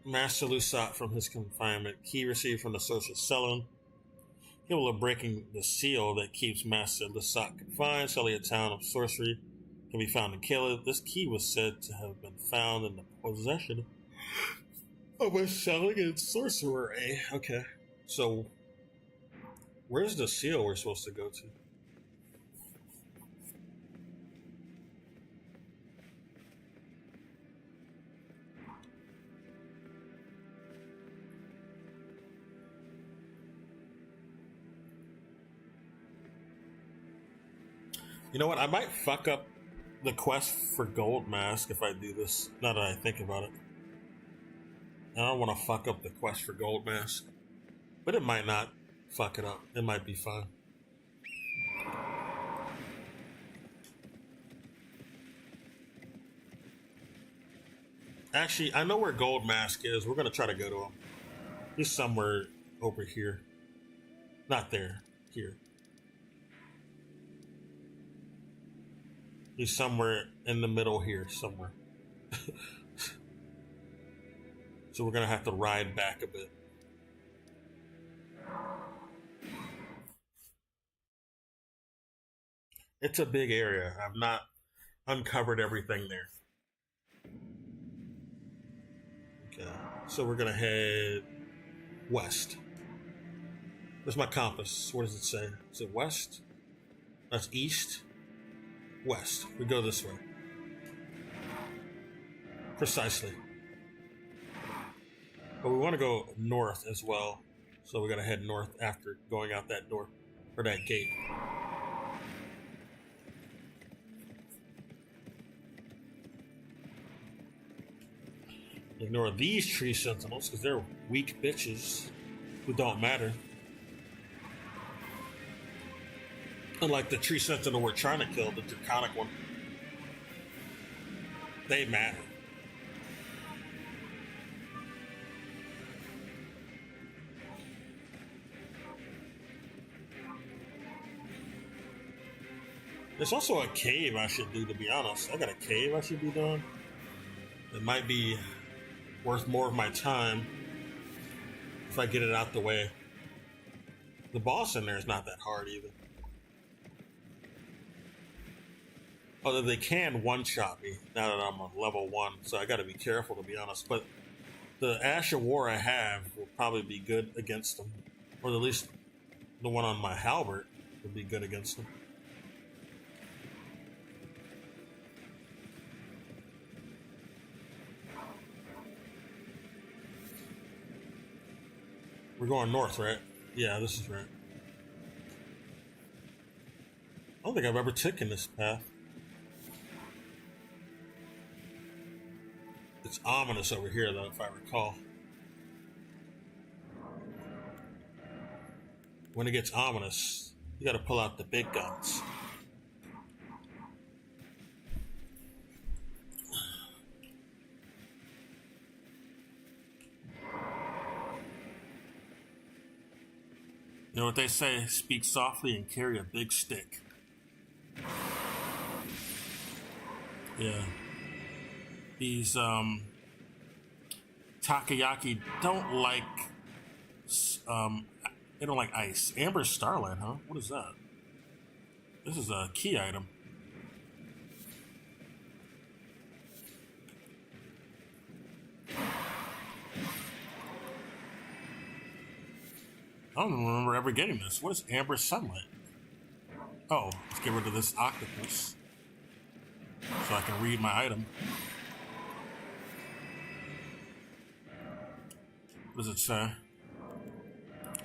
Master Lusat from his confinement. Key received from the social Selden. Capable of breaking the seal that keeps Master Lusat confined. Selling a town of sorcery can be found and killed. This key was said to have been found in the possession of a selling and sorcerer. Okay. So, where's the seal we're supposed to go to? You know what? I might fuck up the quest for Gold Mask if I do this, now that I think about it. I don't want to fuck up the quest for Gold Mask. But it might not fuck it up. It might be fine. Actually, I know where Gold Mask is. We're going to try to go to him. He's somewhere over here. Not there. Here. He's somewhere in the middle here, somewhere. So we're going to have to ride back a bit. It's a big area. I've not uncovered everything there. Okay, so we're going to head west. Where's my compass? What does it say? Is it west? That's east. West. We go this way. Precisely. But we want to go north as well. So we're going to head north after going out that door. Or that gate. Ignore these tree sentinels because they're weak bitches who don't matter. Unlike the tree sentinel we're trying to kill, the draconic one. They matter. There's also a cave I should do, to be honest. I got a cave I should be doing. It might be worth more of my time if I get it out the way. The boss in there is not that hard either. Although they can one-shot me now that I'm on level 1, so I gotta be careful, to be honest. But the Ash of War I have will probably be good against them. Or at least the one on my halberd would be good against them. We're going north, right? Yeah, this is right. I don't think I've ever taken this path. It's ominous over here, though, if I recall. When it gets ominous, you gotta pull out the big guns. You know what they say? Speak softly and carry a big stick. Yeah. These takoyaki don't like they don't like ice. Amber Starlight, huh? What is that? This is a key item. I don't remember ever getting this. What is Amber Sunlight? Oh, let's get rid of this octopus so I can read my item. What does it say?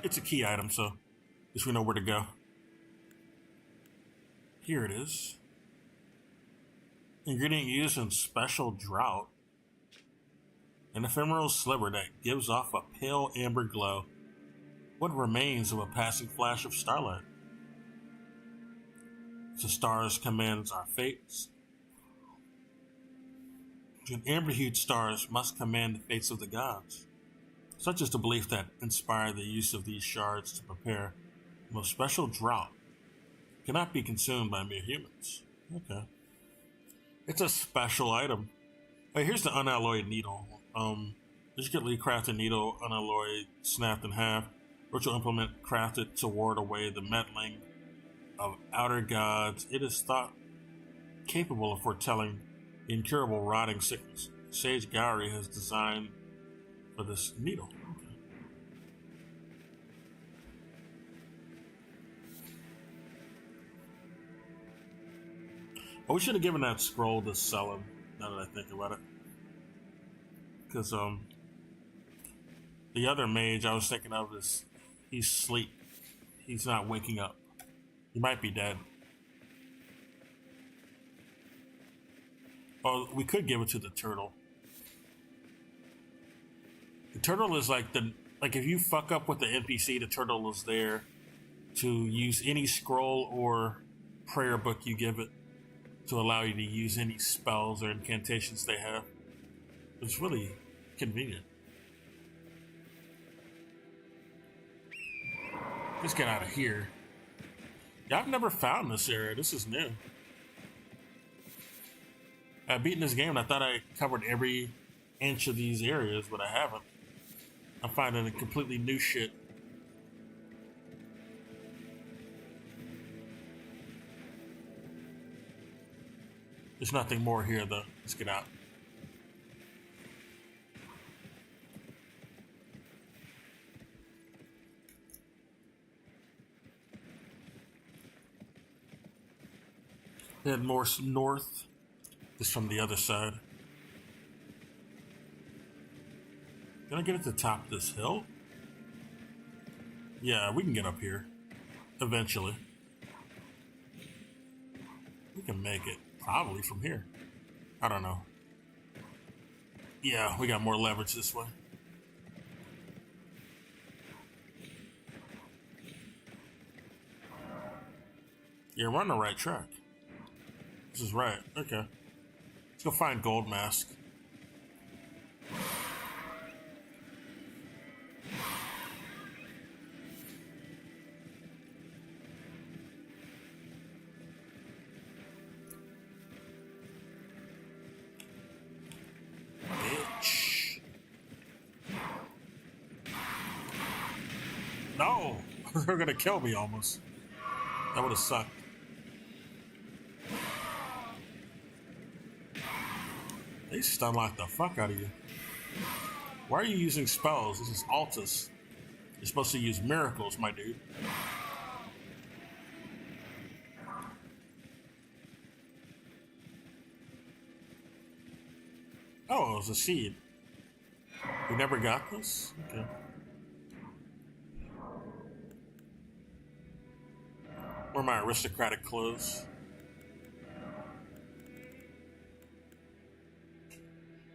It's a key item, so at least we know where to go. Here it is. Ingredient used in special drought. An ephemeral sliver that gives off a pale amber glow. What remains of a passing flash of starlight? The stars commands our fates. And amber-hued stars must command the fates of the gods. such as the belief that inspired the use of these shards to prepare the most special draught, cannot be consumed by mere humans. Okay. It's a special item. Hey, here's the unalloyed needle. Intricately crafted needle, unalloyed, snapped in half. Ritual implement crafted to ward away the meddling of outer gods. It is thought capable of foretelling the incurable rotting sickness. Sage Gowry has designed for this needle. Okay. Oh, we should have given that scroll to Selim, now that I think about it. Because the other mage I was thinking of is he's asleep. He's not waking up. He might be dead. Oh, we could give it to the turtle. The turtle is like if you fuck up with the NPC, the turtle is there to use any scroll or prayer book you give it to allow you to use any spells or incantations they have. It's really convenient. Let's get out of here. Yeah, I've never found this area. This is new. I've beaten this game and I thought I covered every inch of these areas, but I haven't. I'm finding a completely new shit. There's nothing more here though. Let's get out. Head more north. This from the other side. Can I get at the top of this hill? Yeah, we can get up here. Eventually. We can make it. Probably from here. I don't know. Yeah, we got more leverage this way. Yeah, we're on the right track. This is right. Okay. Let's go find Gold Mask. Bitch. No! They're gonna kill me almost. That would have sucked. They stun lock the fuck out of you. Why are you using spells? This is Altus. You're supposed to use miracles, my dude. Oh, it was a seed. We never got this? Okay. Where are my aristocratic clothes?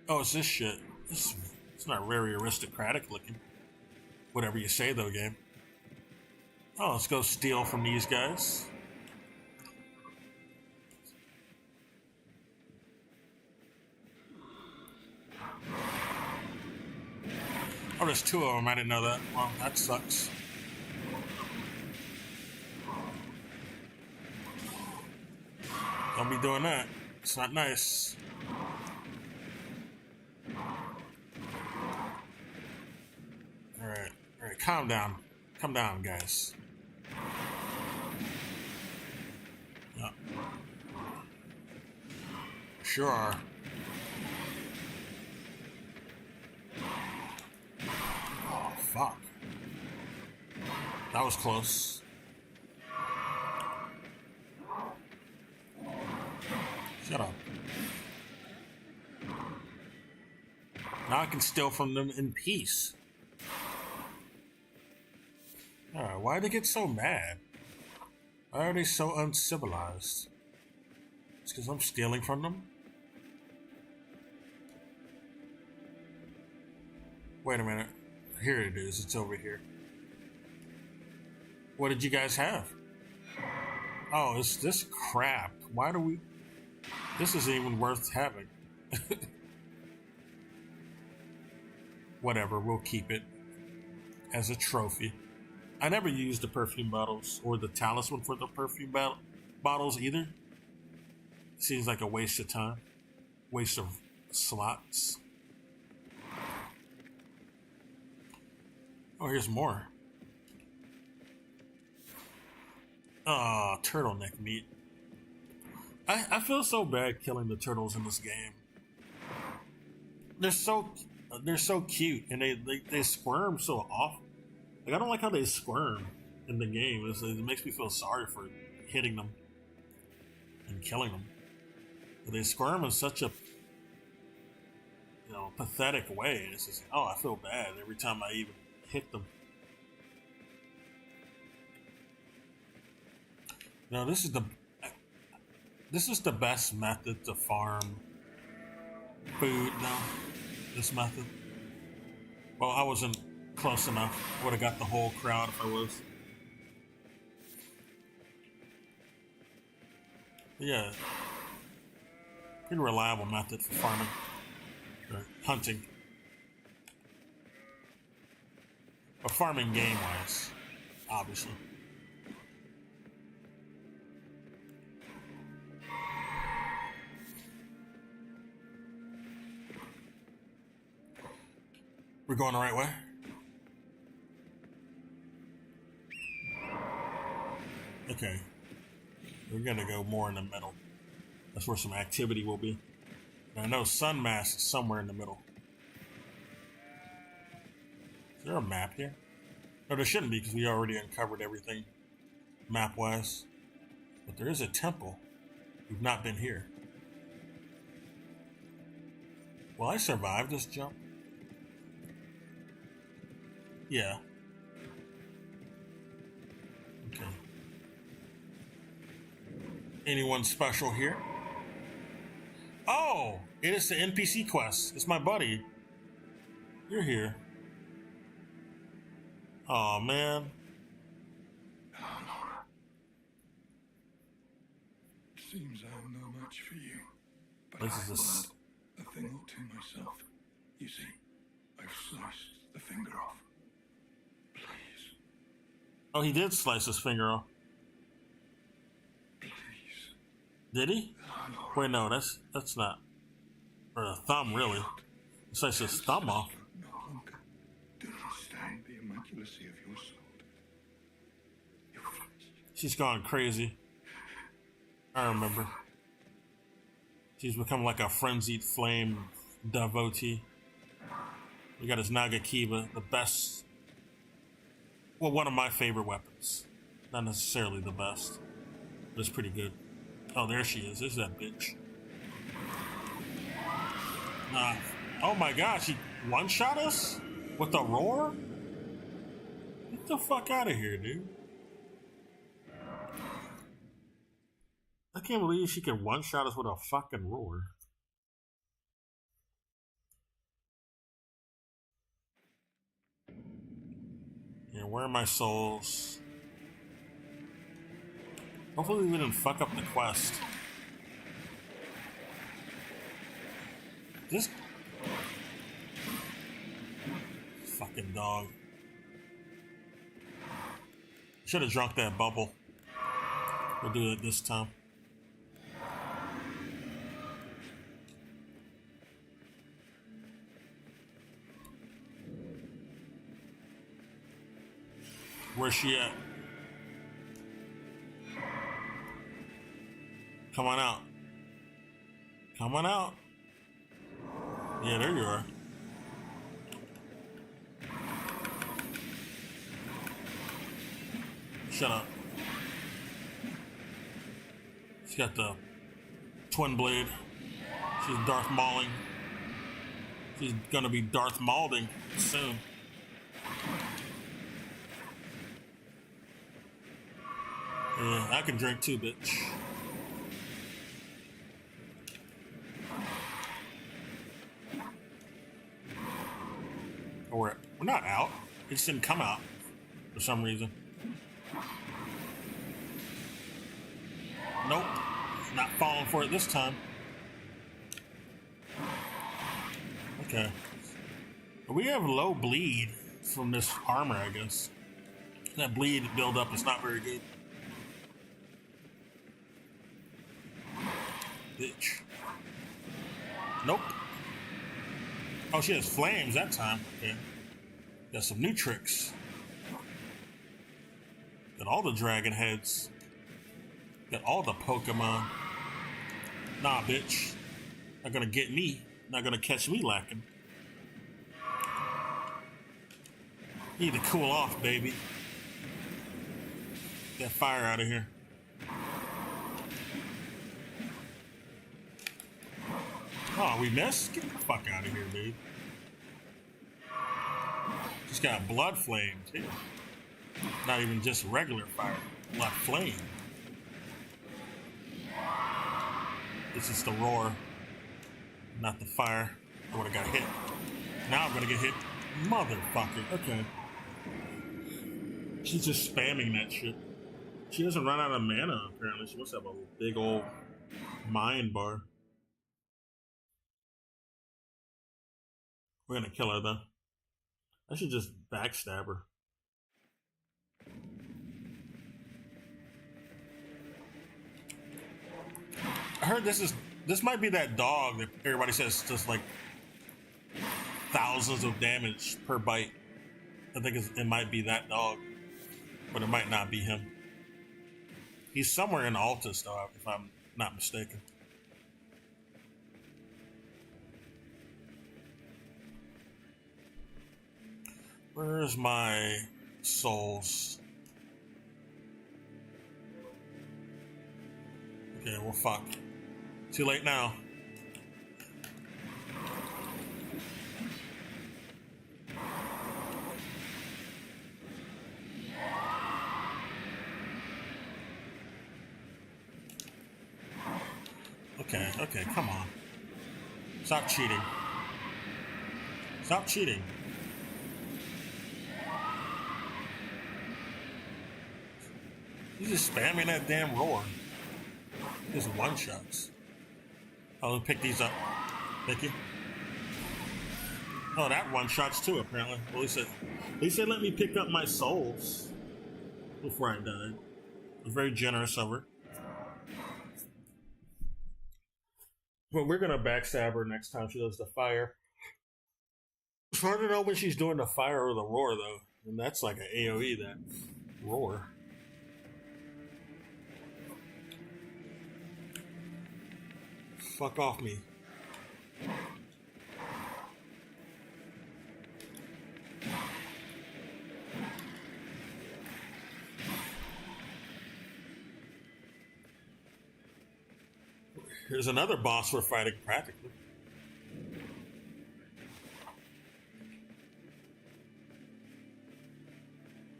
Oh, it's this shit. It's not very aristocratic looking. Whatever you say, though, game. Oh, let's go steal from these guys. Oh, there's two of them. I didn't know that. Well, that sucks. Don't be doing that. It's not nice. Alright, calm down. Calm down, guys. Yeah. Sure are. Oh, fuck. That was close. Shut up. Now I can steal from them in peace. Alright, why do they get so mad? Why are they so uncivilized? It's because I'm stealing from them? Wait a minute. Here it is. It's over here. What did you guys have? Oh, it's this crap. Why do we... This isn't even worth having. Whatever, we'll keep it. as a trophy. I never used the perfume bottles or the talisman for the perfume bottles either. Seems like a waste of time. Waste of slots. Oh, here's more. Ah, turtleneck meat. I feel so bad killing the turtles in this game. They're so cute and they squirm so often. Like I don't like how they squirm in the game. It makes me feel sorry for hitting them and killing them. But they squirm in such a pathetic way. It's just I feel bad every time I even hit them. No, this is the best method to farm food now. This method. Well, I wasn't close enough. Would have got the whole crowd if I was. But yeah. Pretty reliable method for farming. Or hunting. Or farming game-wise, obviously. We're going the right way? Okay. We're gonna go more in the middle. That's where some activity will be. And I know Sunmass is somewhere in the middle. Is there a map here? No, there shouldn't be because we already uncovered everything map-wise. But there is a temple. We've not been here. Will I survive this jump? Yeah. Okay. Anyone special here? Oh! It is the NPC quest. It's my buddy. You're here. Aw, man. Eleanor. Seems I'm no match for you. But This I've is learned a thing or two myself. You see, I've sliced the finger off. Please. Oh, he did slice his finger off. Please. Did he? Eleanor. Wait, no, that's not. Or a thumb, really. He sliced his thumb off. No longer. Do not stand the immaculacy of your sword. Your flesh. She's gone crazy. I remember. She's become like a frenzied flame devotee. We got his Nagakiba, the best. Well, one of my favorite weapons. Not necessarily the best, but it's pretty good. Oh, there she is. There's that bitch. Oh my gosh, he one-shot us? With a roar? Get the fuck out of here, dude. I can't believe she could one-shot us with a fucking roar. Yeah, where are my souls? Hopefully we didn't fuck up the quest. This fucking dog. Should have drunk that bubble. We'll do it this time. Where's she at? Come on out. Come on out. Yeah, there you are. Shut up. She's got the twin blade. She's Darth Mauling. She's gonna be Darth Maulding soon. Yeah, I can drink too, bitch. Oh, we're not out. It just didn't come out for some reason. Nope. Not falling for it this time. Okay. We have low bleed from this armor, I guess. That bleed buildup is not very good. Bitch. Nope. Oh, she has flames that time. Okay. Got some new tricks. Got all the dragon heads. Got all the Pokemon. Nah, bitch. Not gonna get me. Not gonna catch me lacking. Need to cool off, baby. Get that fire out of here. Oh, we missed? Get the fuck out of here, dude. Just got blood flame, too. Not even just regular fire. Blood flame. This is the roar, not the fire. I would have got hit. Now I'm gonna get hit. Motherfucker. Okay. She's just spamming that shit. She doesn't run out of mana, apparently. She must have a big old mind bar. We're gonna kill her, though. I should just backstab her. I heard this might be that dog that everybody says just like thousands of damage per bite. I think it might be that dog, but it might not be him. He's somewhere in Altus, though, if I'm not mistaken. Where's my souls? Okay, well, fuck. Too late now. Okay, come on. Stop cheating. Stop cheating. He's just spamming that damn roar. Just one-shots. I'll pick these up. Thank you. Oh, that one-shots too, apparently. Well, he said let me pick up my souls before I died. It was very generous of her. But we're gonna backstab her next time she does the fire. It's hard to know when she's doing the fire or the roar, though. And that's like an AoE, that roar. Fuck off me. Here's another boss we're fighting, practically.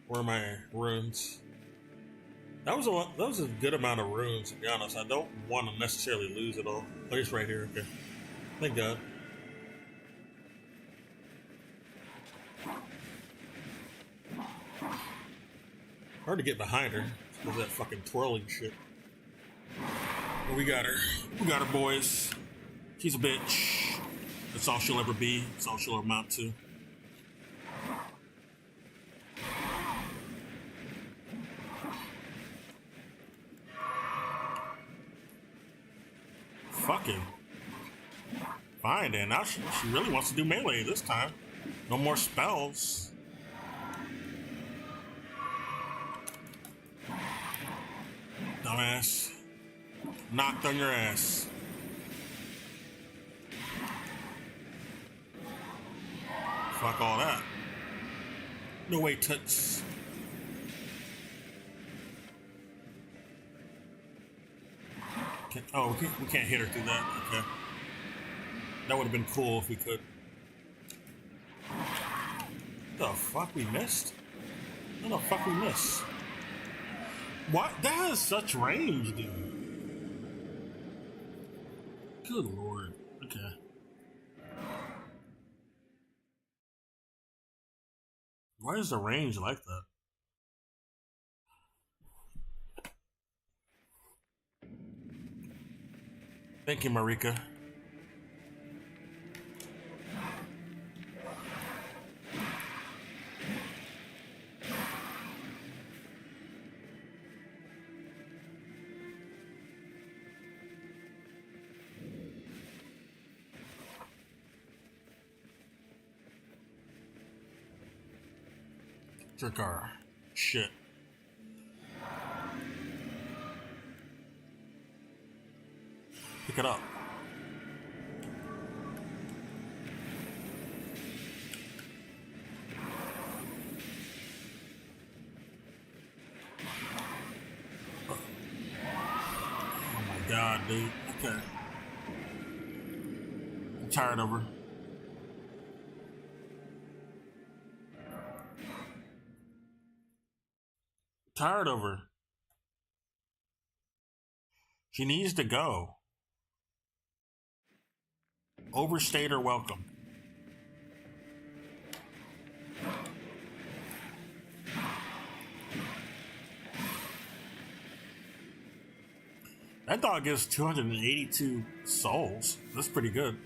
Where are my runes? That was a good amount of runes, to be honest. I don't want to necessarily lose it all. Oh, it's right here. Okay. Thank God. Hard to get behind her with that fucking twirling shit. But we got her. We got her, boys. She's a bitch. That's all she'll ever be. That's all she'll amount to. Fucking. Fine, then. Now she really wants to do melee this time. No more spells. Dumbass. Knocked on your ass. Fuck all that. No way, toots. We can't hit her through that. Okay. That would have been cool if we could. The fuck we missed? What the fuck we missed? What? That has such range, dude. Good lord. Okay. Why is the range like that? Thank you, Marika. Drink our shit. Pick it up. Oh my god, dude. Okay. I'm tired of her. Tired of her. She needs to go. Overstayed her welcome. That dog gives 282 souls. That's pretty good.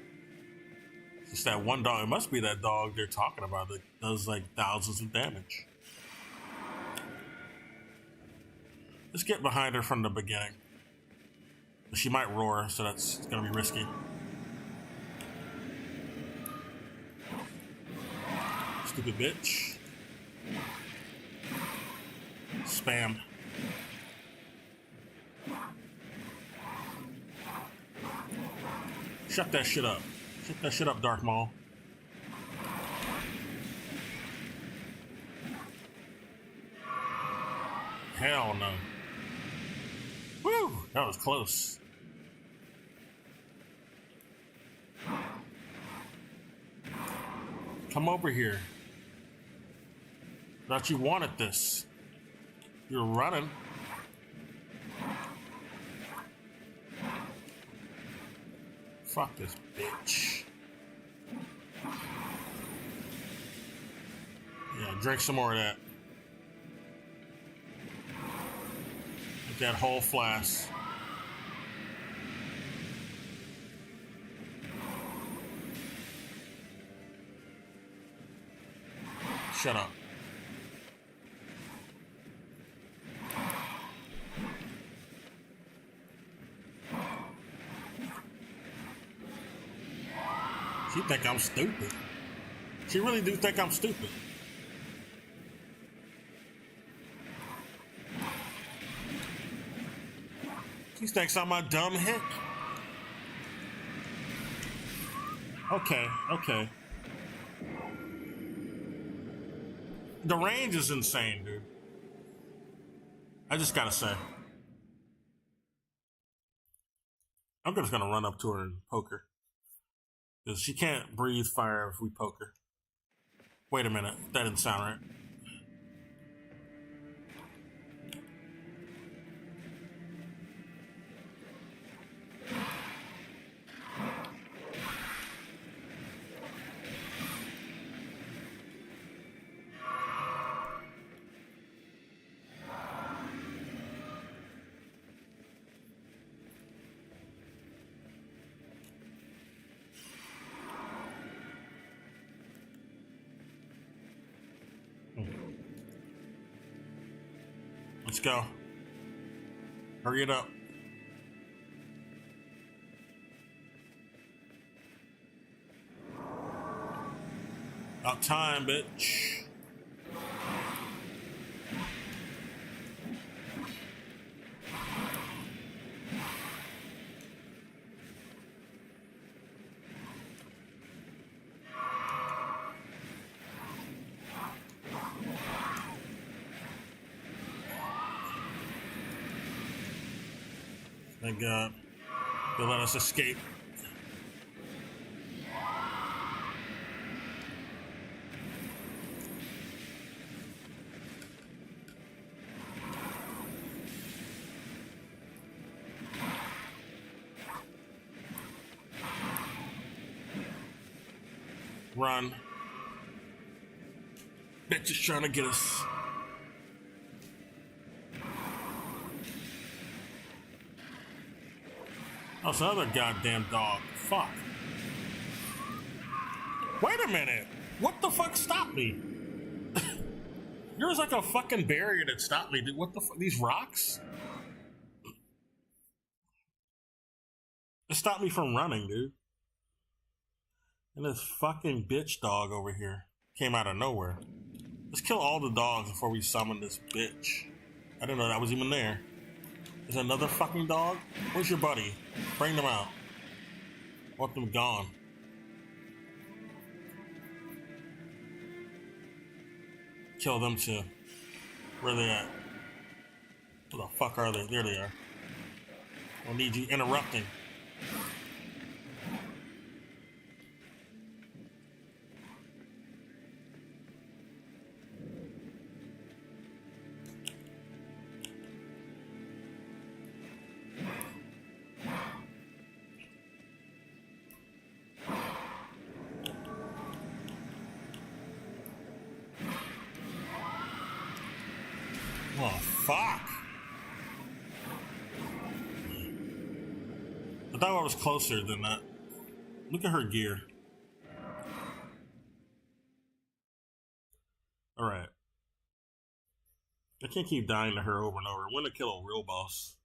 Just that one dog. It must be that dog they're talking about that does like thousands of damage. Let's get behind her from the beginning. She might roar, so that's gonna be risky. Stupid bitch. Spam. Shut that shit up. Shut that shit up, Dark Maul. Hell no. Woo! That was close. Come over here. Thought you wanted this. You're running. Fuck this bitch. Yeah, drink some more of that. Get that whole flask. Shut up. She think I'm stupid. She really do think I'm stupid. She thinks I'm a dumb hick. Okay, okay. The range is insane, dude. I just gotta say. I'm just gonna run up to her and poke her. Because she can't breathe fire if we poke her. Wait a minute. That didn't sound right. Let's go. Hurry it up. About time, bitch. Thank God. They'll let us escape. Run. Bitch is trying to get us. Oh, it's another goddamn dog. Fuck. Wait a minute. What the fuck stopped me? There was like a fucking barrier that stopped me. Dude, what the fuck? These rocks? It stopped me from running, dude. And this fucking bitch dog over here came out of nowhere. Let's kill all the dogs before we summon this bitch. I didn't know that was even there. There's another fucking dog? Where's your buddy? Bring them out. I want them gone. Kill them too. Where are they at? Where the fuck are they? There they are. I don't need you interrupting. Oh, fuck. I thought I was closer than that. Look at her gear. Alright. I can't keep dying to her over and over. I want to kill a real boss.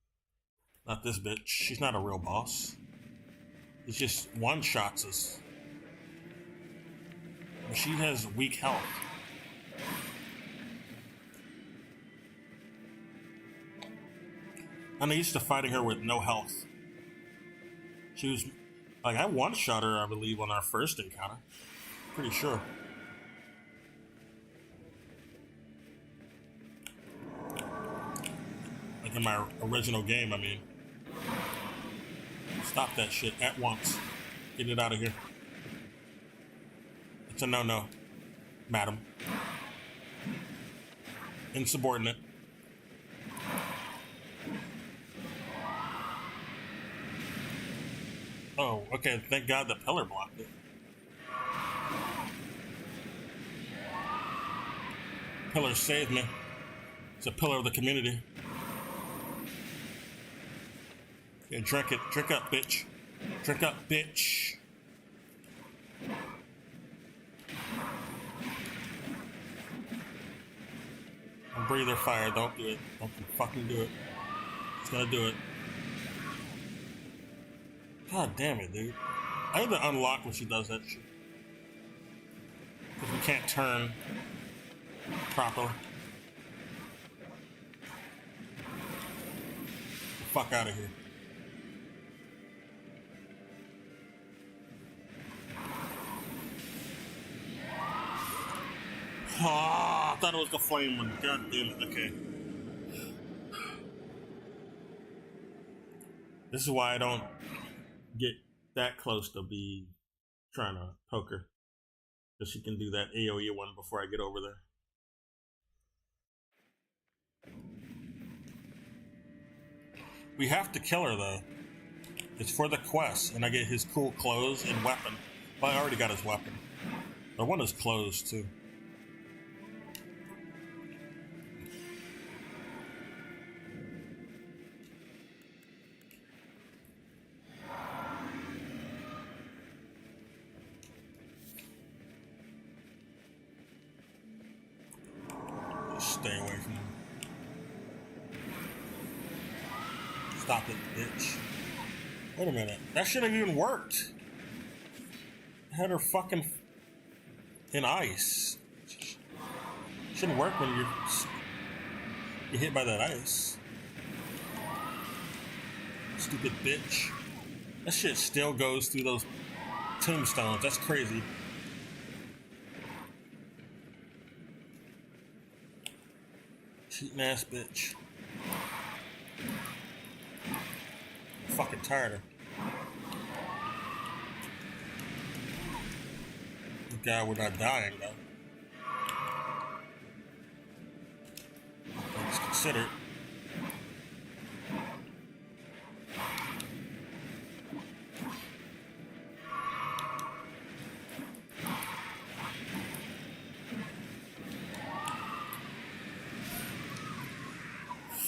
Not this bitch. She's not a real boss. It's just one-shots us. She has weak health. I'm used to fighting her with no health. She was like, I one-shot her, I believe, on our first encounter. Pretty sure. Like in my original game, I mean. Stop that shit at once. Get it out of here. It's a no-no, madam. Insubordinate. Oh, okay, thank God the pillar blocked it. Pillar saved me. It's a pillar of the community. Yeah, drink it. Drink up, bitch. Drink up, bitch. Don't breathe or fire. Don't do it. Don't fucking do it. It's gonna do it. God damn it, dude. I need to unlock when she does that shit. Because we can't turn properly. Get the fuck out of here. Oh, I thought it was the flame one. God damn it. Okay. This is why I don't get that close to be trying to poke her. Because she can do that AoE one before I get over there. We have to kill her though. It's for the quest, and I get his cool clothes and weapon. Well, I already got his weapon. But I want his clothes too. Stay away from him. Stop it, bitch. Wait a minute. That should have even worked. I had her fucking in ice. Shouldn't work when you're hit by that ice. Stupid bitch. That shit still goes through those tombstones. That's crazy. Cheating ass bitch. I'm fucking tired of her. Thank God we're not dying though. Let's consider it.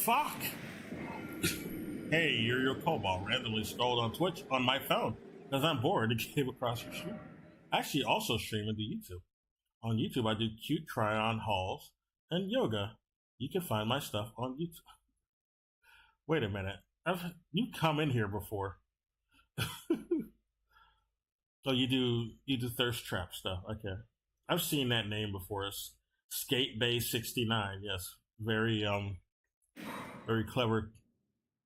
Fuck! Hey, your Cobalt randomly scrolled on Twitch on my phone because I'm bored and came across your stream. I actually also stream into YouTube. On YouTube, I do cute try-on hauls and yoga. You can find my stuff on YouTube. Wait a minute. You come in here before. Oh, you do thirst trap stuff. Okay. I've seen that name before. It's Skate Bay 69. Yes, very clever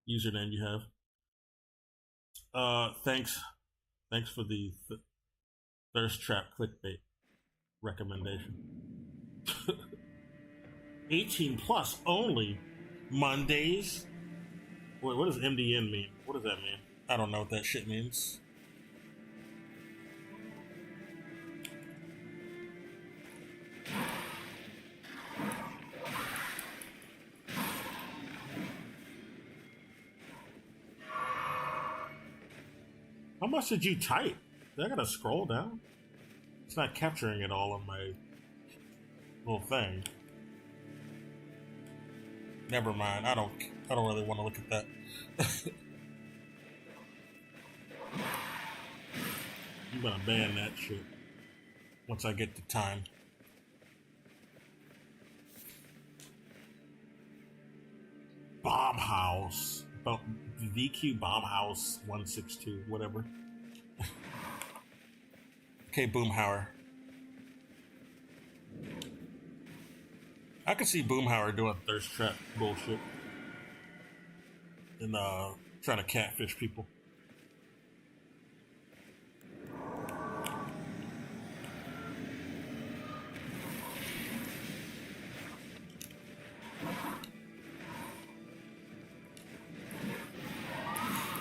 username you have. Thanks for the thirst trap clickbait recommendation. 18 plus only. Mondays. Wait, what does MDN mean? What does that mean? I don't know what that shit means. How much did you type? I gotta scroll down. It's not capturing it all on my little thing. Never mind. I don't really want to look at that. I'm gonna ban that shit once I get the time. Bomb House. VQ Bomb House 162, whatever. Okay, Boomhauer. I could see Boomhauer doing thirst trap bullshit and trying to catfish people.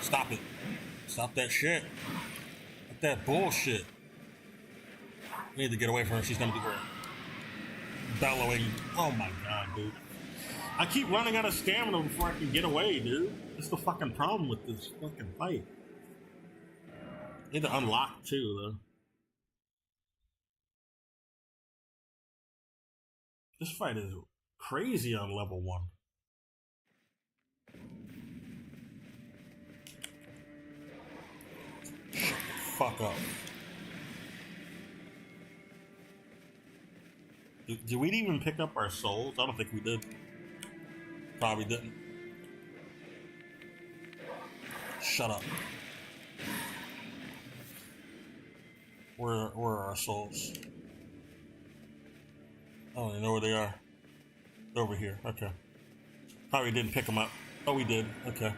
Stop it. Stop that shit. Stop that bullshit. We need to get away from her. She's gonna be her bellowing. Oh my god, dude. I keep running out of stamina before I can get away, dude. That's the fucking problem with this fucking fight. Need to unlock too, though. This fight is crazy on level 1. Shut the fuck up. Did we even pick up our souls? I don't think we did. Probably didn't. Shut up. Where are our souls? I don't even know where they are. They're over here. Okay. Probably didn't pick them up. Oh, we did. Okay.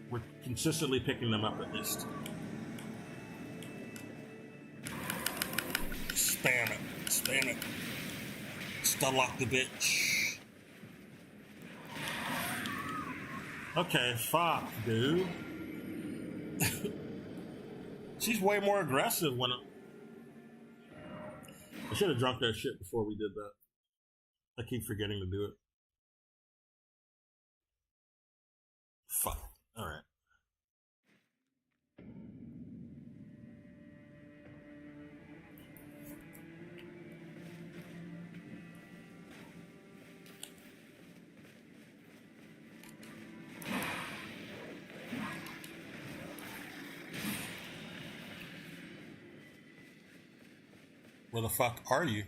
We're consistently picking them up at least. Spam it. Spam it. Stunlock the bitch. Okay, fuck, dude. She's way more aggressive when I should have drunk that shit before we did that. I keep forgetting to do it. Fuck. Alright. Where the fuck are you?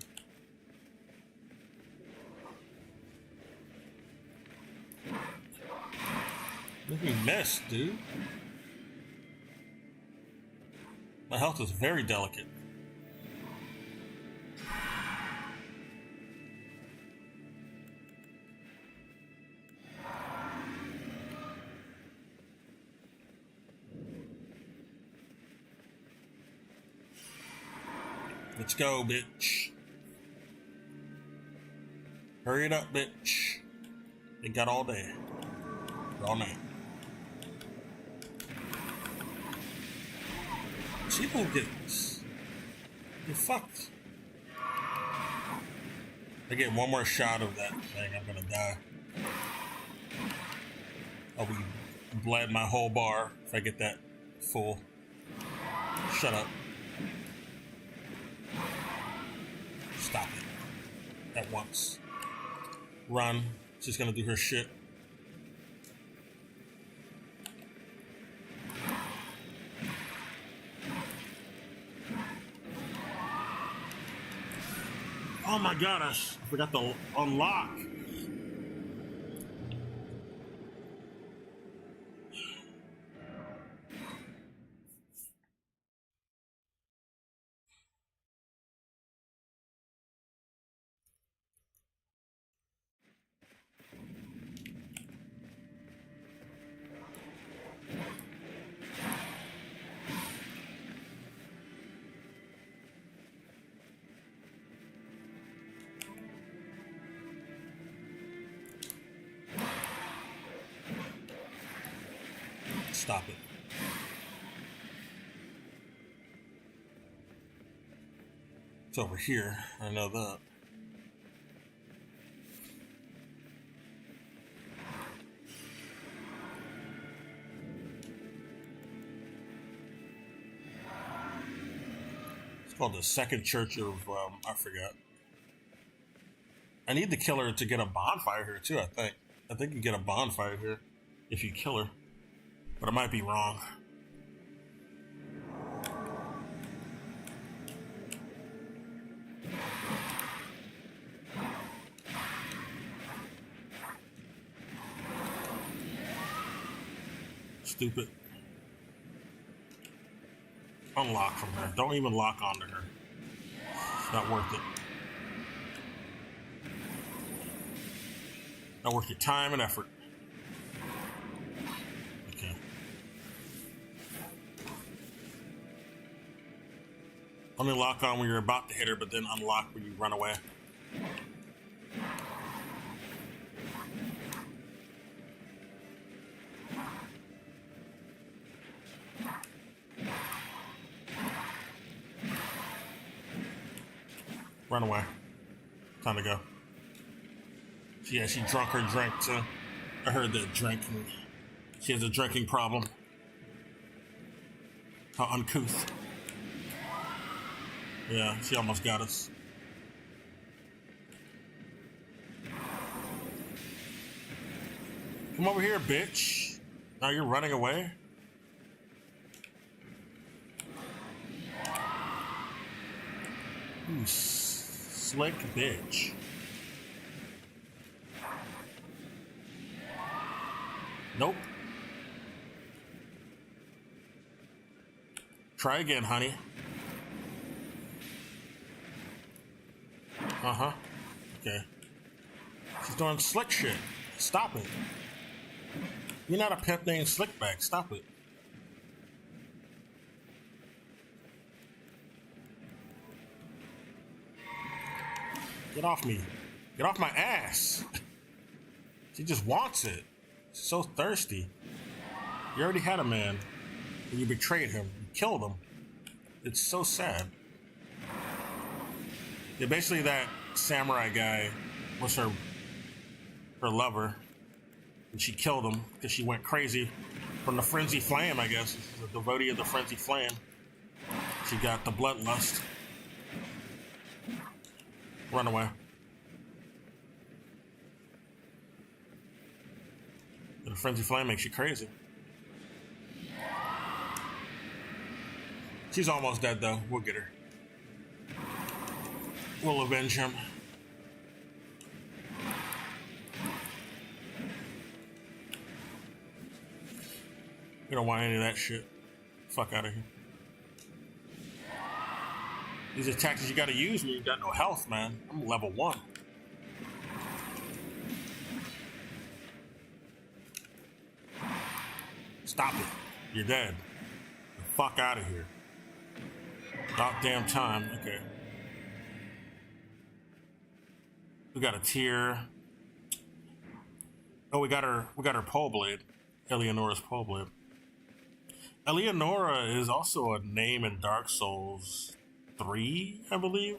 Look at me miss, dude. My health is very delicate. Let's go, bitch. Hurry it up, bitch. They got all day. All night. People get fucked. I get one more shot of that thing, I'm gonna die. I'll be bled my whole bar if I get that full. Shut up. Stop it. At once. Run. She's gonna do her shit. Oh my god, I forgot to unlock. Stop it. It's over here. I know that. It's called the Second Church of, I forgot. I need the killer to get a bonfire here too, I think. I think you get a bonfire here if you kill her. But I might be wrong. Stupid. Unlock from her. Don't even lock onto her. It's not worth it. Not worth your time and effort. Okay. Only lock on when you're about to hit her, but then unlock when you run away. Run away. Time to go. Yeah, she drunk her drink too. I heard that drinking. She has a drinking problem. How uncouth. Yeah, she almost got us. Come over here, bitch. Now you're running away? You slick bitch. Nope. Try again, honey. Uh-huh. Okay. She's doing slick shit. Stop it. You're not a pimp named Slickback. Stop it. Get off me. Get off my ass. She just wants it. She's so thirsty. You already had a man. And you betrayed him. You killed him. It's so sad. Yeah, basically that samurai guy was her lover. And she killed him because she went crazy from the frenzy flame, I guess. She's a devotee of the frenzy flame. She got the bloodlust. Run away. The frenzy flame makes you crazy. She's almost dead though. We'll get her. We'll avenge him. We don't want any of that shit. Fuck out of here. These are tactics you gotta use when you got no health, man. I'm level 1. Stop it. You're dead. The fuck out of here. About damn time. Okay. We got a tear. Oh, we got her pole blade. Eleonora's pole blade. Eleonora is also a name in Dark Souls 3, I believe.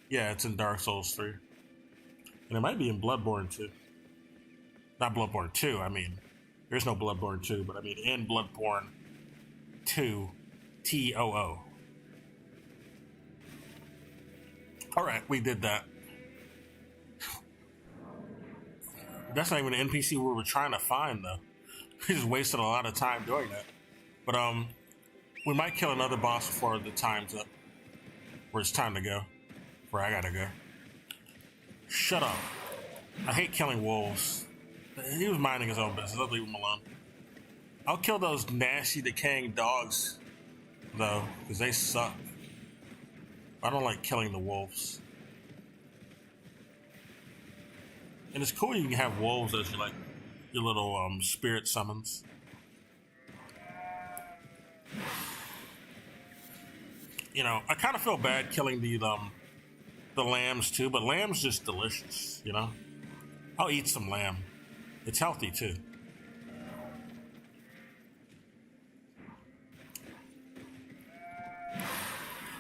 Yeah, it's in Dark Souls 3. And it might be in Bloodborne 2. Not Bloodborne 2, I mean. There's no Bloodborne 2, but I mean in Bloodborne 2, T-O-O. Alright, we did that. That's not even an NPC we were trying to find, though. We just wasted a lot of time doing that. But, we might kill another boss before the time's up. Where it's time to go. Where I gotta go. Shut up. I hate killing wolves. He was minding his own business. I'll leave him alone. I'll kill those nasty, decaying dogs, though, because they suck. I don't like killing the wolves. And it's cool you can have wolves as your little spirit summons. You know, I kind of feel bad killing the lambs too, but lamb's just delicious, you know? I'll eat some lamb. It's healthy too.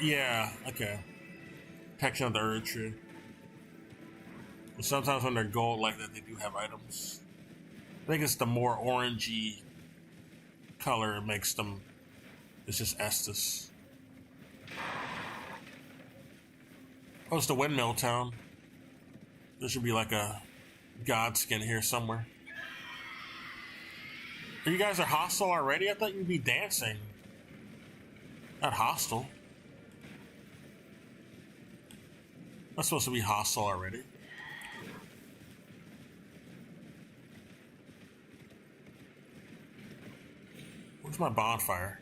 Yeah, okay. Protection of the Earth Tree. But sometimes when they're gold like that, they do have items. I think it's the more orangey color it makes them. It's just Estus. Oh, it's the Windmill Town. There should be like a god skin here somewhere. You guys are hostile already? I thought you'd be dancing. Not hostile. Not supposed to be hostile already. Where's my bonfire?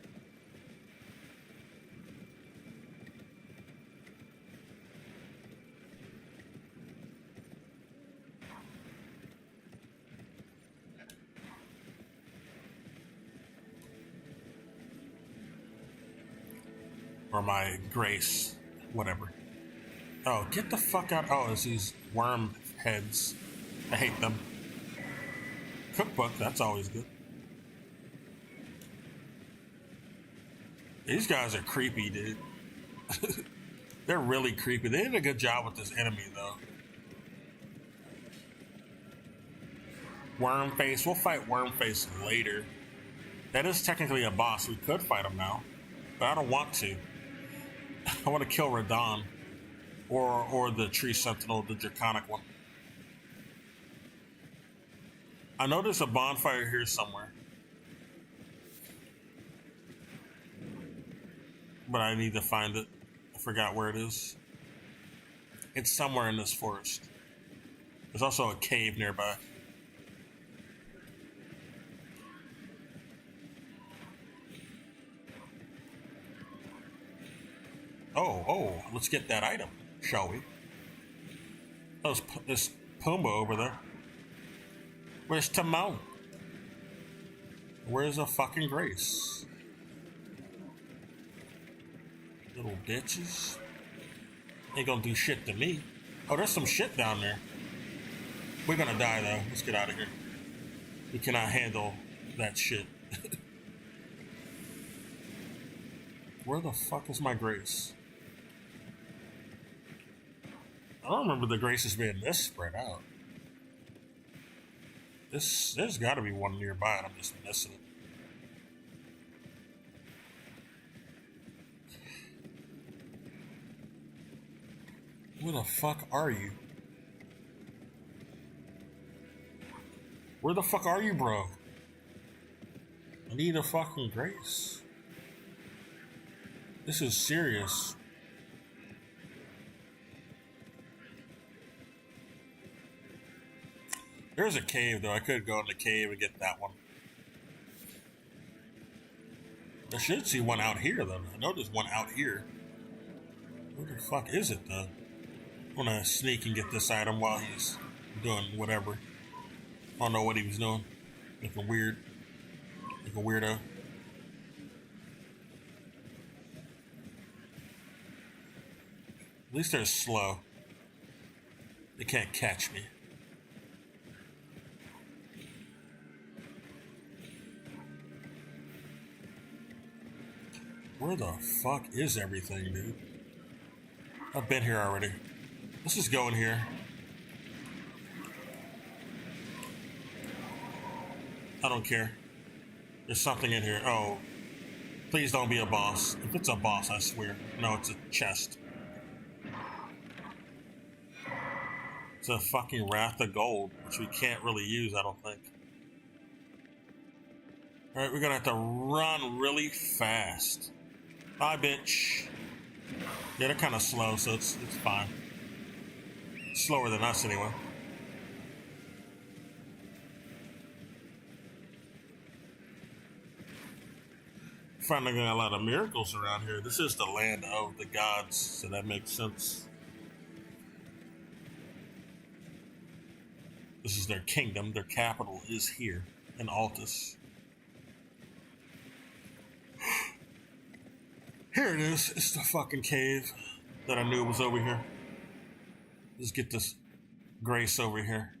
Or my grace, whatever. Oh, get the fuck out. Oh, it's these worm heads. I hate them. Cookbook, that's always good. These guys are creepy, dude. They're really creepy. They did a good job with this enemy, though. Wormface. We'll fight Wormface later. That is technically a boss. We could fight him now. But I don't want to. I want to kill Radon. Or the Tree Sentinel, the Draconic one. I know there's a bonfire here somewhere. But I need to find it. I forgot where it is. It's somewhere in this forest. There's also a cave nearby. Oh, let's get that item, shall we? Oh, there's Pumbaa over there. Where's Timon? Where's the fucking Grace? Little bitches. Ain't gonna do shit to me. Oh, there's some shit down there. We're gonna die, though. Let's get out of here. We cannot handle that shit. Where the fuck is my Grace? I don't remember the Graces being this spread out. There's gotta be one nearby and I'm just missing it. Where the fuck are you? Where the fuck are you, bro? I need a fucking Grace. This is serious. There's a cave, though. I could go in the cave and get that one. I should see one out here, though. I know there's one out here. Where the fuck is it, though? I'm gonna sneak and get this item while he's doing whatever. I don't know what he was doing. Looking weird. Like a weirdo. At least they're slow. They can't catch me. Where the fuck is everything, dude? I've been here already. Let's just go in here. I don't care. There's something in here. Oh. Please don't be a boss. If it's a boss, I swear. No, it's a chest. It's a fucking Wrath of Gold, which we can't really use, I don't think. Alright, we're gonna have to run really fast. Bye, bitch. Yeah, they're kind of slow, so it's fine. Slower than us, anyway. Finding a lot of miracles around here. This is the land of the gods, so that makes sense. This is their kingdom. Their capital is here in Altus. Here it is. It's the fucking cave that I knew was over here. Let's get this Grace over here.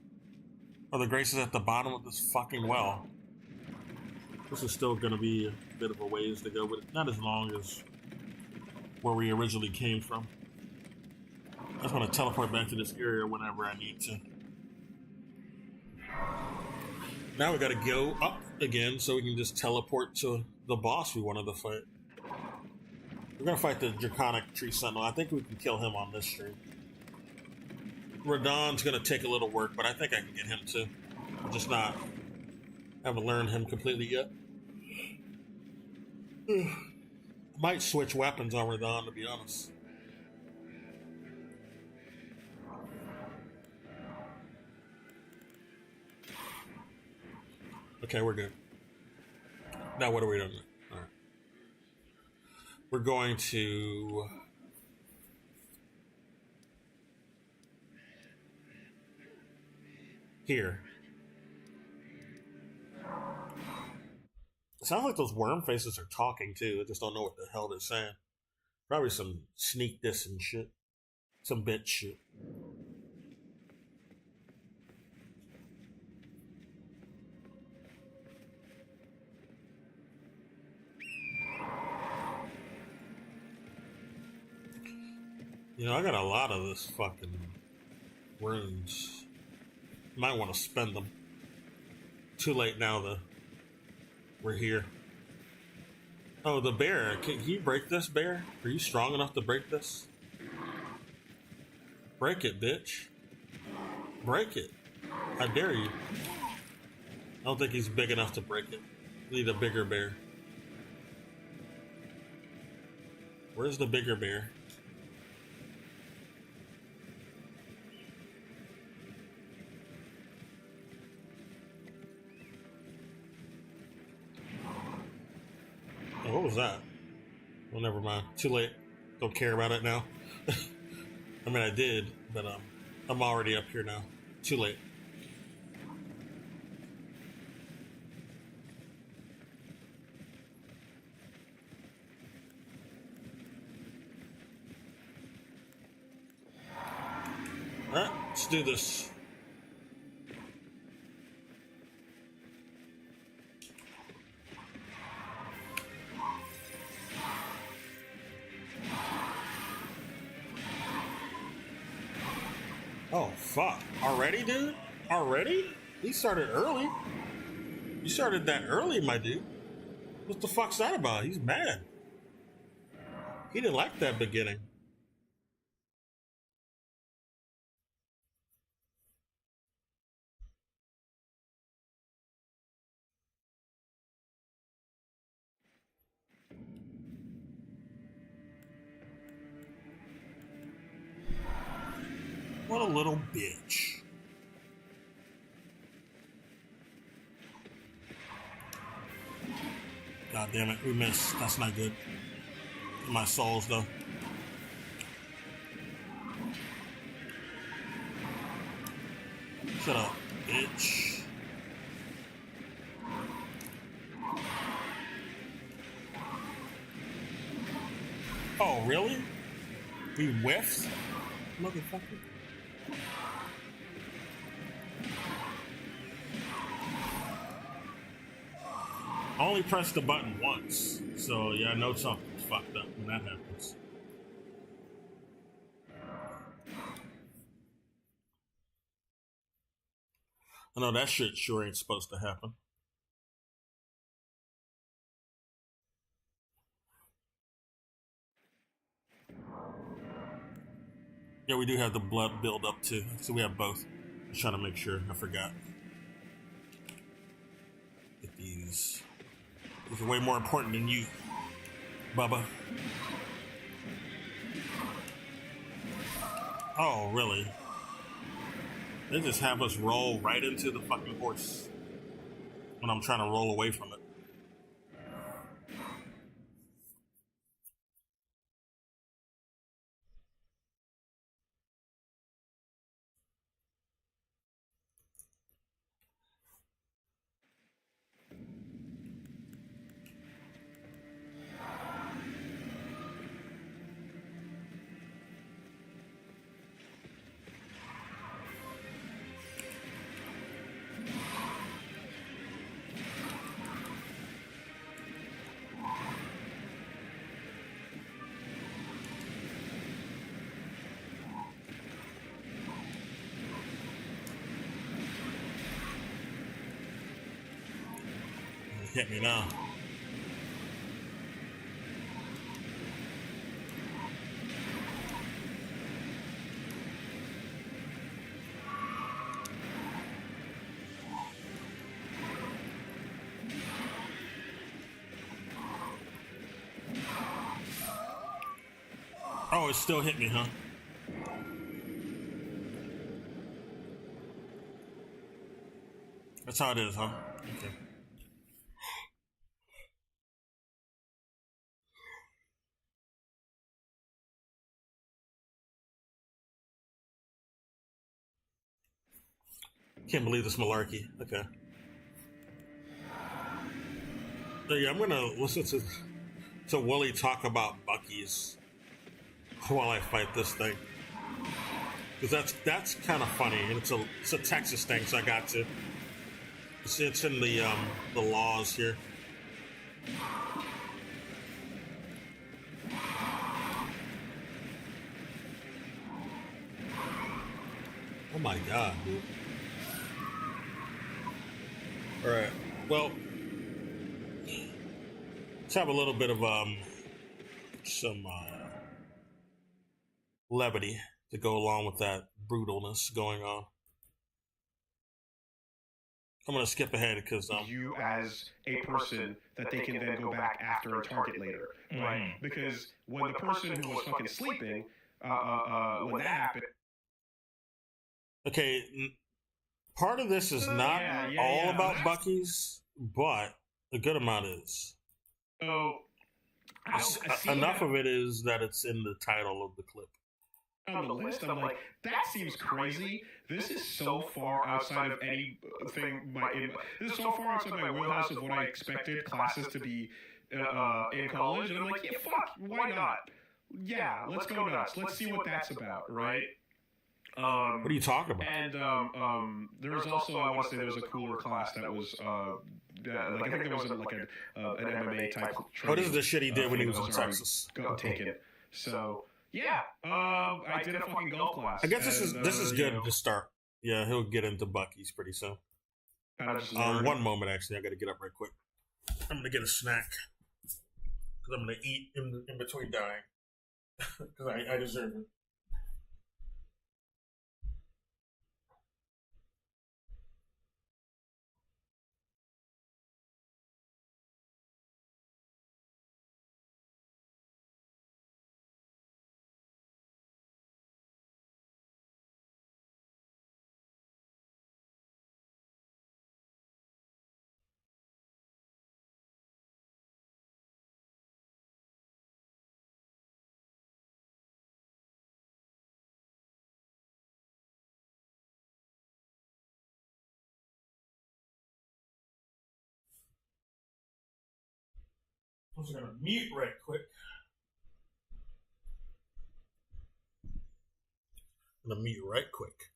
Oh, the Grace is at the bottom of this fucking well. This is still going to be a bit of a ways to go, but not as long as where we originally came from. I just want to teleport back to this area whenever I need to. Now we gotta go up again so we can just teleport to the boss we wanted to fight. We're gonna fight the Draconic Tree Sentinel. I think we can kill him on this stream. Radon's gonna take a little work, but I think I can get him too. I'm just not... haven't learned him completely yet. I might switch weapons on Radon, to be honest. Okay, we're good. Now what are we doing? All right. We're going to... here. It sounds like those worm faces are talking too. I just don't know what the hell they're saying. Probably some sneak diss and shit. Some bitch shit. You know, I got a lot of this fucking runes. Might want to spend them. Too late now, though. We're here. Oh, the bear. Can you break this, bear? Are you strong enough to break this? Break it, bitch. Break it. I dare you. I don't think he's big enough to break it. We need a bigger bear. Where's the bigger bear? Oh, what was that? Well, never mind. Too late. Don't care about it now. I mean, I did, but I'm already up here now. Too late. Alright, let's do this. Oh, fuck. Already, dude? Already? He started early. You started that early, my dude. What the fuck's that about? He's mad. He didn't like that beginning. What a little bitch. God damn it, we missed. That's not good. My souls, though. Shut up, bitch. Oh, really? We whiffed? Motherfucker. I only pressed the button once, so yeah, I know something's fucked up when that happens. I know that shit sure ain't supposed to happen. Yeah, we do have the blood build up too, so we have both. I'm trying to make sure. I forgot. Get these. These are way more important than you, Bubba. Oh, really? They just have us roll right into the fucking horse when I'm trying to roll away from it. Hit me now. Oh, it still hit me, huh? That's how it is, huh? Okay. Can't believe this malarkey. Okay. So yeah, I'm gonna listen to Willie talk about Bucky's while I fight this thing, because that's kind of funny, and it's a Texas thing, so I got to. It's in the laws here. Oh my god, dude. All right. Well, let's have a little bit of some levity to go along with that brutalness going on. I'm gonna skip ahead because you as a person that they can then go back after and target later, right? Because when the person who was fucking sleeping, when that happened. Okay, part of this is not all about Bucky's, but a good amount is. So Enough of it is that it's in the title of the clip. On the list, I'm like, that seems crazy. This is so far outside of anything. This is so far outside my wheelhouse of what I expected classes to be in college, and I'm like, yeah, fuck, why not? Yeah, let's go nuts. Let's see what that's about, right? What are you talking about? And there was also, I want to say, there was a cooler class that was, like I think there was like an MMA type. Oh, this is the shit he did when he was in Texas. Taken. So. Yeah, I did a fucking golf class. I guess this is good to start. Yeah, he'll get into Bucky's pretty soon. One moment, actually, I got to get up right quick. I'm gonna get a snack because I'm gonna eat in between dying because I deserve it. I'm just gonna mute right quick. I'm gonna mute right quick.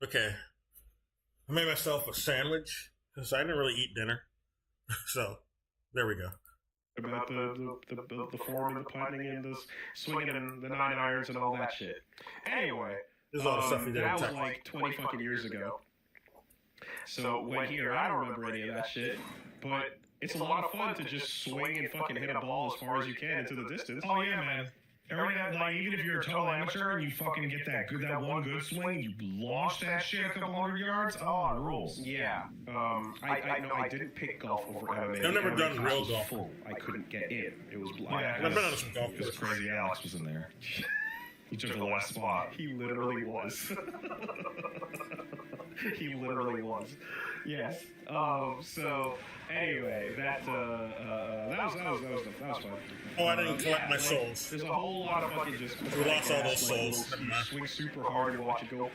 Okay, I made myself a sandwich because I didn't really eat dinner. So, there we go. About the form and the putting and the swinging and the 9 irons and all that shit. Anyway, This is all the stuff we did. that was like 20 fucking years ago. So when here, I don't remember any of that shit, but it's a lot of fun to just swing and fucking hit a ball as far as you can into the distance. Oh yeah, man. Every now, like, even if you're a total amateur and you fucking get that one good swing, you launch that shit a couple hundred yards. Oh, it rules. Yeah. I didn't pick golf over MMA. I've never MMA done real was golf. Full. I couldn't get in. It was Yeah, I've been on some golf because courses. Crazy Alex was in there. He took the last spot. He literally was. He literally was. Yes. So anyway, that was fun. Oh, I didn't collect my souls. There's a whole lot of fucking just. We lost all those souls. You swing super hard and watch it go.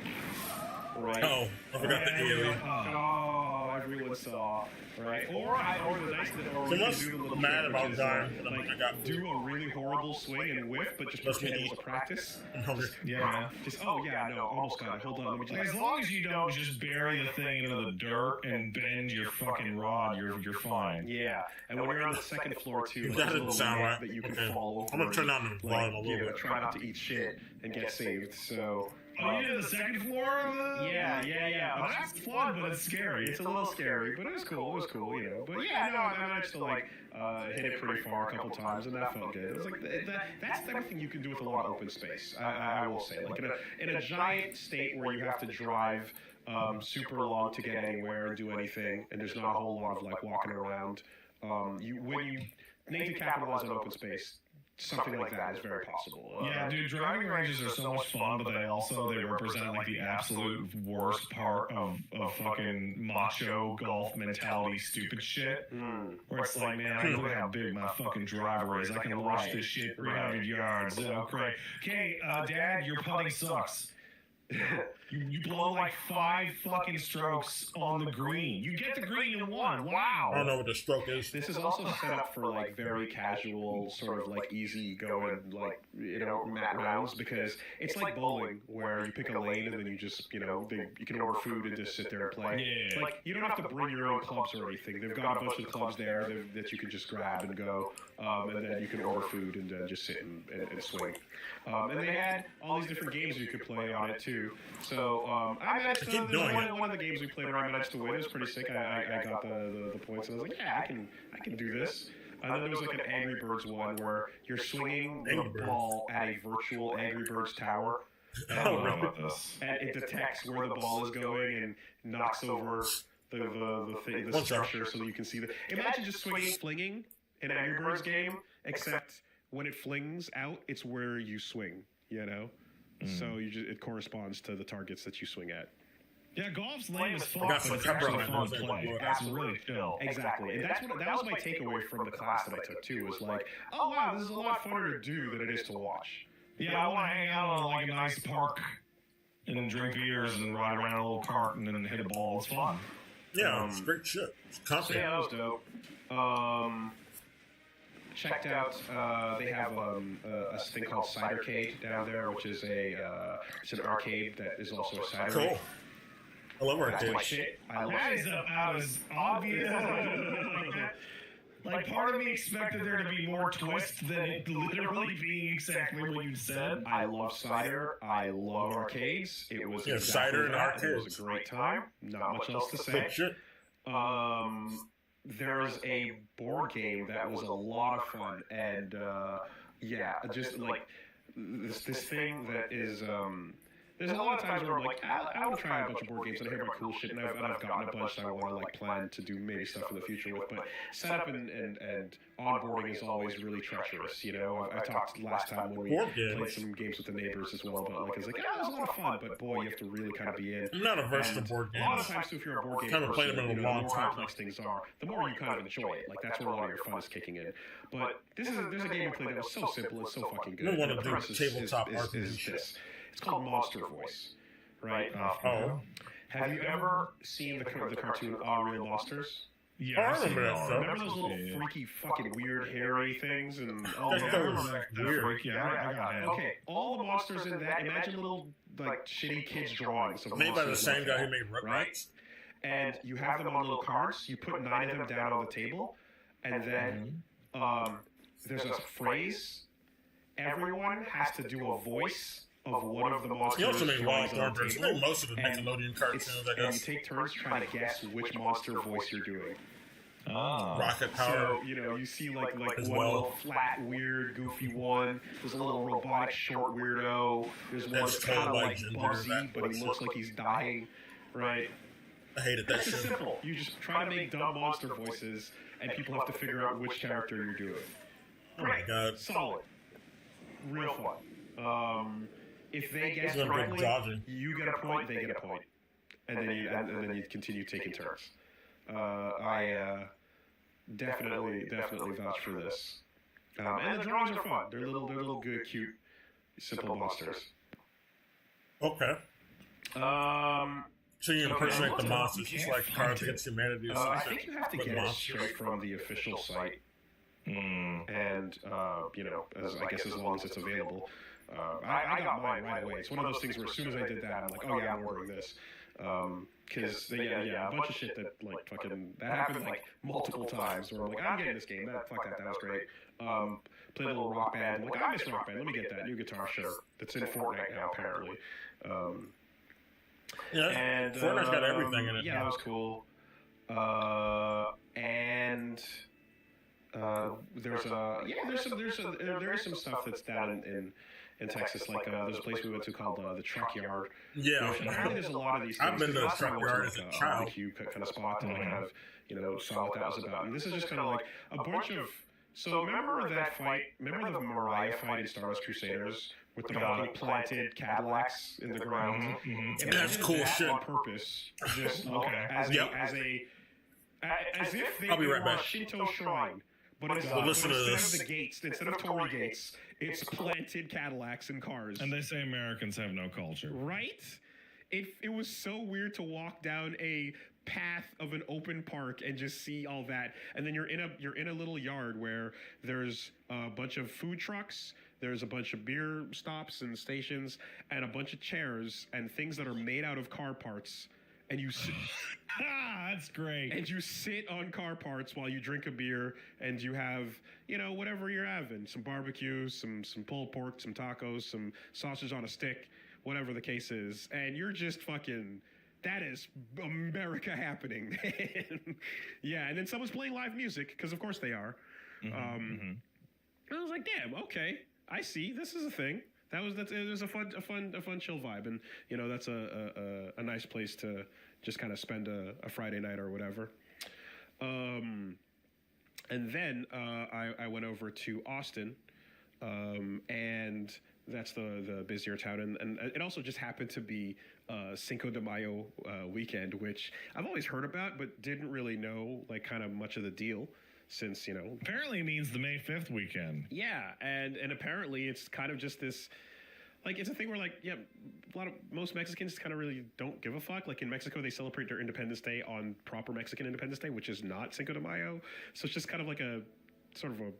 Right. Oh, I forgot the AoE. Oh, everyone saw. Right. Or the nice that Someone's do the little mad trick, about which is, dying, but like, I got do a really horrible swing and whiff, but just Must pretend be it was a practice. I'm hungry. Yeah, man. Just no, almost got it. Hold on, let me just. As long as you don't just bury the thing into the dirt and bend your fucking rod, you're fine. Yeah, and when you're on the second floor too, That there's a didn't little sound net right. that you can Okay. fall over. I'm gonna turn down the volume a little bit. Try not to eat shit and get saved. So. Oh, you did the second floor of the... Yeah. Oh, that's fun, but it's scary. It's a little scary, but it was cool. But yeah, no, I managed to hit it pretty far a couple times, and that felt good. It was like that's everything you can do with a lot of open space. I will say, like in a giant state where you have to drive super long to get anywhere and do anything, and there's not a whole lot of like walking around. When you need to capitalize on open space. Something like that is very possible. Yeah, dude, driving ranges are so much fun, but they represent like the absolute worst part of fucking macho golf mentality stupid shit. Where it's like, man, look how big my fucking driver is. I can launch this shit 300 yards. Oh, great. Okay, Dad, your putting sucks. You blow like 5 fucking strokes on the green. You get the green in 1. Wow. I don't know what the stroke is. This is also set up for like very casual, sort of like easy going, like mat rounds, because it's like bowling where you pick a lane and then you just you can order food and just sit there and play. Yeah. Like you don't have to bring your own clubs or anything. They've got a bunch of clubs there that you can just grab and go, and then you can order food and just sit and swing. And they had all these different games you could play on it too. So I managed to. One of the games we played where I managed to win. It was pretty sick. I got the points, and I was like, yeah, I can do this. And then there was like an Angry Birds one where you're swinging the ball at a virtual Angry Birds tower. I don't know about this. And it detects where the ball is going and knocks over the structure so that you can see the. Imagine just flinging in an Angry Birds game, except when it flings out, it's where you swing. So it corresponds to the targets that you swing at. Yeah, golf's lame as fuck, got but some it's pepper actually on my fun nose. play. That's really chill. Exactly, and that was my takeaway from the class that I took too. Was like, oh wow, this is a lot funner to do than it is to watch. Yeah, I want to hang out on like a nice park and drink beers and ride around a little cart and then hit a ball. It's fun. Yeah, it's great shit. It's confident. Yeah, that was dope. Checked out. They have a thing called Cidercade down there, which is it's an arcade that is also a cider. Cool. I love That's my arcades. shit. I love That it. is about as obvious as like part of me expected there to be more twist than it literally being exactly what you said. I love cider. I love arcades. It was Yeah, exactly cider and that. It arcades. was a great time. Not much else to say. Good shit. There's a board game that was a lot of fun, and just like this thing that is. There's a lot of times where I'm like, I want to try a bunch of board games and I hear about cool shit, and I've gotten a bunch that I want to like plan to do maybe stuff in the future with. But setup and onboarding is always really treacherous. I talked last time when we played some games with the neighbors as well, but like it's like, yeah, it was a lot of fun, but boy, you have to really kind of be in. I'm not averse to board A lot of games. times, too, if you're a board game Haven't played person, them in a the long more time. complex things are, the more you kind of enjoy it. Like that's where a lot of your fun is kicking in. But there's a game we played that was so simple and so fucking good. I want to The do premise tabletop is RPG shit. this. It's called Monster Voice, right? Oh. Have you ever seen the cartoon Are Real Monsters? Yeah, I remember that stuff. Remember those little freaky, fucking weird, hairy things and all That's that? so weird. Yeah, I got it. Okay, all the monsters in that. Imagine little like shitty kids drawings. Of Made by the monsters same like guy that, who made Rugrats. right? And you have them on little cards. You put 9 of them down on the table, and then there's a phrase. Everyone has to do a voice of one of the monsters. He also made Wild drawings on the Thornburst. He table, made most of the Nickelodeon cartoons, I and you guess. take turns trying to guess which monster voice you're doing. Rocket Power. So, you see like As one well. little flat, weird, goofy one. There's a little robotic, short weirdo. There's one That's that's kind of totally like gender, Buzzy, that but he looks like he's dying, right? I hated that It's just shit. simple. You just try to make dumb monster voices, and people have to figure out which character you're doing. Oh my god. Solid. Real fun. If they guess He's gonna be correctly, jogging. you get a point, they get a point. And then you continue taking turns. I definitely vouch for this. And the drawings are fun. They're little good, cute, simple monsters. Okay. So you impersonate the monsters, just like Cards Against Humanity or I something. think you have to With get it monsters. straight from the official site. And, I guess as long as it's available. I got mine right away. It's one of those things where as soon as I did that, I'm like, oh yeah, I'm ordering this. Because, a bunch of shit that, like, fucking, that happened, like, multiple times where I'm like, I'm getting this game, that was great. Played a little Rock Band, I'm like, I miss Rock Band, let me get that new guitar, sure. That's in Fortnite now, apparently. Yeah, And, Fortnite's got everything in it. Yeah, that was cool. There is some stuff that's down in Texas, like there's a place we went to called the Truck Yard. Yeah. Which apparently there's a lot of these things. I've been to the Last time I Truck went to, Yard as like, a child. barbecue kind of spot, and I kind of saw what that was about. And this is just kind of like a bunch of. So remember that fight? Remember the Mariah fight in Star Wars Crusaders with the fucking planted Cadillacs in the ground? And That's they did cool that shit. on purpose, just Yep. as if they I'll be were right a back. Shinto shrine. But Well, listen to instead this. of the gates, instead of Tory gates, it's planted Cadillacs and cars. And they say Americans have no culture. Right? It was so weird to walk down a path of an open park and just see all that, and then you're in a little yard where there's a bunch of food trucks, there's a bunch of beer stops and stations, and a bunch of chairs and things that are made out of car parts, and you sit, That's great. and you sit on car parts while you drink a beer, and you have whatever you're having, some barbecue, some pulled pork, some tacos, some sausage on a stick, whatever the case is, and you're just fucking. That is America happening. Yeah, and then someone's playing live music, because of course they are. And I was like, damn, okay, I see. This is a thing. It was a fun chill vibe, and that's a nice place to just kind of spend a Friday night or whatever. And then I went over to Austin, and that's the busier town, and it also just happened to be Cinco de Mayo weekend, which I've always heard about, but didn't really know like kind of much of the deal, since Apparently it means the May 5th weekend. yeah, and apparently it's kind of just this, like, it's a thing where, like, yeah, most Mexicans kind of really don't give a fuck. Like, in Mexico, they celebrate their Independence Day on proper Mexican Independence Day, which is not Cinco de Mayo. So it's just kind of like a sort of a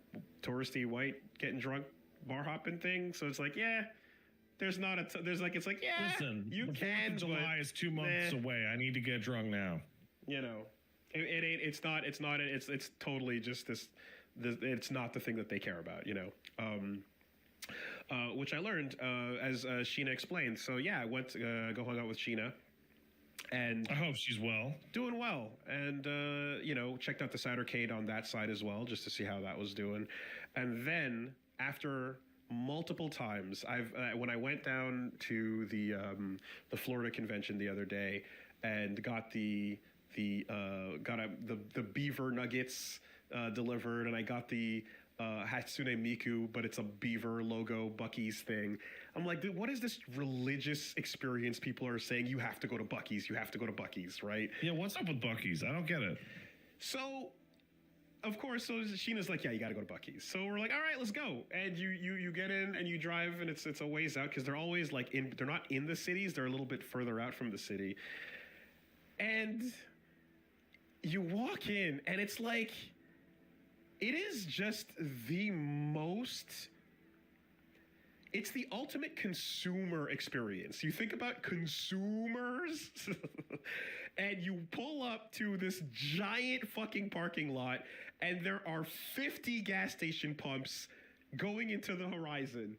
touristy white getting drunk bar hopping thing. So it's like, yeah, there's not there's like, it's like, yeah, Listen, you the 4th can, of July is 2 months away. I need to get drunk now. it ain't. It's totally just this. It's not the thing that they care about. Which I learned as Sheena explained. So yeah, I went to go hang out with Sheena, and I hope she's well. doing well, and checked out the Saturcade on that side as well, just to see how that was doing. And then after multiple times, when I went down to the Florida convention the other day and got the beaver nuggets delivered, and I got the Hatsune Miku, but it's a beaver logo Buc-ee's thing. I'm like, dude, what is this religious experience people are saying? You have to go to Buc-ee's. You have to go to Buc-ee's, right? Yeah, what's up with Buc-ee's? I don't get it. So, of course, so Sheena's like, yeah, you got to go to Buc-ee's. So we're like, all right, let's go. And you get in and you drive, and it's a ways out, because they're always like they're not in the cities. They're a little bit further out from the city. And you walk in, and it's like, it is just the most. It's the ultimate consumer experience. You think about consumers, and you pull up to this giant fucking parking lot, and there are 50 gas station pumps going into the horizon.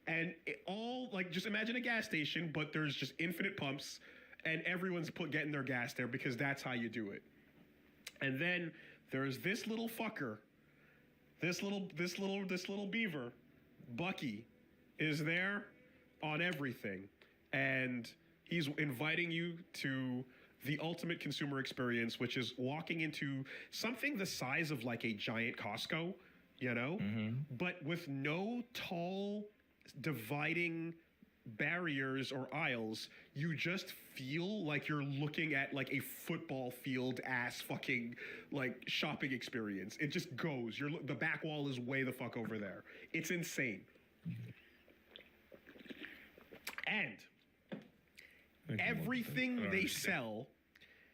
And all, like, just imagine a gas station, but there's just infinite pumps, and everyone's getting their gas there because that's how you do it. And then there's this little fucker, this little beaver, Bucky, is there on everything, and he's inviting you to the ultimate consumer experience, which is walking into something the size of like a giant Costco, you know, but with no tall dividing barriers or aisles. You just feel like you're looking at like a football field ass fucking like shopping experience. It just goes. The back wall is way the fuck over there. It's insane. And everything they sell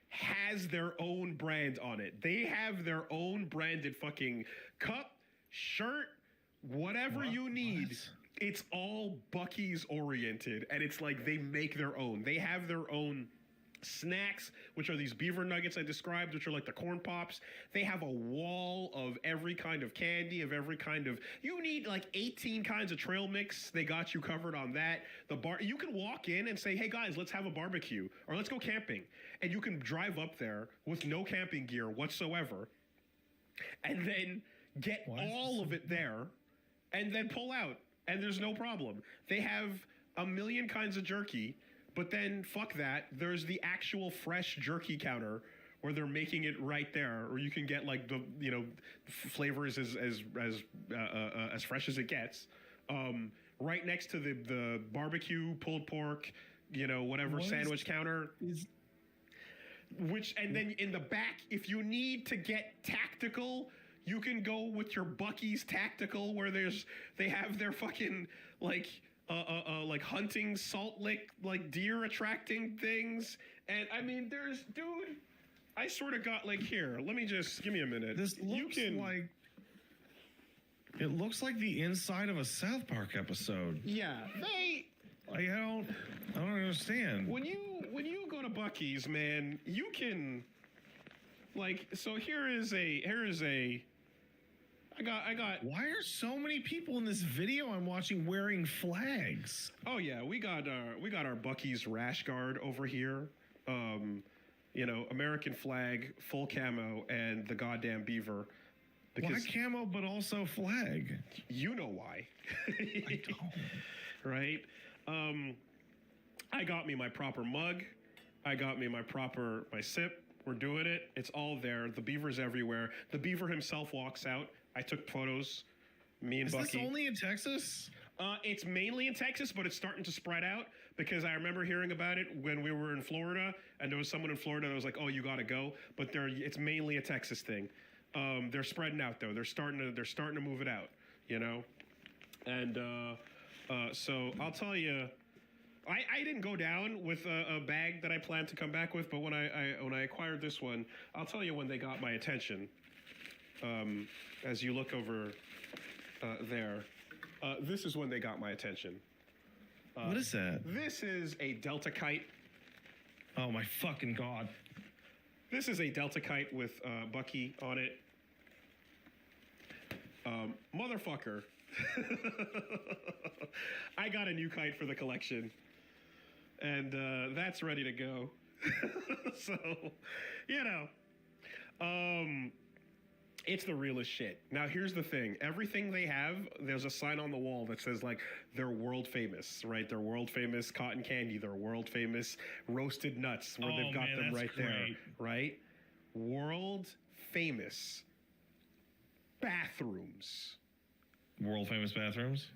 has their own brand on it. They have their own branded fucking cup, shirt, whatever you need. What? It's all Buc-ee's oriented, and it's like they make their own. They have their own snacks, which are these beaver nuggets I described, which are like the corn pops. They have a wall of every kind of candy, of every kind of, you need like 18 kinds of trail mix. They got you covered on that. You can walk in and say, hey guys, let's have a barbecue, or let's go camping. And you can drive up there with no camping gear whatsoever, and then get all of it there, and then pull out. And there's no problem. They have a million kinds of jerky, but then fuck that. There's the actual fresh jerky counter where they're making it right there, or you can get like the flavors as fresh as it gets. Right next to the barbecue, pulled pork, whatever sandwich counter. And then in the back, if you need to get tactical, you can go with your Buc-ee's tactical, where they have their fucking like hunting salt lick, like deer attracting things. And I mean, dude, I sort of got like, here, let me just, give me a minute. This looks like, it looks like the inside of a South Park episode. Yeah, I don't understand. When you go to Buc-ee's, man, you can, like, so here is a I got. Why are so many people in this video I'm watching wearing flags? Oh yeah, we got our Buc-ee's rash guard over here. American flag, full camo, and the goddamn beaver. Why camo but also flag? You know why. I don't. Right? I got me my proper mug. I got me my sip. We're doing it. It's all there. The beaver's everywhere. The beaver himself walks out. I took photos. Me and Bucky. Is this only in Texas? It's mainly in Texas, but it's starting to spread out, because I remember hearing about it when we were in Florida, and there was someone in Florida that was like, "Oh, you got to go." But it's mainly a Texas thing. They're spreading out though. They're starting to move it out. And so I'll tell you. I didn't go down with a bag that I planned to come back with, but when I acquired this one, I'll tell you when they got my attention. As you look over there, this is when they got my attention. What is that? This is a Delta kite. Oh my fucking God. This is a Delta kite with Bucky on it. Motherfucker. I got a new kite for the collection. And that's ready to go. So, it's the realest shit. Now, here's the thing. Everything they have, there's a sign on the wall that says, like, they're world famous, right? They're world famous cotton candy. They're world famous roasted nuts, where they've got them right there, right? World famous bathrooms. World famous bathrooms?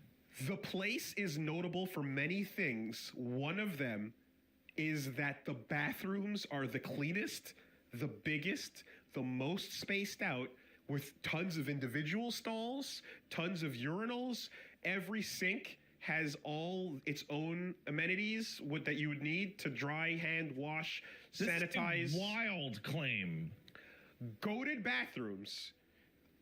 The place is notable for many things. One of them is that the bathrooms are the cleanest, the biggest, the most spaced out, with tons of individual stalls, tons of urinals. Every sink has all its own amenities that you would need to dry, hand wash, sanitize. This is a wild claim. Goated bathrooms.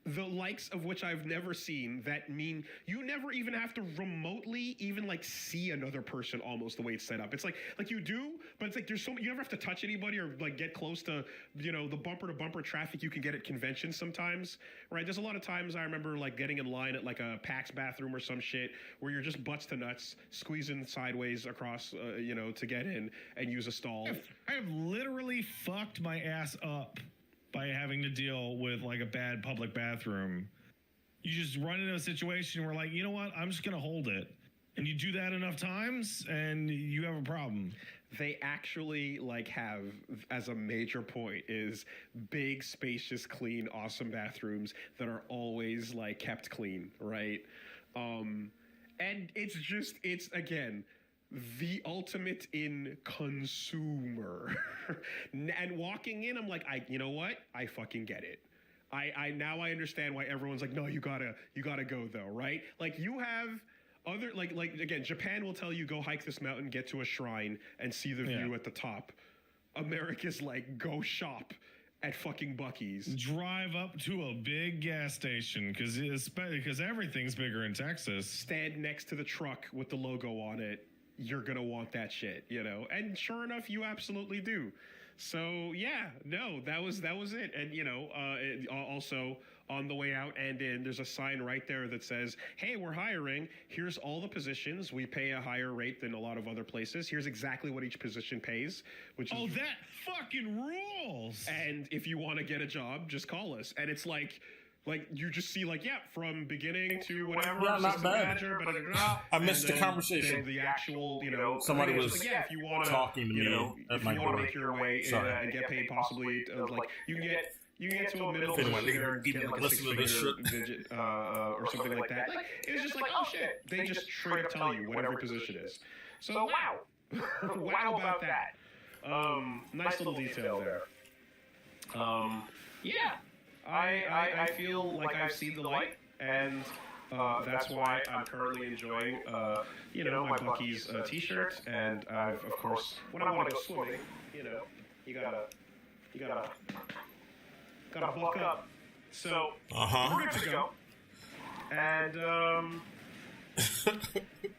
the likes of which I've never seen, that mean you never even have to remotely even like see another person, almost the way it's set up. It's like you do, but it's like there's you never have to touch anybody or like get close to, you know, the bumper to bumper traffic you can get at conventions sometimes, right? There's a lot of times I remember like getting in line at like a PAX bathroom or some shit where you're just butts to nuts squeezing sideways across, you know, to get in and use a stall. I have literally fucked my ass up by having to deal with like a bad public bathroom. You just run into a situation where like, you know what, I'm just gonna hold it, and you do that enough times and you have a problem. They actually like have, as a major point, is big, spacious, clean, awesome bathrooms that are always like kept clean, right? And it's again the ultimate in consumer. And walking in, I'm like, you know what? I fucking get it. I now I understand why everyone's like, no, you gotta go though, right? Like you have other like again, Japan will tell you go hike this mountain, get to a shrine, and see the view at the top. America's like, go shop at fucking Buc-ee's. Drive up to a big gas station because everything's bigger in Texas. Stand next to the truck with the logo on it. You're gonna want that shit, you know, and sure enough, you absolutely do. So yeah, no, that was it. And you know, also on the way out and in, there's a sign right there that says, "Hey, we're hiring. Here's all the positions. We pay a higher rate than a lot of other places. Here's exactly what each position pays." Which is, that fucking rules. And if you want to get a job, just call us. And it's like you just see from beginning to whatever. Yeah, not bad. Manager, I missed the conversation. The actual, you know, somebody was if you want to, talking to me at my door. Make your way and get paid, possibly you can get to a middle figure and get like a six-figure digit or something like that. Like it was just like, oh shit, they just straight up tell you what every position is. So wow, wow about that. Nice little detail there. Yeah. I feel like I've seen the light, and that's why I'm currently enjoying, my Buc-ee's t-shirt. And I've, of course, when I want to go swimming, you know, you gotta buck up. So we're good to go. And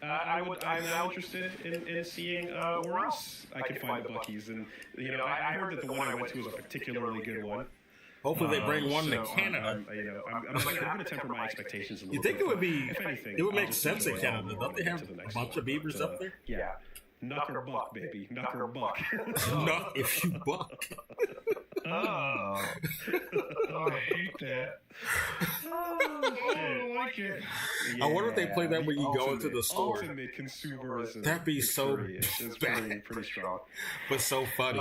I'm now interested in seeing where else I can find the Buc-ee's. And you know, I heard that the one I went to was a particularly good one. Hopefully they bring one to Canada. I'm going to temper my expectations a little bit. You think it would be? If anything, it would make sense in Canada. Don't they have a bunch of beavers up there? Yeah. Knuck or buck, baby. Knuck or buck. Knuck if you buck. I hate that. I like it. Yeah, I wonder if they play that when you go into the store. Ultimate consumerism. That'd be so bad. Pretty strong. But so funny.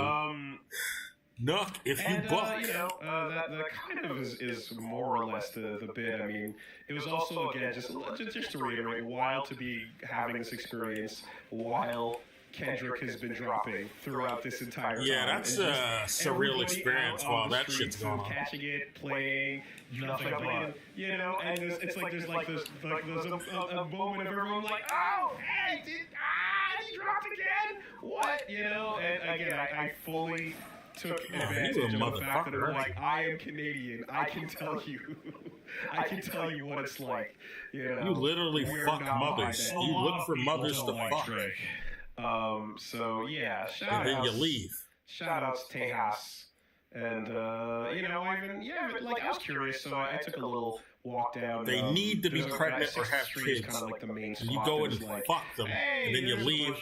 Knuck if you buck. That kind of is more or less the bit. I mean, it was also, again, just to reiterate, wild to be having this experience while Kendrick has been dropping throughout this entire time. Yeah, that's a surreal experience while that shit's going on. Catching it, playing, jumping in, you know, and there's a moment of everyone like, oh, hey, he dropped again? What? You know, and again, I fully took advantage of the fact that they're like, I am Canadian. I can tell you. I can tell you what it's like. You know, you literally fuck mothers. You look for mothers to fuck. So yeah, and then you leave. Shout outs Tejas. And I was curious, so I took a little walk down. They need to be pregnant or have kids. Kind of like the main spot. You go and fuck them, and then you leave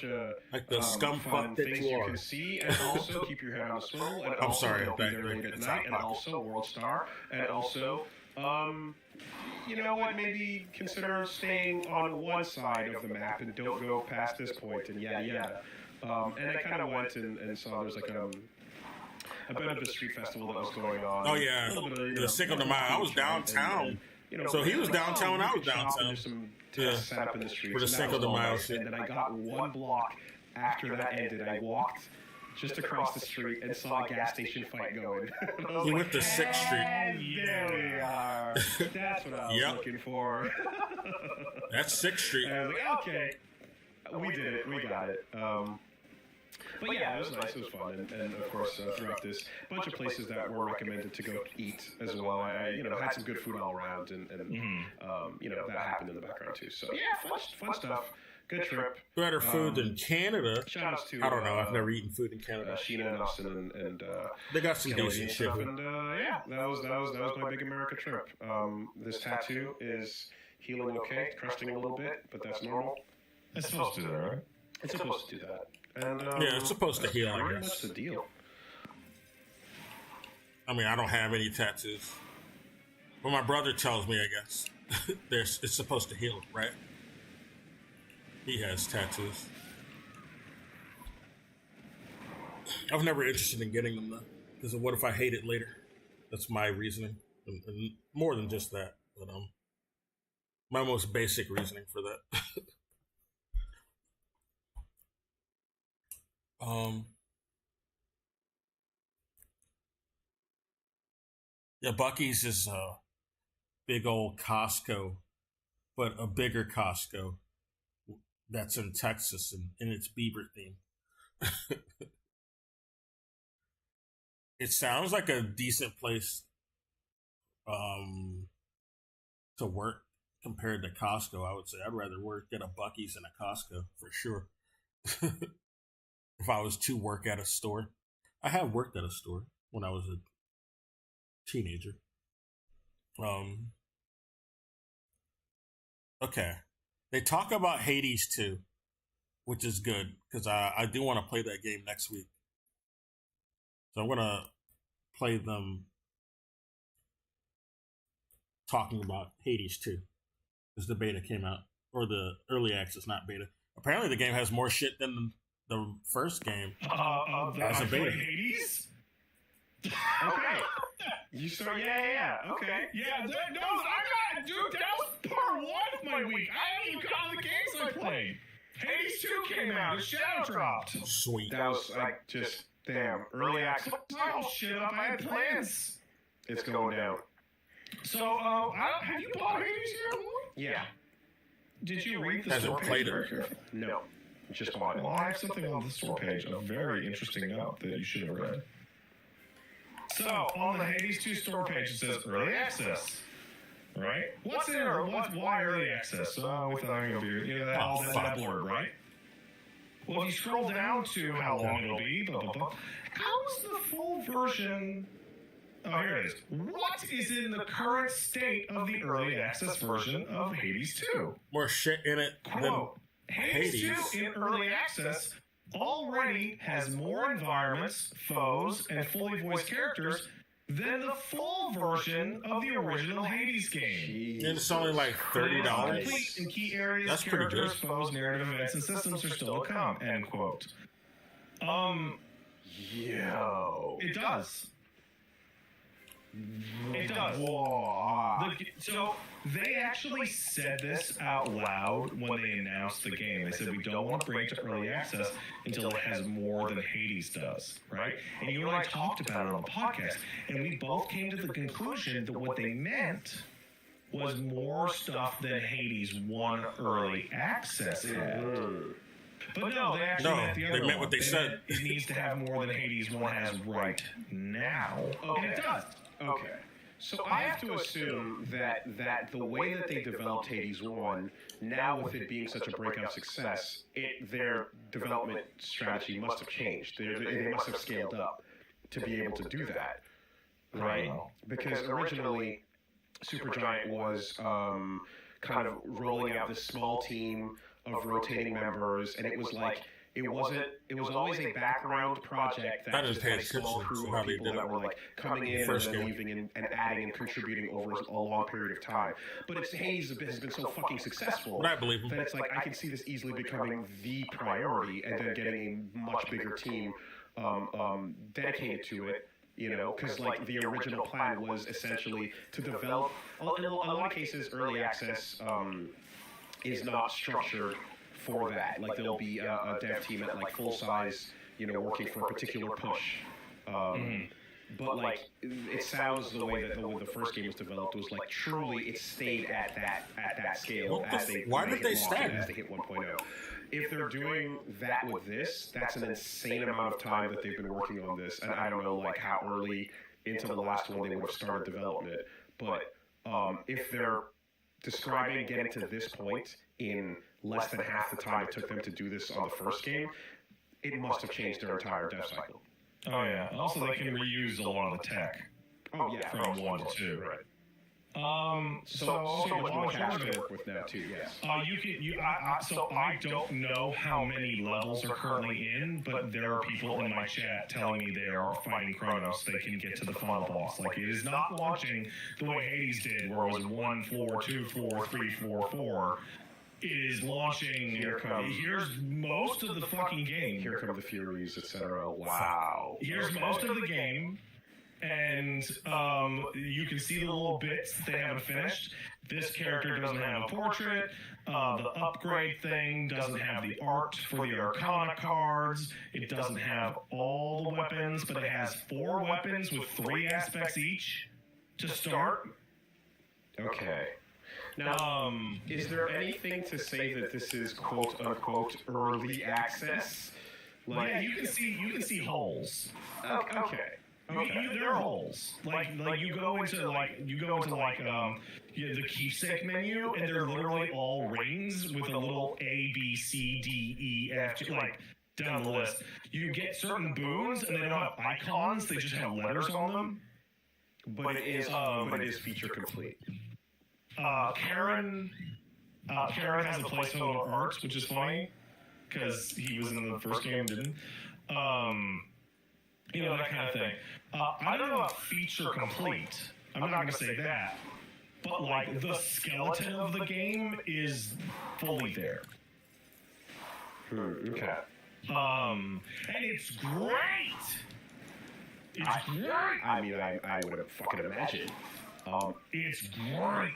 like the scum fuck that you are. Can see, and also keep your head on the swivel. And I'm sorry, I'm back late at night, and also World Star, and also, you know what? Maybe consider staying on one side of the map and don't go past this point, and yada yada. And I kind of went and saw there's like a bit of a street festival that was going on. Oh yeah, the Cinco de Mayo. I was downtown. So he was downtown. I was downtown. Set up in the streets for the Cinco de Mayo. And then I got one block after that ended. I walked just across the street and saw a gas station fight going. He went to 6th Street. There we are. That's what I was looking for. That's 6th Street. And I was like, okay, we did it. We got it. But yeah, it was nice. It was fun, and of course throughout this, bunch of places that were recommended to go eat as well. I had some good food all around, and that happened in the background too. So yeah, fun stuff. Good trip. Better food than Canada. Shout outs to I don't know. I've never eaten food in Canada. Sheena and Austin and they got some Kelly decent and shit. stuff. And that was my big America trip. This tattoo is healing okay, crusting a little bit, but that's normal. It's supposed to do that, right? It's supposed to do that. And, yeah, it's supposed to heal, I pretty guess. much the deal. I mean, I don't have any tattoos. But my brother tells me, I guess, it's supposed to heal, right? He has tattoos. I was never interested in getting them, though. Because what if I hate it later? That's my reasoning. And more than just that. But my most basic reasoning for that. Yeah, Buc-ee's is a big old Costco, but a bigger Costco that's in Texas and it's Bieber theme. It sounds like a decent place to work compared to Costco, I would say. I'd rather work at a Buc-ee's than a Costco for sure. If I was to work at a store. I have worked at a store when I was a teenager. Okay. They talk about Hades 2, which is good, because I do want to play that game next week. So I'm going to play them talking about Hades 2, because the beta came out, or the early access, not beta. Apparently the game has more shit than the first game as a beta. Hades? Okay. You start, yeah. Okay. Yeah, dude, that was part one of my week. I haven't even gotten the games I played. Hades 2 came out, the shadow dropped. Sweet. That was like just damn early access. My whole shit up, I had plans. It's going down. So, have you bought Hades yet? Yeah. Did you read the Hasn't store page played very it. carefully? No. Just bought it. Well, I have something on the store page, a very interesting note that you should have read. So, on the Hades 2 store page, it says early access. Right? What's in early? Why early access? Oh, we thought it would be, that blurb, right? Well, if you scroll down to how long it'll be, blah, blah, blah. How is the full version? Oh, here it is. What is in the current state of the early access version of Hades 2? More shit in it than Quote, Hades 2 in early access already has more environments, foes, and fully voiced characters than the full version of the original Hades game. And it's only like $30. Complete in key areas, That's pretty characters, good. foes, narrative events, and systems are still to come. End quote. Yo. It does. It does. So they actually said this out loud when they announced the game. They said, we don't want to bring it to early access until it has more than Hades does, right? And you and I talked about it on the podcast, and we both came to the conclusion that what they meant was more stuff than Hades 1 early access had. But no, they actually meant the other they meant what they said. meant it needs to have more than Hades 1 has right now. Okay. And it does. Okay. So I have to assume that the way that they developed Hades 1, now with it being such a breakout success, their development strategy must have changed. They must have scaled up to be able to do that, right? Because originally, Supergiant was kind of rolling out this small team of rotating members, and it was like it was always a background project that just had a small crew of people that were like coming in and then leaving and adding and contributing over a long period of time. But Hades has been so fucking successful But I believe him. that it's like I can see this easily becoming the priority, and then getting a much bigger team dedicated to it. You know, because like the original plan was essentially to develop. In a lot of cases, early access is not structured for that. Like there'll be a dev team at like full size, working for a particular push. but like it sounds the way that the first game was developed was like truly it stayed at that scale Why did they stack as they hit 1.0. If they're doing that with this, that's an insane amount of time that they've been working on this, and I don't know like how early into the last one they would have started development. But if they're describing getting to this point in less than half the time it took them to do this on the first game, it must have changed their entire dev cycle. Oh yeah. Also, they can reuse a lot of the tech. Oh yeah, from 1 to 2. Right. So much more what cash you're to work with now too. Yes. So I don't know how many levels are currently in, but there are people in my chat telling me they are fighting Kronos. They can get to the final boss. Like, it is not launching the way Hades did, where it was 1 floor, 2 floor, 3 floor, 4. It is launching. Here's most of the fucking game. Here come the Furies, etc. Wow. Here's most of the game. And you can see the little bits they haven't finished. This character doesn't have a portrait. The upgrade thing doesn't have the art for the Arcana cards. It doesn't have all the weapons, but it has 4 weapons with 3 aspects each to start. Okay. Now, is there anything to say that this is quote unquote early access? Like, yeah, you can see holes. Okay. There are holes. Like you go into the keepsake menu, and they're literally all rings with a little A, B, C, D, E, F, G, like down the list. You get certain boons, and they don't have icons; they just have letters on them. But it is feature complete. Karen has a placeholder art, which is funny because he was in the first game and didn't. That kind of thing. I don't know about feature complete. I'm not going to say that. But, like, the skeleton of the game is fully there. Okay. And it's great! It's great! I mean, I would have fucking imagined. It's great!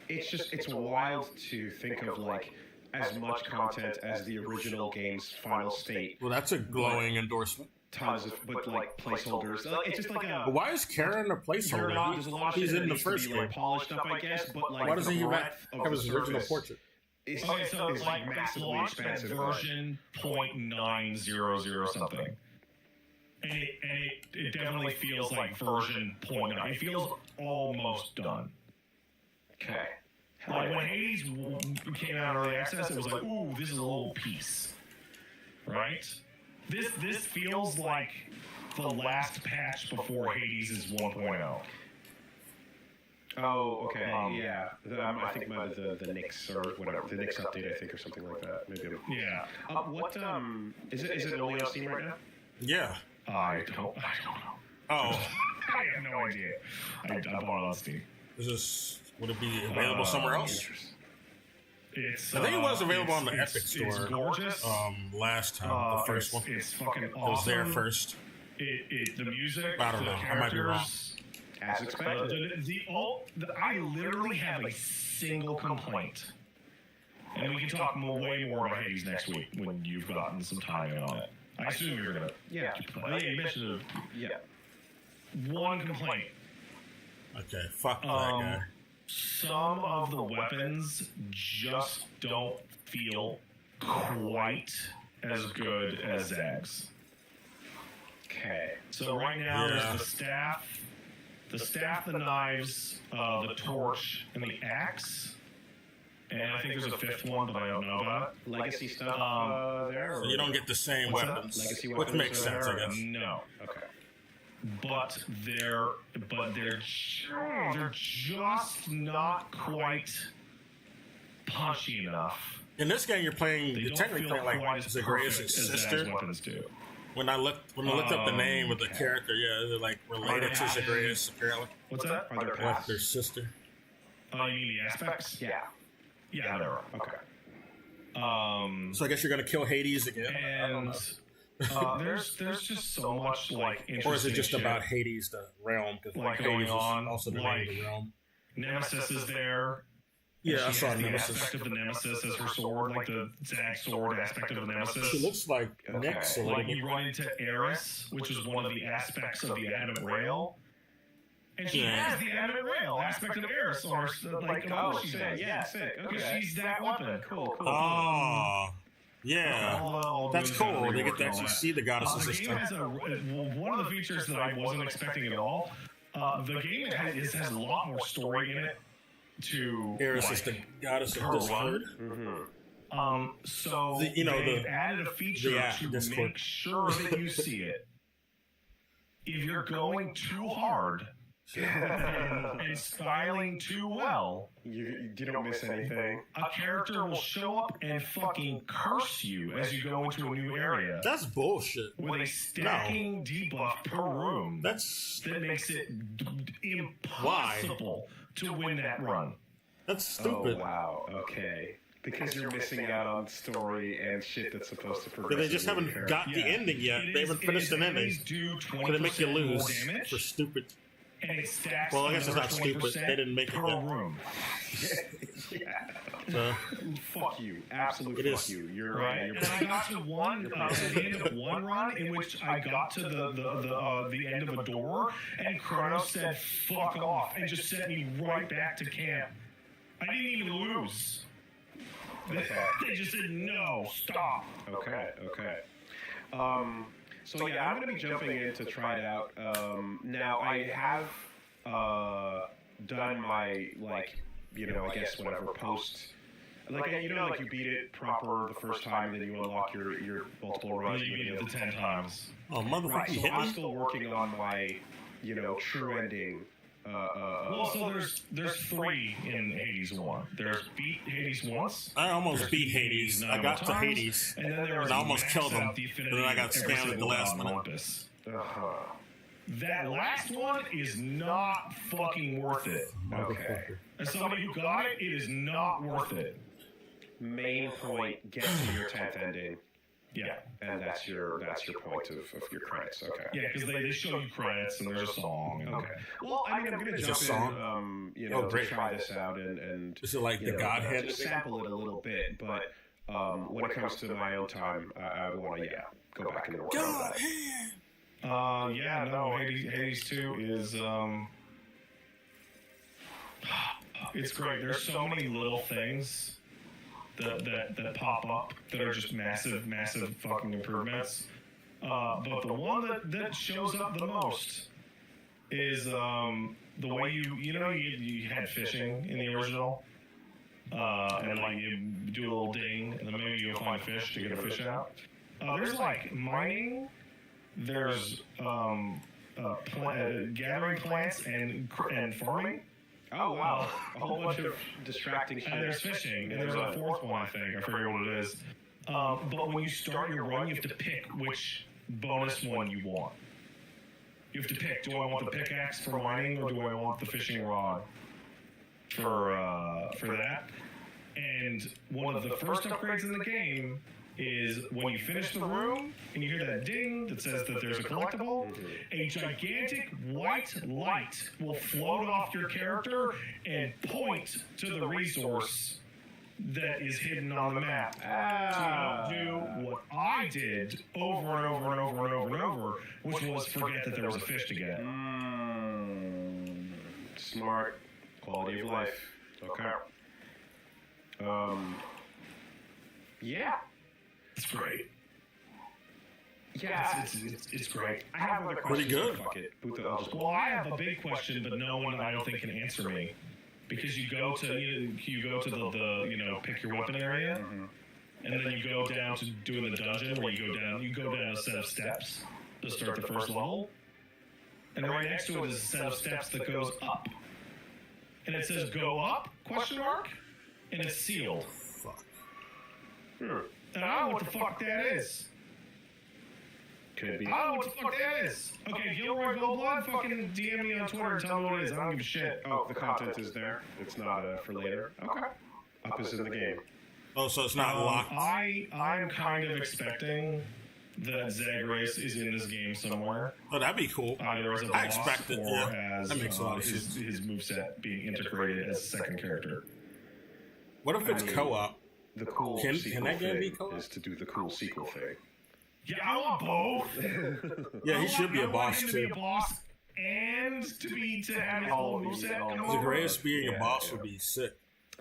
It's wild to think of, like, as much content as the original game's final state. Well, that's a glowing endorsement. Tons of, but like placeholders. It's just like a. But why is Karen a placeholder? He's in the first game. Like polished up, I guess. But like, why doesn't he have his original portrait? It's like massively expensive. Version 0.900 something, and it definitely feels like version 0.9. It feels almost done. Okay. Like when Hades came out early access, it was like, ooh, this is a little piece, right? This feels like the last patch before Hades is 1.0. Oh, okay, yeah. I think the Nix or whatever, the Nix update, I think, or something like that. Maybe. Yeah. What is it only on Steam right now? Yeah. I don't know. Oh. I have no idea. I bought it on Steam. Would it be available somewhere else? I think it was available on the Epic Store. It's gorgeous. Last time, the first one. It's fucking awesome. It was there first. The music. I don't know. I might be wrong. As expected. I literally have a single complaint, and we can talk way more about Hades next week when you've gotten some time on it. I assume you're gonna. Yeah. You mentioned it. Yeah. One complaint. Okay. Fuck that guy. Some of the weapons just don't feel quite as good as Zag's. Okay. So right now there's the staff, the knives, the torch, and the axe. And I think there's a 5th one, but I don't know about it. Legacy stuff there? So you don't get the same weapons. Legacy weapons, which makes sense, I guess. No. Okay. But they're just not quite punchy enough. In this game, you're technically playing like Zagreus' sister. Weapons do. When I looked up the name of the character, they're like related to Zagreus apparently. What's that? Are there Like their sister. You mean the aspects? Yeah. Yeah, there are. Okay. So I guess you're gonna kill Hades again. And there's just so much like interesting. Or is it just shit, about Hades, the realm? Because like Hades going on, is also the name of the realm. Nemesis is there. Yeah, I she saw has the Nemesis. aspect of the Nemesis as her sword, like the Zag sword aspect of the Nemesis. She looks like Nyx a little Like bit. you run into Eris, which is one of the aspects of the Adamant Rail. And she has the Adamant Rail aspect of Eris on her, like, of course she does. Yeah, sick. Because Okay. she's that weapon. Cool. Oh, yeah. That's cool. They get to actually see the goddesses The this game time. has one of the features that I wasn't expecting at all. The game has a lot more story in it to Eris is the goddess of her Discord. So You know, they've added a feature to Discord. make sure that you see it. If you're going too hard and styling too well, You don't miss anything. a character will show up and fucking curse you as you go into a new area That's bullshit. with a stacking debuff per room That makes it impossible to win that run. That's stupid. Oh, wow. Okay. Because you're missing out on story and shit that's supposed to progress. But they just in your haven't character. got the ending yet. It They is- haven't it finished is an ending. enemies do So they make you 20% more lose damage, for stupid. and it stacks Well, I guess it's another not stupid. 20% They didn't make it per yet. room. So, Fuck you. Absolute It fuck is. you. You're Right, right. and I got to the end of one run in which I got to the end of a door, and Kronos said "fuck off" and just sent me right back to camp. I didn't even lose. They just said no, stop. Okay. So yeah, I'm going to be jumping in to try it out. Now I have done my I guess whatever post. Like like you beat it proper the first time, and then you unlock your multiple runs. You beat it the 10 times. oh, motherfucker, Right. you So hit I'm me? still working on my true ending. Well, so there's 3 in Hades 1. There's beat Hades once. I almost beat Hades. I got to times, Hades. and then there was And I almost max killed him, out the but then I got affinity of scammed every at the last single minute. Olympus. That last one is not fucking worth it. Okay. As somebody who got it, it is not worth it. Main point: get to your 10th ending, Yeah. and that's your point of your credits. Okay. Yeah, because they show you credits and there's a song. And, Okay. Well, I mean, I'm going to It's a jump song? in, Oh, great. to try this out and Is it like the Godhead? just sample it a little bit. But when it comes to my own time, I want to go back and work on that. Hades 2 is it's great. There's so many little things that pop up that are just massive fucking improvements. But the one that shows up the most is the way you had fishing in the original. And like you do a little ding, and then maybe you'll find a fish to get a fish out. There's like mining. There's gathering plants and farming. Oh wow! A whole bunch of distracting shit. And there's fishing, and there's a 4th one, I think. I forget what it is. But when you start your run, you have to pick which bonus one you want. You have to pick: do I want the pickaxe for mining, or do I want the fishing rod for that? And one of the first upgrades in the game is when you finish the room and you hear that ding that says that there's a collectible, a gigantic white light will float off your character and point to the resource that is hidden on the map. So you don't do what I did over and over and over and over and over, which was forget that there was a fish to get. Smart. Quality of life. Okay. Yeah. It's great. Yeah. It's great. I have another Pretty question. good. Fuck it. I'll just Well, I have a big question, but no one I don't think can answer me, because you go to the pick your weapon area, and then you go down to doing the dungeon where you go down a set of steps to start the first level, and right next to it is a set of steps that goes up, and it says "Go up?" ? And it's sealed. Fuck. And I don't know what the fuck that is. Could be. I don't know what the fuck that is. Okay, Gilroy Goldblood, fucking DM me on Twitter and tell me what it is. I don't give a shit. Oh, the content is there. It's not for later. Okay. Up is in the game. Oh, so it's not locked. I'm kind of expecting that Zagreus is in this game somewhere. Oh, that'd be cool. Either as a I boss expect it, or yeah. as That makes a lot of his moveset being integrated as a second character. What if it's co-op? The cool Can sequel that game be thing co-op? is to do the cool sequel thing. Yeah, I want both. Yeah, he should be a I want boss him to too. be a boss and to have his whole moveset come The over. greatest being a boss would be sick.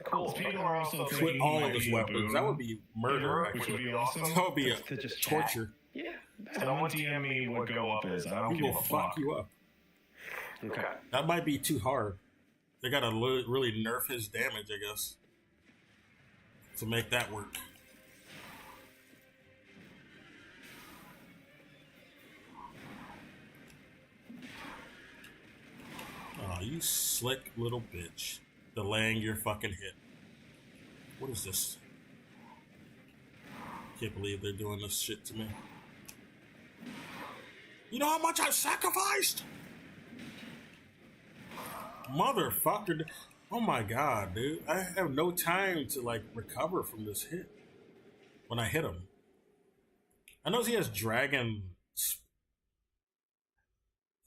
Cool. People are also With thinking all he of might his be a weapons. boon, That would be murder. which would be awesome. That would be a To just torture. Yeah. Someone DM me what go up is. I don't He give will a fuck fuck. you up. Okay. That might be too hard. They gotta really nerf his damage, I guess, to make that work. Oh, you slick little bitch. Delaying your fucking hit. What is this? Can't believe they're doing this shit to me. You know how much I sacrificed? Motherfucker. Oh my god, dude. I have no time to like recover from this hit when I hit him. I know he has dragon.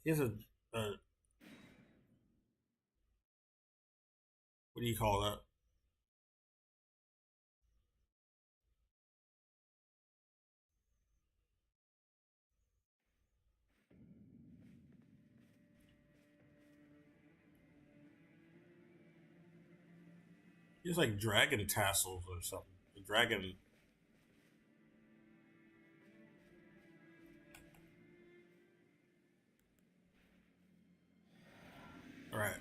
He has a what do you call that? He has like dragon tassels or something. Dragon. All right.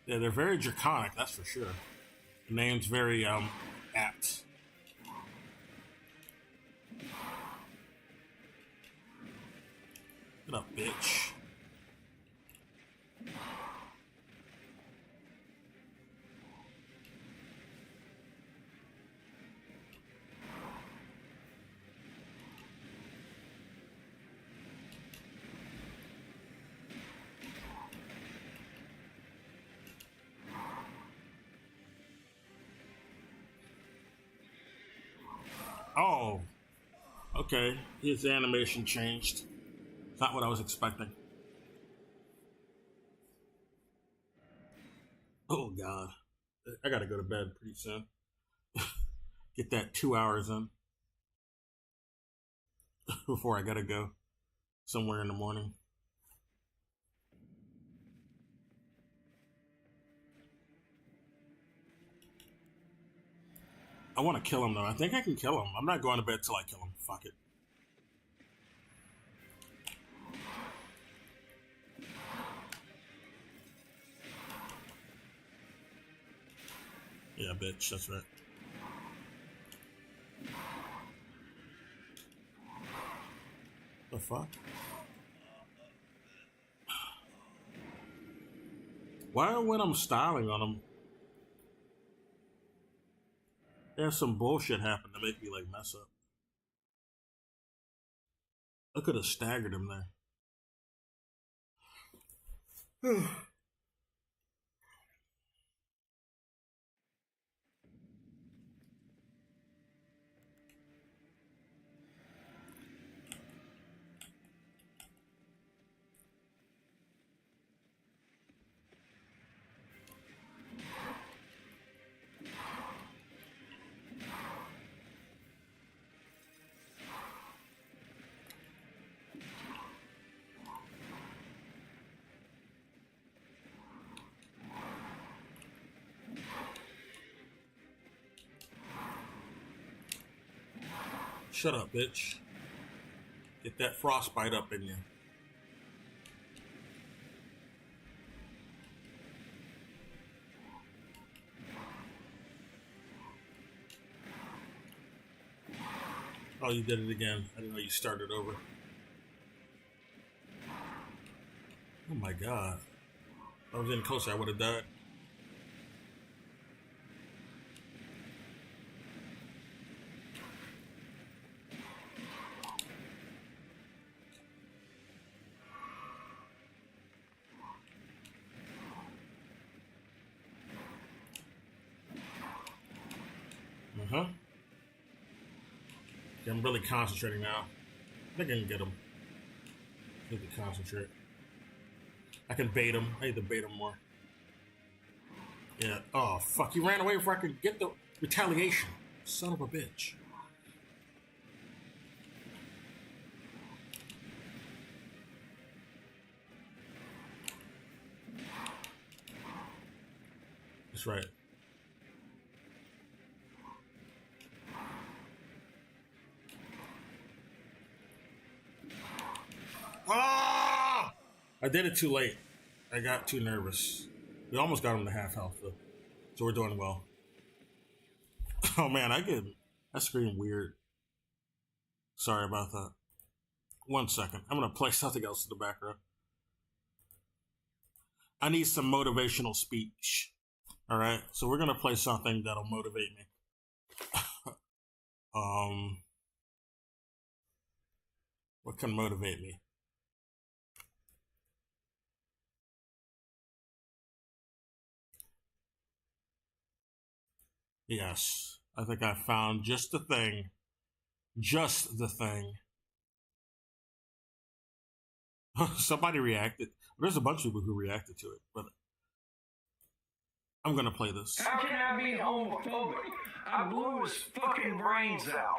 Yeah, they're very draconic, that's for sure. The name's very apt. Get up, bitch. Oh, okay. His animation changed. Not what I was expecting. Oh, God. I gotta go to bed pretty soon. Get that 2 hours in before I gotta go somewhere in the morning. I want to kill him, though. I think I can kill him. I'm not going to bed till I kill him. Fuck it. Yeah, bitch. That's right. The fuck? Why when I'm styling on him, there's some bullshit happen to make me like mess up. I could have staggered him there. Shut up, bitch. Get that frostbite up in you. Oh, you did it again. I didn't know you started over. Oh my god. If I was any closer, I would have died. Uh-huh. Yeah, I'm really concentrating now. I think I can get him. I need to concentrate. I can bait him. I need to bait him more. Yeah. Oh, fuck. He ran away before I could get the retaliation. Son of a bitch. That's right. Ah! I did it too late. I got too nervous. We almost got him to half health, though. So we're doing well. Oh, man, I scream weird. Sorry about that. 1 second. I'm going to play something else in the background. I need some motivational speech. All right? So we're going to play something that'll motivate me. What can motivate me? Yes, I think I found just the thing. Just the thing. Somebody reacted. There's a bunch of people who reacted to it, but I'm going to play this. How can I be homophobic? I blew his fucking brains out.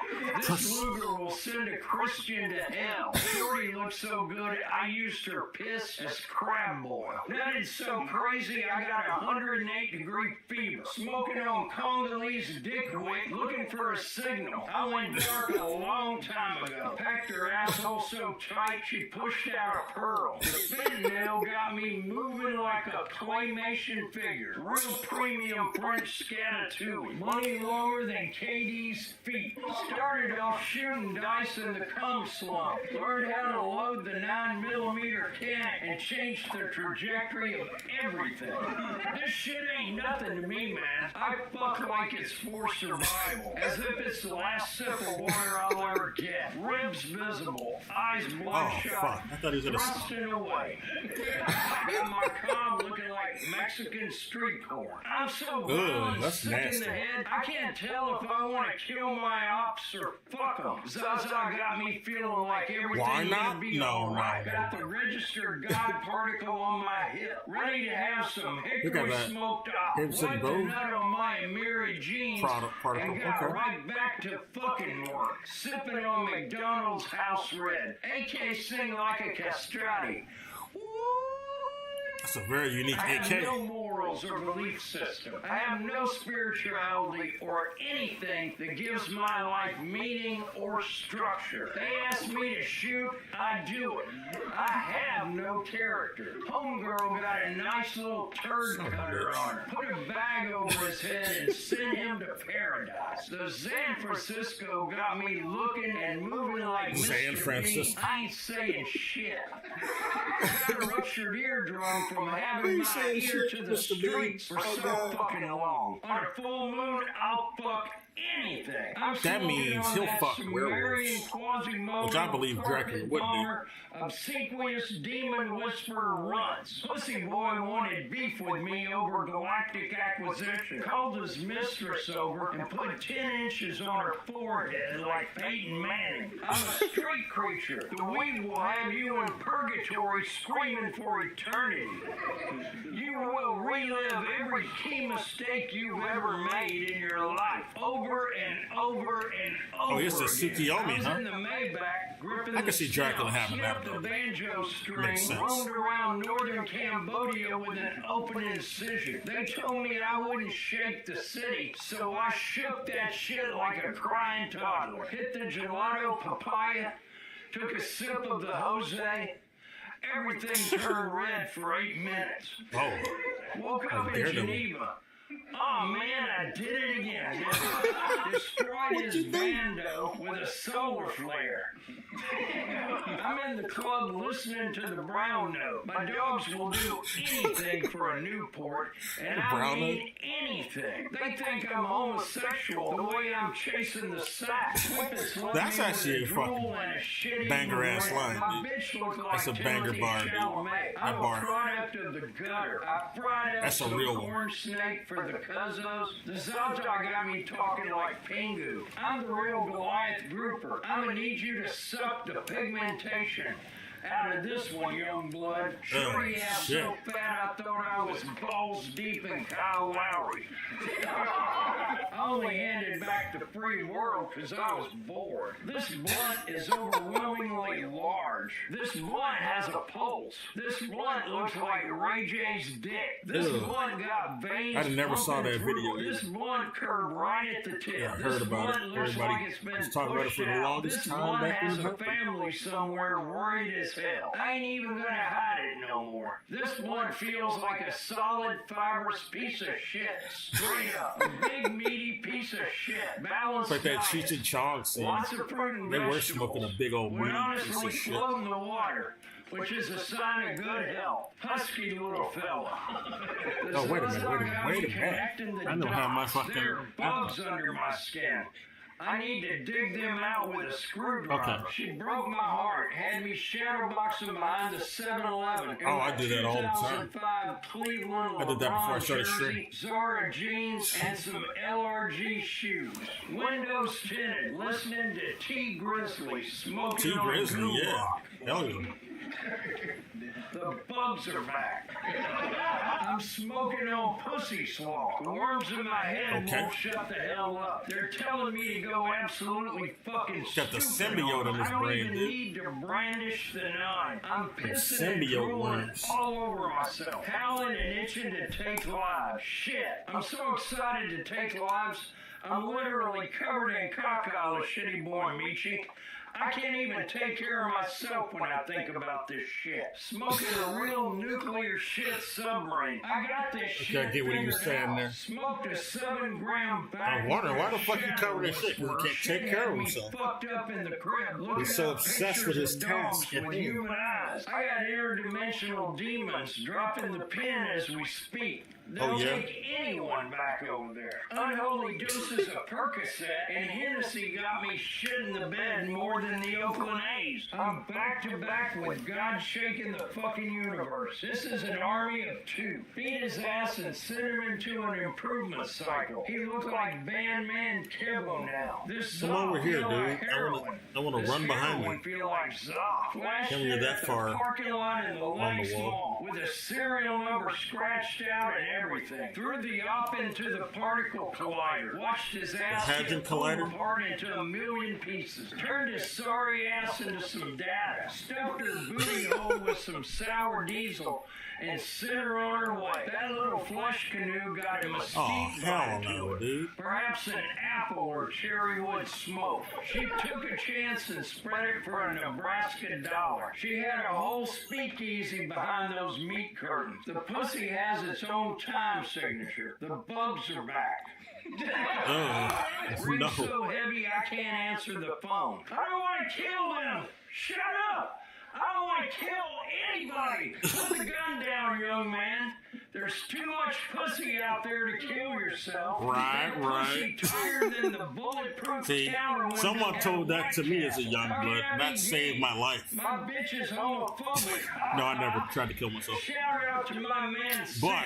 This Luger will send a Christian to hell. Shorty looks so good, I used her piss as crab boil. That is so crazy, I got 108-degree fever. Smoking on Congolese dickwick, looking for a signal. I went dark a long time ago. Packed her asshole so tight, she pushed out a pearl. The fentanyl got me moving like a claymation figure. Real premium French Scatatouille. Money longer than KD's feet. Started off shooting dice in the cum slump. Learned how to load the 9mm can and changed the trajectory of everything. This shit ain't nothing to me, man. I fuck like it's for survival. As if it's the last sip of water I'll ever get. Ribs visible. Eyes bloodshot. Oh, fuck. I thought he was gonna... Thrusting away. Got my cob looking like Mexican street corn. I'm so that's sick nasty. in the head, I can't tell if I want to kill my ops or fuck them. Zaza got me feeling like everything's gonna be alright. Got the registered God particle on my hip, ready to have some hickory smoked up. Wiped the nut on my Amiri jeans and got right back to fucking work. Sipping on McDonald's House Red, AK sing like a castrati. That's a very unique AK. I have no morals or belief system. I have no spirituality or anything that gives my life meaning or structure. They ask me to shoot, I do it. I have no character. Homegirl got a nice little turd cutter on her. Put a bag over his head and send him to paradise. The San Francisco got me looking and moving like San Mr. Francisco. Bean. I ain't saying shit. Got a ruptured eardrum from having my ear to the streets for so fucking long. On a full moon, I'll fuck anything. That means he'll fuck werewolves, which I believe Dracula would be. Obsequious demon whisperer runs. Pussy boy wanted beef with me over galactic acquisition. Called his mistress over and put 10 inches on her forehead like Peyton Manning. I'm a street creature. The weed will have you in purgatory screaming for eternity. You will relive every key mistake you've ever made in your life. Over and over and over. Oh, here's the Tsukiyomi, huh? In the Maybach, gripping I can see Dracula having that. the banjo string, Makes sense. roamed around northern Cambodia with an open incision. They told me I wouldn't shake the city, so I shook that shit like a crying toddler. Hit the gelato papaya, took a sip of the Jose. Everything turned red for 8 minutes. Oh. Woke up in Geneva. Oh man, I did it again. Destroyed his bando with a solar flare. I'm in the club listening to the brown note. My dogs will do anything for a Newport, and I mean anything. They think I'm homosexual the way I'm chasing the sack. That's actually a fucking banger ass line, dude. That's a banger bar, dude. That bar. Product of the gutter. I fried up That's a real one. corn snake for the Cuzzos. The Zaza got me talking like Pingu. I'm the real Goliath grouper. I'm gonna need you to suck the pigmentation out of this one, young blood. Shorty ass so fat I thought I was balls deep in Kyle Lowry. I only handed back the free world because I was bored. This blunt is overwhelmingly large. This blunt has a pulse. This blunt looks like Ray J's dick. This blunt got veins. I never saw that video. This blunt curved right at the tip. Yeah, I heard about it. Everybody was talking about it for the longest time back in the day. This blunt has a family somewhere worried as hell. I ain't even gonna hide it no more. This blunt feels like a solid fibrous piece of shit. Straight up. A big meaty piece of shit. Balanced It's like that diet. Cheech and Chong scene. Lots of fruit and They were vegetables. smoking a big old Would meaty piece honestly of shit. float in the water, which is a sign of good health. Husky little fella. Oh, wait a minute. I know how my fucking... There are bugs under my skin. I need to dig them out with a screwdriver. Okay. She broke my heart, had me shadowboxing behind the 7-Eleven. Oh, I do that all the time. 2005 Cleveland I did that before I started LeBron streaming. jersey, Zara jeans, and some LRG shoes. Windows tinted, listening to T Grizzly, smoking T on Grizzly, Goo yeah. Rock. Hell yeah. The bugs are back. I'm smoking on pussy slaw. The worms in my head won't shut the hell up. They're telling me to go absolutely fucking Got the stupid symbiote on in his I don't brain, even dude. need to brandish the nine. I'm pissing and symbiote drooling worms. all over myself. Howling and itching to take lives. Shit. I'm so excited to take lives. I'm literally covered in caca, shitty boy Michi. I can't even take care of myself when I think about this shit. Smoking a real nuclear shit submarine. I got this shit. I get what he was figured saying out. there. Smoked a 7-gram bag. I wonder why the fuck he covered his shit, 'cause he can't take care of himself. Fucked up in the crib. looking He's so at obsessed with pictures his of dogs task. with human eyes. I got interdimensional demons dropping the pin as we speak. They'll Oh, yeah? take anyone back over there. Unholy doses of Percocet and Hennessy got me shitting the bed more than the Oakland A's. I'm back to back with God shaking the fucking universe. This is an army of two. Beat his ass and send him into an improvement cycle. He looked like Bandman Kibble now. This Come over here, feel dude. like heroin. I wanna This run behind heroin you. feel like Zoff. Flashed Tell me you're in that at the far parking lot in the on the Legs wall. Mall with a serial number scratched out and everything. Threw the op into the particle collider. Watched his ass Hadron get pulled Collider? apart into a million pieces. Turned his sorry ass into some data. Stuffed her booty hole with some sour diesel and sent her on her way. That little flush canoe got him a steep Oh, hell bite to no, it. dude. Perhaps an apple or cherry wood smoke. She took a chance and spread it for a Nebraska dollar. She had a whole speakeasy behind those meat curtains. The pussy has its own time signature. The bugs are back. Ring's no. so heavy I can't answer the phone. I don't want to kill them. Shut up. I don't want to kill anybody. Put the gun down, young man. There's too much pussy out there to kill yourself. Right, That right. pussy tighter than the bulletproof See, counter when someone you told have that to me as a White young Castle. blood, How can I that be saved gay? my life. My bitch is homophobic. No, I never tried to kill myself. Shout out to my man But Cinch.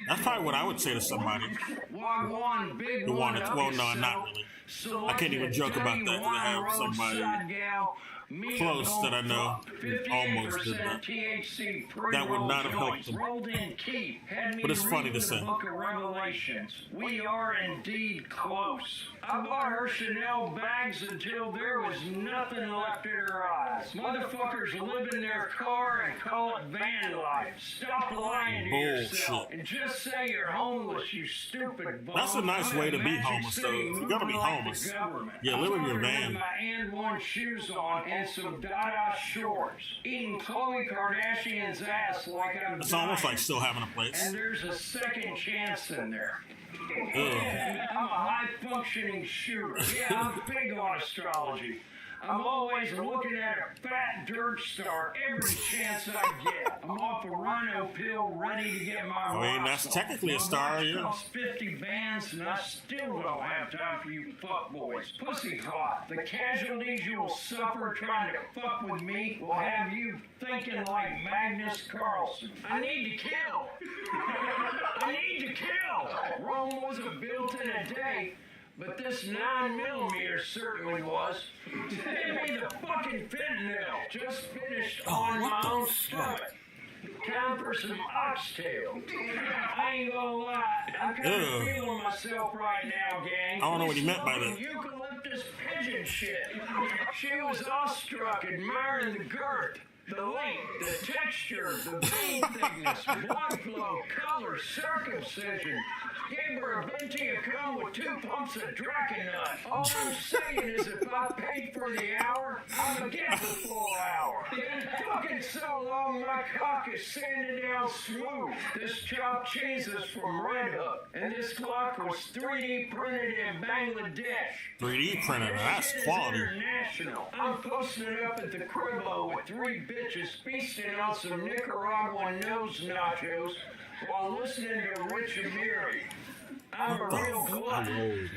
that's probably what I would say to somebody Wagwan, big who one wanted. up Well, no, yourself. not really. Select I can't even a joke about that, 'cause I have dirty wine somebody roadside gal, me close don't that I know fuck. who almost did 58% that. THC That would not have helped joints, them. rolled in keep. Had me But it's funny reading to the say. Book of Revelations. We are indeed close. I bought her Chanel bags until there was nothing left in her eyes. Motherfuckers live in their car and call it van life. Stop lying to yourself Bullshit. and just say you're homeless, you stupid bum. That's a nice I'm way in to be Magic homeless, City though. If you're gonna be moving like the homeless, government. yeah, live in your I'm van. with my and one shoes on and some Dada shorts. Eating Khloe Kardashian's ass like I'm It's almost dying. like still having a place. And there's a second chance in there. Ugh. I'm a high-functioning shooter. Yeah, I'm big on astrology. I'm always looking at a fat dirt star every chance I get. I'm off a rhino pill ready to get my I mean, rocks that's off. technically a My star, watch yeah. costs 50 bands, and I still don't have time for you fuckboys. Pussy clot. The casualties you will suffer trying to fuck with me will have you thinking like Magnus Carlsen. I need to kill. I need to kill. Rome wasn't built in a day. but this 9mm certainly was. Give me the fucking fentanyl. Just finished on my own stomach. Time for some oxtail. I ain't gonna lie, I'm kind of feeling myself right now, gang. I don't know what he meant by that. Eucalyptus pigeon shit. She was awestruck, admiring the girth, the length, the texture, the vein thickness, blood flow, color, circumcision. Gave her a venti a cum with 2 pumps of Draconut. All I'm saying is if I paid for the hour, I'm gonna get the full hour. Fucking so long my cock is sanding down smooth. This chopped cheese is from Red Hook, and this clock was 3D printed in Bangladesh. 3D printed, that's quality. International. I'm posting it up at the Cribbo with 3 bitches feasting on some Nicaraguan nose nachos while listening to Rich Amiri. I'm a real glutton.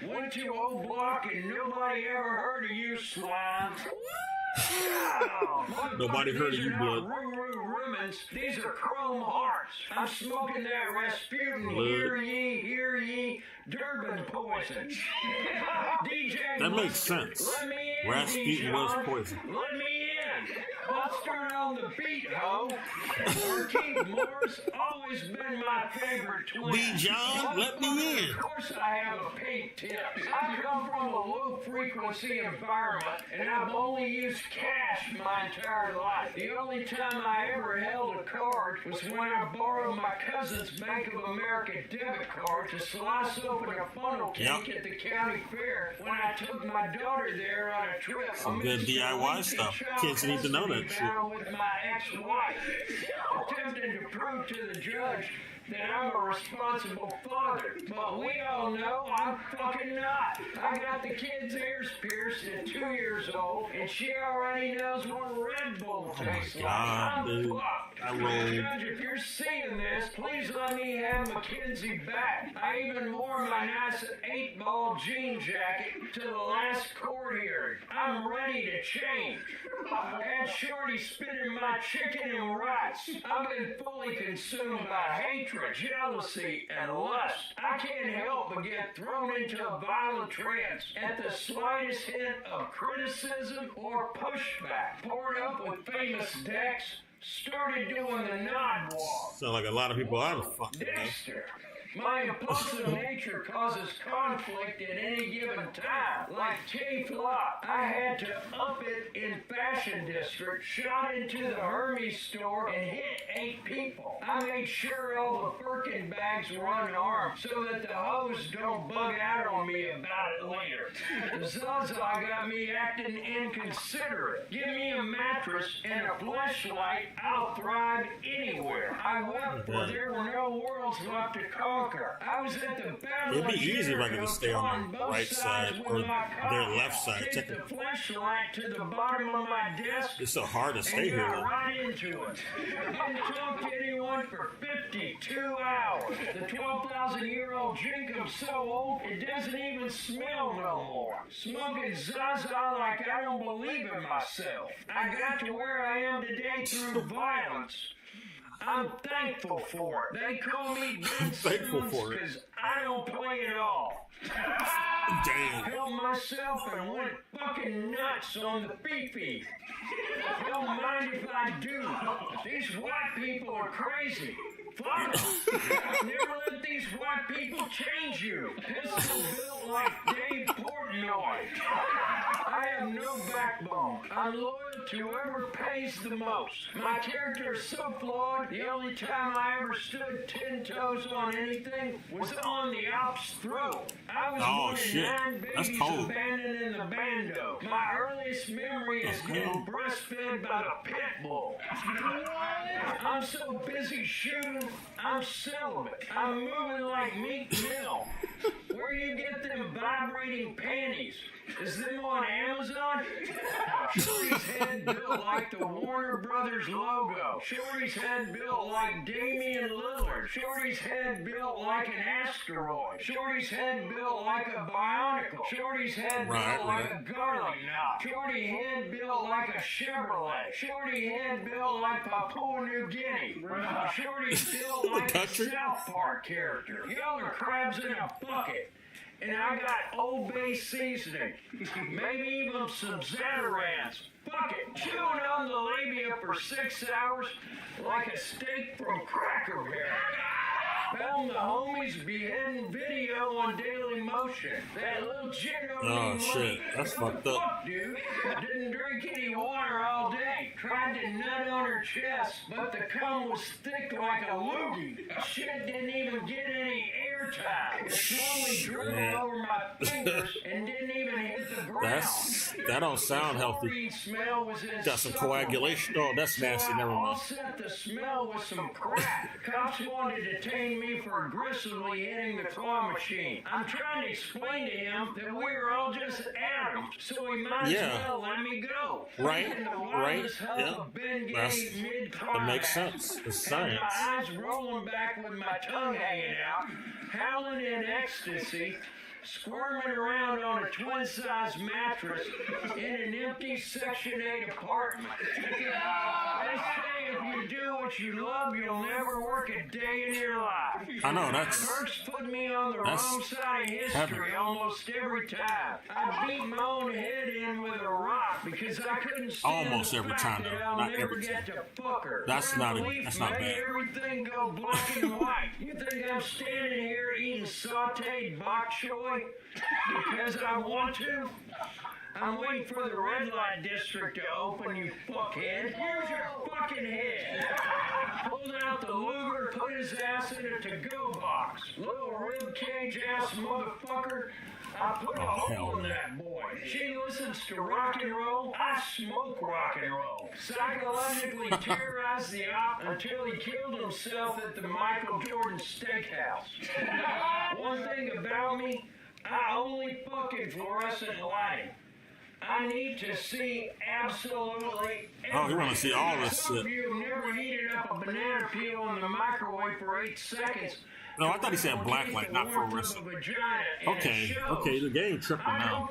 Went to Old Block and nobody ever heard of you, slime. Nobody heard of you, blood. Rumens. These are chrome hearts. I'm smoking that Rasputin. Hear ye, Durban poison. DJ, that makes sense. Rasputin was poison. Let me in. Let's turn on the beat, ho. Keith Moore's always been my favorite twin. B. John, let me in. Of course I have a pink tip. I come from a low-frequency environment, and I've only used cash my entire life. The only time I ever held a card was when I borrowed my cousin's Bank of America debit card to slice open a funnel cake at the county fair when I took my daughter there on a trip. Some good DIY stuff. Kids need to know that shit. With my ex-wife, attempting to prove to the judge that I'm a responsible father. But we all know I'm fucking not. I got the kid's ears pierced at 2 years old, and she already knows what Red Bull tastes like. I'm fucked. Judge, if you're seeing this, please let me have Mackenzie back. I even wore my nice 8-ball jean jacket to the last court hearing. I'm ready to change. I had Shorty spitting my chicken and rice. I've been fully consumed by hatred, jealousy, and lust. I can't help but get thrown into a violent trance at the slightest hint of criticism or pushback. Poured up with famous decks, started doing the nod walk. Sound like a lot of people out of fucking Dexter. My impulsive nature causes conflict at any given time. Like K-Flop, I had to up it in Fashion District, shot into the Hermes store, and hit 8 people. I made sure all the Birkin bags were unarmed so that the hoes don't bug out on me about it later. Zaza got me acting inconsiderate. Give me a mattress and a fleshlight, I'll thrive anywhere. I wept for there were no worlds left to conquer. I was at the battle. It'd be easy if I could just stay on the right side or their left side. Take the flashlight to the bottom of my desk. It's so hard to stay here. Right into it. Didn't talk to anyone for 52 hours. The 12,000-year-old Jinkum's so old it doesn't even smell no more. Smoking Zaza like I don't believe in myself. I got to where I am today through violence. I'm thankful for it. They call me Ben thankful for it because I don't play at all. Damn. Help myself and went fucking nuts on the fifi. Don't mind if I do. These white people are crazy. Fuck them. Never let these white people change you. Pistol built like Dave Portnoy. I have no backbone. I'm loyal to whoever pays the most. My character is so flawed, the only time I ever stood 10 toes on anything was on the Alps throat. I was one of 9 babies abandoned in the bando. My earliest memory is getting breastfed by the pit bull. I'm so busy shooting, I'm celibate. I'm moving like Meek Mill. Where you get them vibrating panties? Is them on Amazon? Shorty's head built like the Warner Brothers logo. Shorty's head built like Damian Lillard. Shorty's head built like an asteroid. Shorty's head built like a bionicle. Shorty's head built like a garlic knot. Shorty head built like a Chevrolet. Shorty head built like Papua New Guinea. Shorty's built like a South Park character. Yellow crabs in a bucket. And I got Old Bay seasoning. Maybe even some Zatarans. Fuck it. Chewing on the labia for 6 hours like a steak from Cracker Barrel. Found the homies beheading video on Daily Motion. That little chick over Oh shit, that's fucked up. Fuck, dude. Didn't drink any water all day. Tried to nut on her chest, but the cum was thick like a loogie. Shit didn't even get any airtime. It slowly dribbled over my fingers and didn't even hit the ground. That don't sound healthy. Smell was Got some coagulation. Oh, that's nasty. Never mind. Offset the smell with some crack. Cops wanted to detain me for aggressively hitting the claw machine. I'm trying to explain to him that we were all just atoms, so he might as well let me go. Right. Yeah. That makes sense. It's science. My eyes rolling back with my tongue hanging out, howling in ecstasy, squirming around on a twin-size mattress in an empty Section 8 apartment. They say if you do what you love, you'll never work a day in your life. I know, that's... Perks put me on the wrong side of history almost every time. I beat my own head in with a rock because I couldn't stand almost every time, though. Not every time. That's not bad. Everything go black and white. You think I'm standing here eating sauteed bok choy because I want to? I'm waiting for the red light district to open, you fuckhead. Use your fucking head. Pulled out the Luger, put his ass in a to-go box. Little rib cage ass motherfucker. I put a hole in that boy. She listens to rock and roll. I smoke rock and roll. Psychologically terrorized the op until he killed himself at the Michael Jordan Steakhouse. One thing about me, I only fucking fluorescent lighting. I need to see absolutely everything. Oh, you want to see all this Some shit. of you have never heated up a banana peel in the microwave for 8 seconds. No, I thought he said black light, not fluorescent. Okay, the game tripping now.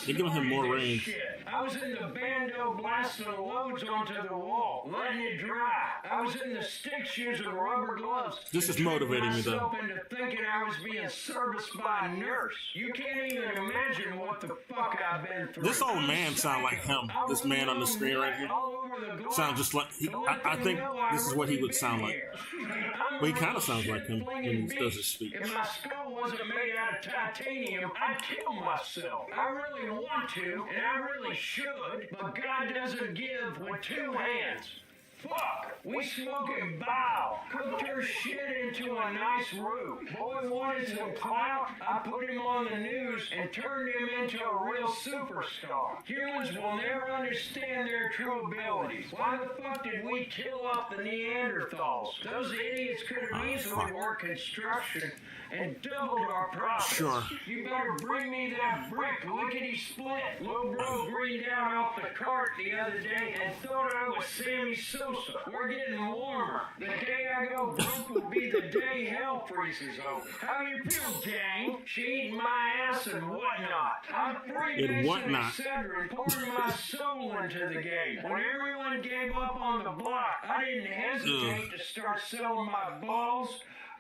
They're giving him more range. I was in the bando blasting loads onto the wall, letting it dry. I was in the sticks using rubber gloves. This is motivating me, though. Into thinking I was being serviced by a nurse. You can't even imagine what the fuck I've been through. This old man sound like him. This man on the screen right here sounds just like I think this is what he would sound like. Well, he kind of sounds like him when he does his speech. If my skull wasn't made out of titanium, I'd kill myself. I really want to, and I really should, but God doesn't give with 2 hands. Fuck, we smoking bow. Cooked her shit into a nice roux. Boy wanted some clout. I put him on the news and turned him into a real superstar. Humans will never understand their true abilities. Why the fuck did we kill off the Neanderthals? Those idiots could have easily worked construction and doubled our profits. Sure. You better bring me that brick, lickety-split. Lil bro greened out off the cart the other day and thought I was Sammy Sosa. We're getting warmer. The day I go broke will be the day hell freezes over. How you feel, gang? She eating my ass and whatnot. I'm free and etc. and pouring my soul into the game. When everyone gave up on the block, I didn't hesitate to start selling my balls,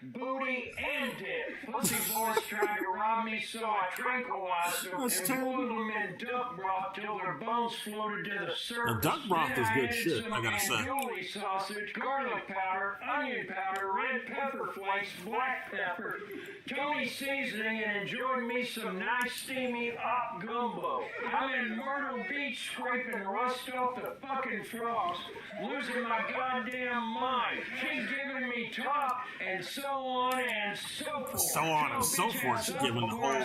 booty, and dick. Pussy boys tried to rob me, so I tranquilized them and boiled them in duck broth till their bones floated to the surface. The duck broth is good shit, I gotta say. Andouille sausage, garlic powder, onion powder, red pepper flakes, black pepper, Tony seasoning, and enjoyed me some nice steamy op gumbo. I'm in Myrtle Beach scraping rust off the fucking frogs, losing my goddamn mind. She's giving me top and so on and so forth. So on and so forth. She's giving the whole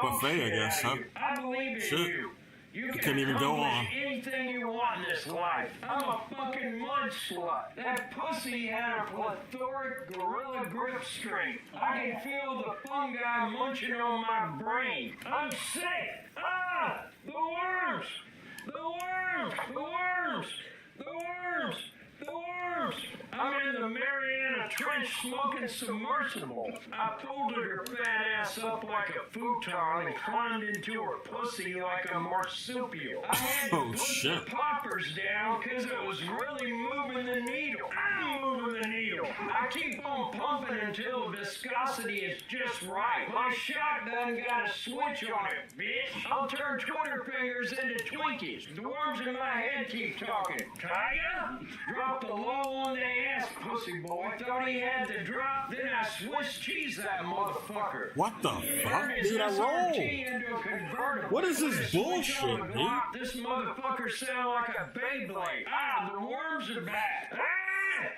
buffet, I guess, huh? I believe in you. You couldn't even go on. Anything you want in this life. I'm a fucking mud slut. That pussy had a plethoric gorilla grip strength. I can feel the fungi munching on my brain. I'm sick. Ah! The worms! The worms! The worms! The worms! The worms! I'm in the Mariana trench smoking submersible. I folded her fat ass up like a futon and climbed into her pussy like a marsupial. I had to put the poppers down because it was really moving the needle. I'm moving the needle. I keep on pumping until the viscosity is just right. My shotgun got a switch on it, bitch. I'll turn Twitter fingers into Twinkies. The worms in my head keep talking. Tiger? Drop the low on the ass, pussy boy. Thought he had the drop, then I Swiss cheese that motherfucker. What the fuck? Dude, I roll. What is this bullshit, dude? This motherfucker sound like a Beyblade. Ah, the worms are back. Ah!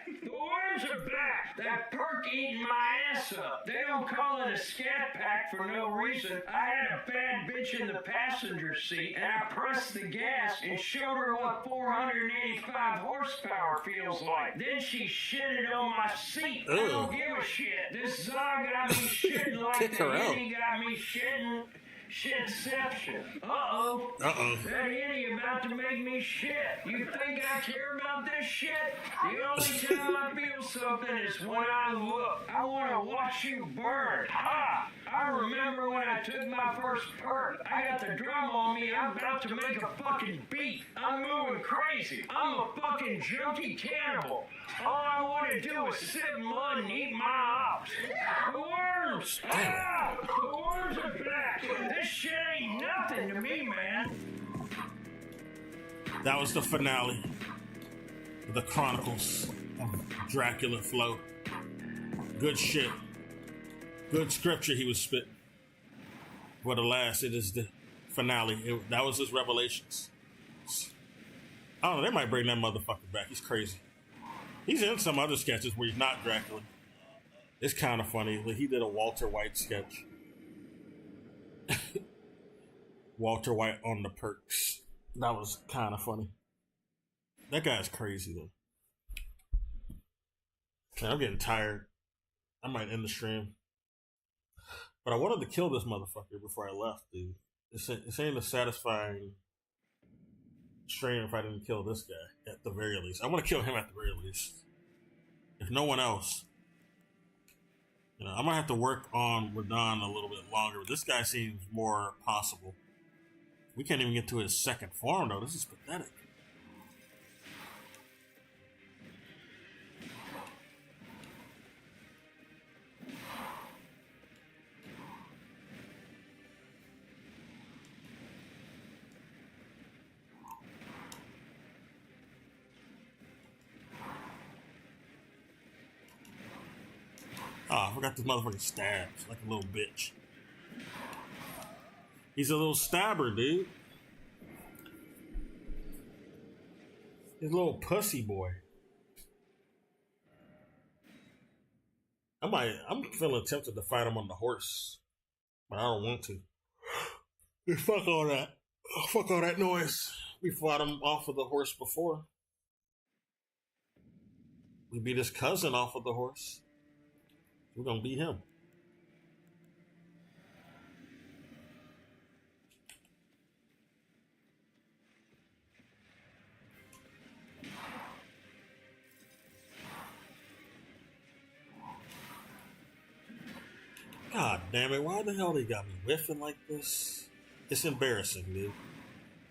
The worms are back. That perk eating my ass up. They don't call it a scat pack for no reason. I had a bad bitch in the passenger seat, and I pressed the gas and showed her what 485 horsepower feels like. Then she shitted on my seat. I don't give a shit. This Zog got me shitting like the Hitty got me shitting. Shitception. Uh-oh. That Hitty about to make me shit. You think I care about this shit? The only time I feel something is when I look. I want to watch you burn. Ha! I remember when I took my first perk. I got the drum on me. I'm about to make a fucking beat. I'm moving crazy. I'm a fucking junkie cannibal. All I want to do is sit in mud and eat my ops. The worms! Ah! The worms are back! This shit ain't nothing to me, man. That was the finale. The Chronicles of Dracula Flow. Good shit. Good scripture he was spitting. But alas, it is the finale. That was his revelations. I don't know, they might bring that motherfucker back. He's crazy. He's in some other sketches where he's not Dracula. It's kind of funny. He did a Walter White sketch. Walter White on the perks. That was kind of funny. That guy's crazy, though. Man, I'm getting tired. I might end the stream. But I wanted to kill this motherfucker before I left, dude. This ain't a satisfying stream if I didn't kill this guy, at the very least. I want to kill him at the very least. If no one else. You know, I might have to work on Radon a little bit longer. This guy seems more possible. We can't even get to his second form, though. This is pathetic. Oh, I forgot this motherfucker stabs like a little bitch. He's a little stabber, dude. He's a little pussy boy. I'm feeling tempted to fight him on the horse, but I don't want to. Fuck all that. Fuck all that noise. We fought him off of the horse before. We beat his cousin off of the horse. We're gonna beat him. God damn it, why the hell they got me whiffing like this? It's embarrassing, dude.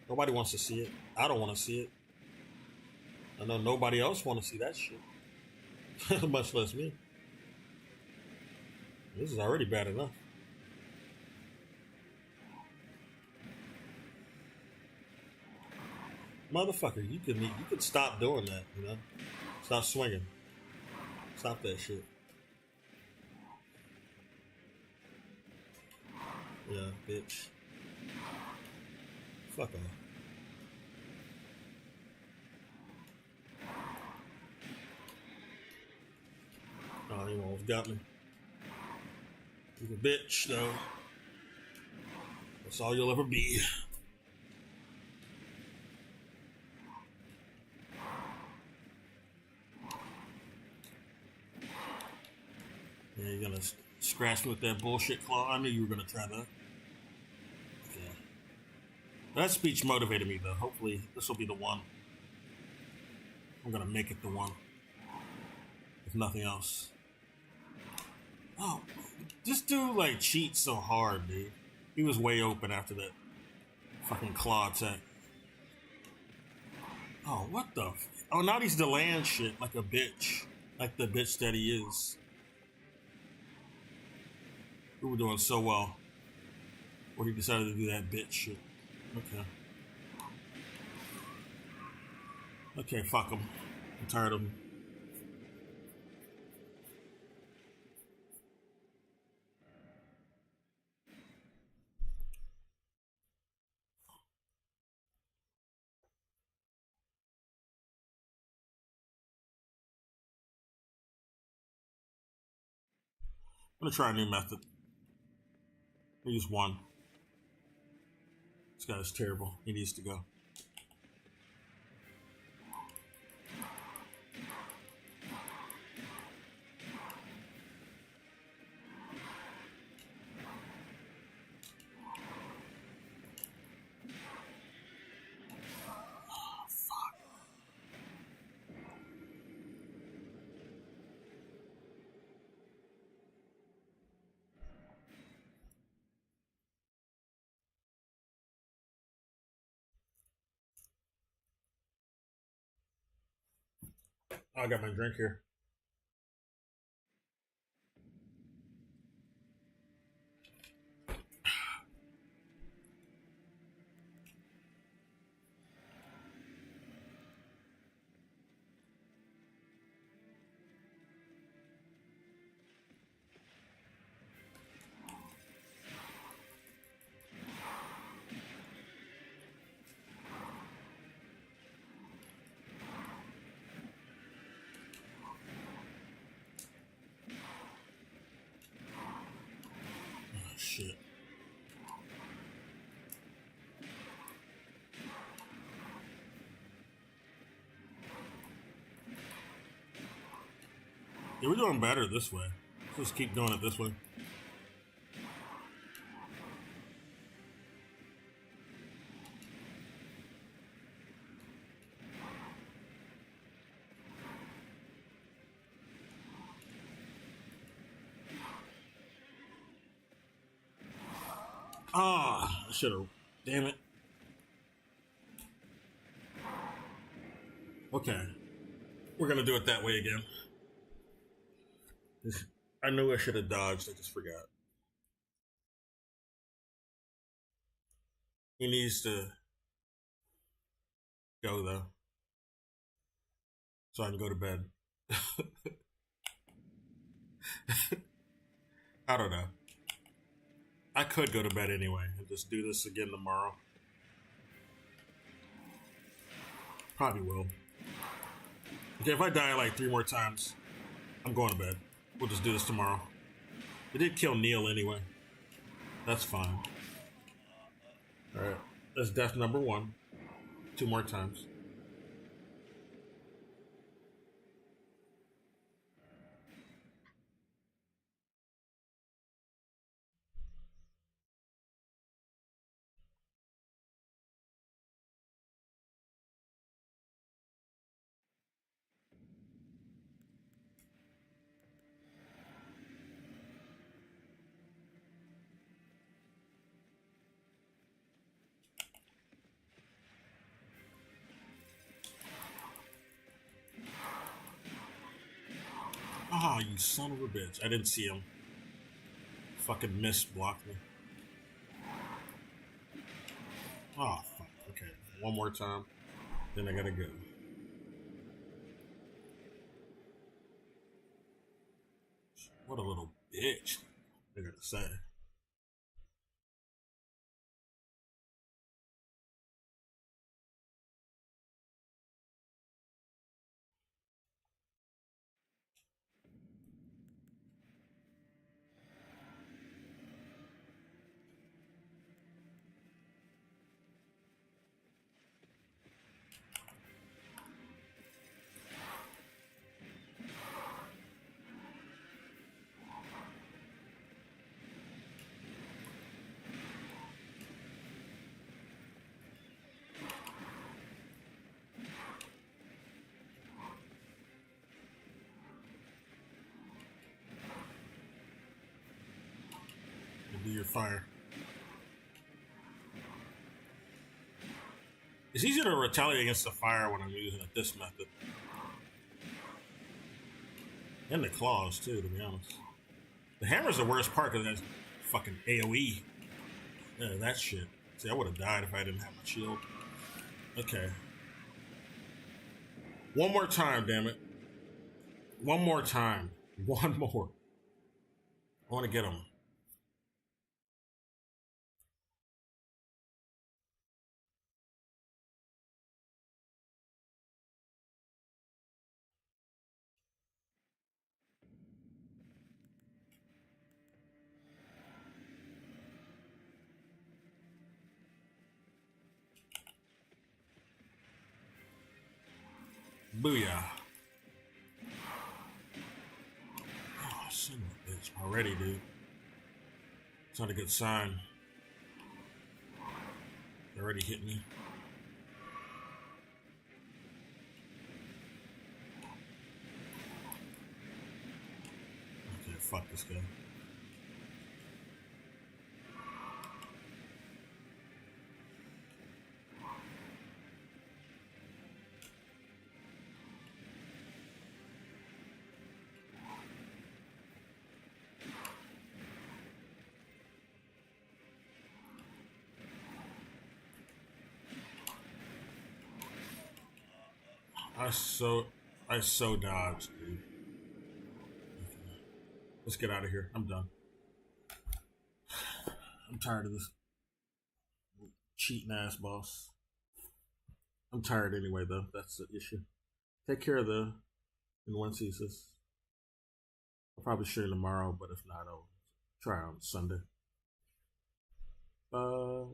Nobody wants to see it. I don't want to see it. I know nobody else want to see that shit. Much less me. This is already bad enough. Motherfucker, you could stop doing that, you know? Stop swinging. Stop that shit. Yeah, bitch. Fuck off. Oh, he almost got me. He's a bitch, though. That's all you'll ever be. Yeah, you're gonna scratch me with that bullshit claw? I knew you were gonna try that. Okay. That speech motivated me, though. Hopefully, this will be the one. I'm gonna make it the one. If nothing else. Oh, this dude like cheats so hard, dude. He was way open after that fucking claw attack. Oh, what the? Oh, now he's delaying shit like a bitch. Like the bitch that he is. We were doing so well. Or he decided to do that bitch shit. Okay. Okay, fuck him. I'm tired of him. I'm gonna try a new method. I use one. This guy is terrible. He needs to go. Oh, I got my drink here. Oh, shit. Yeah, we're doing better this way. Let's just keep doing it this way. Ah, I should have. Damn it. Okay. We're gonna do it that way again. I knew I should have dodged. I just forgot. He needs to go, though. So I can go to bed. I don't know. I could go to bed anyway and just do this again tomorrow. Probably will. Okay, if I die like 3 more times, I'm going to bed. We'll just do this tomorrow. It did kill Neil anyway. That's fine. Alright. That's death number 1. 2 more times. Ah, you son of a bitch. I didn't see him. Fucking blocked me. Oh, fuck. Okay. 1 more time. Then I gotta go. What a little bitch. I gotta say. your fire. It's easier to retaliate against the fire when I'm using it this method. And the claws, too, to be honest. The hammer's the worst part because it has fucking AoE. Yeah, that shit. See, I would have died if I didn't have my shield. Okay. One more time, damn it. One more time. One more. I want to get him. Booyah. Oh, son of a bitch. Already, dude. It's not a good sign. They already hit me. Okay, fuck this guy. I so dodged, dude. Okay. Let's get out of here. I'm done. I'm tired of this cheating ass boss. I'm tired anyway, though. That's the issue. Take care of the Inwencesis. I'll probably stream tomorrow, but if not, I'll try on Sunday. Bye.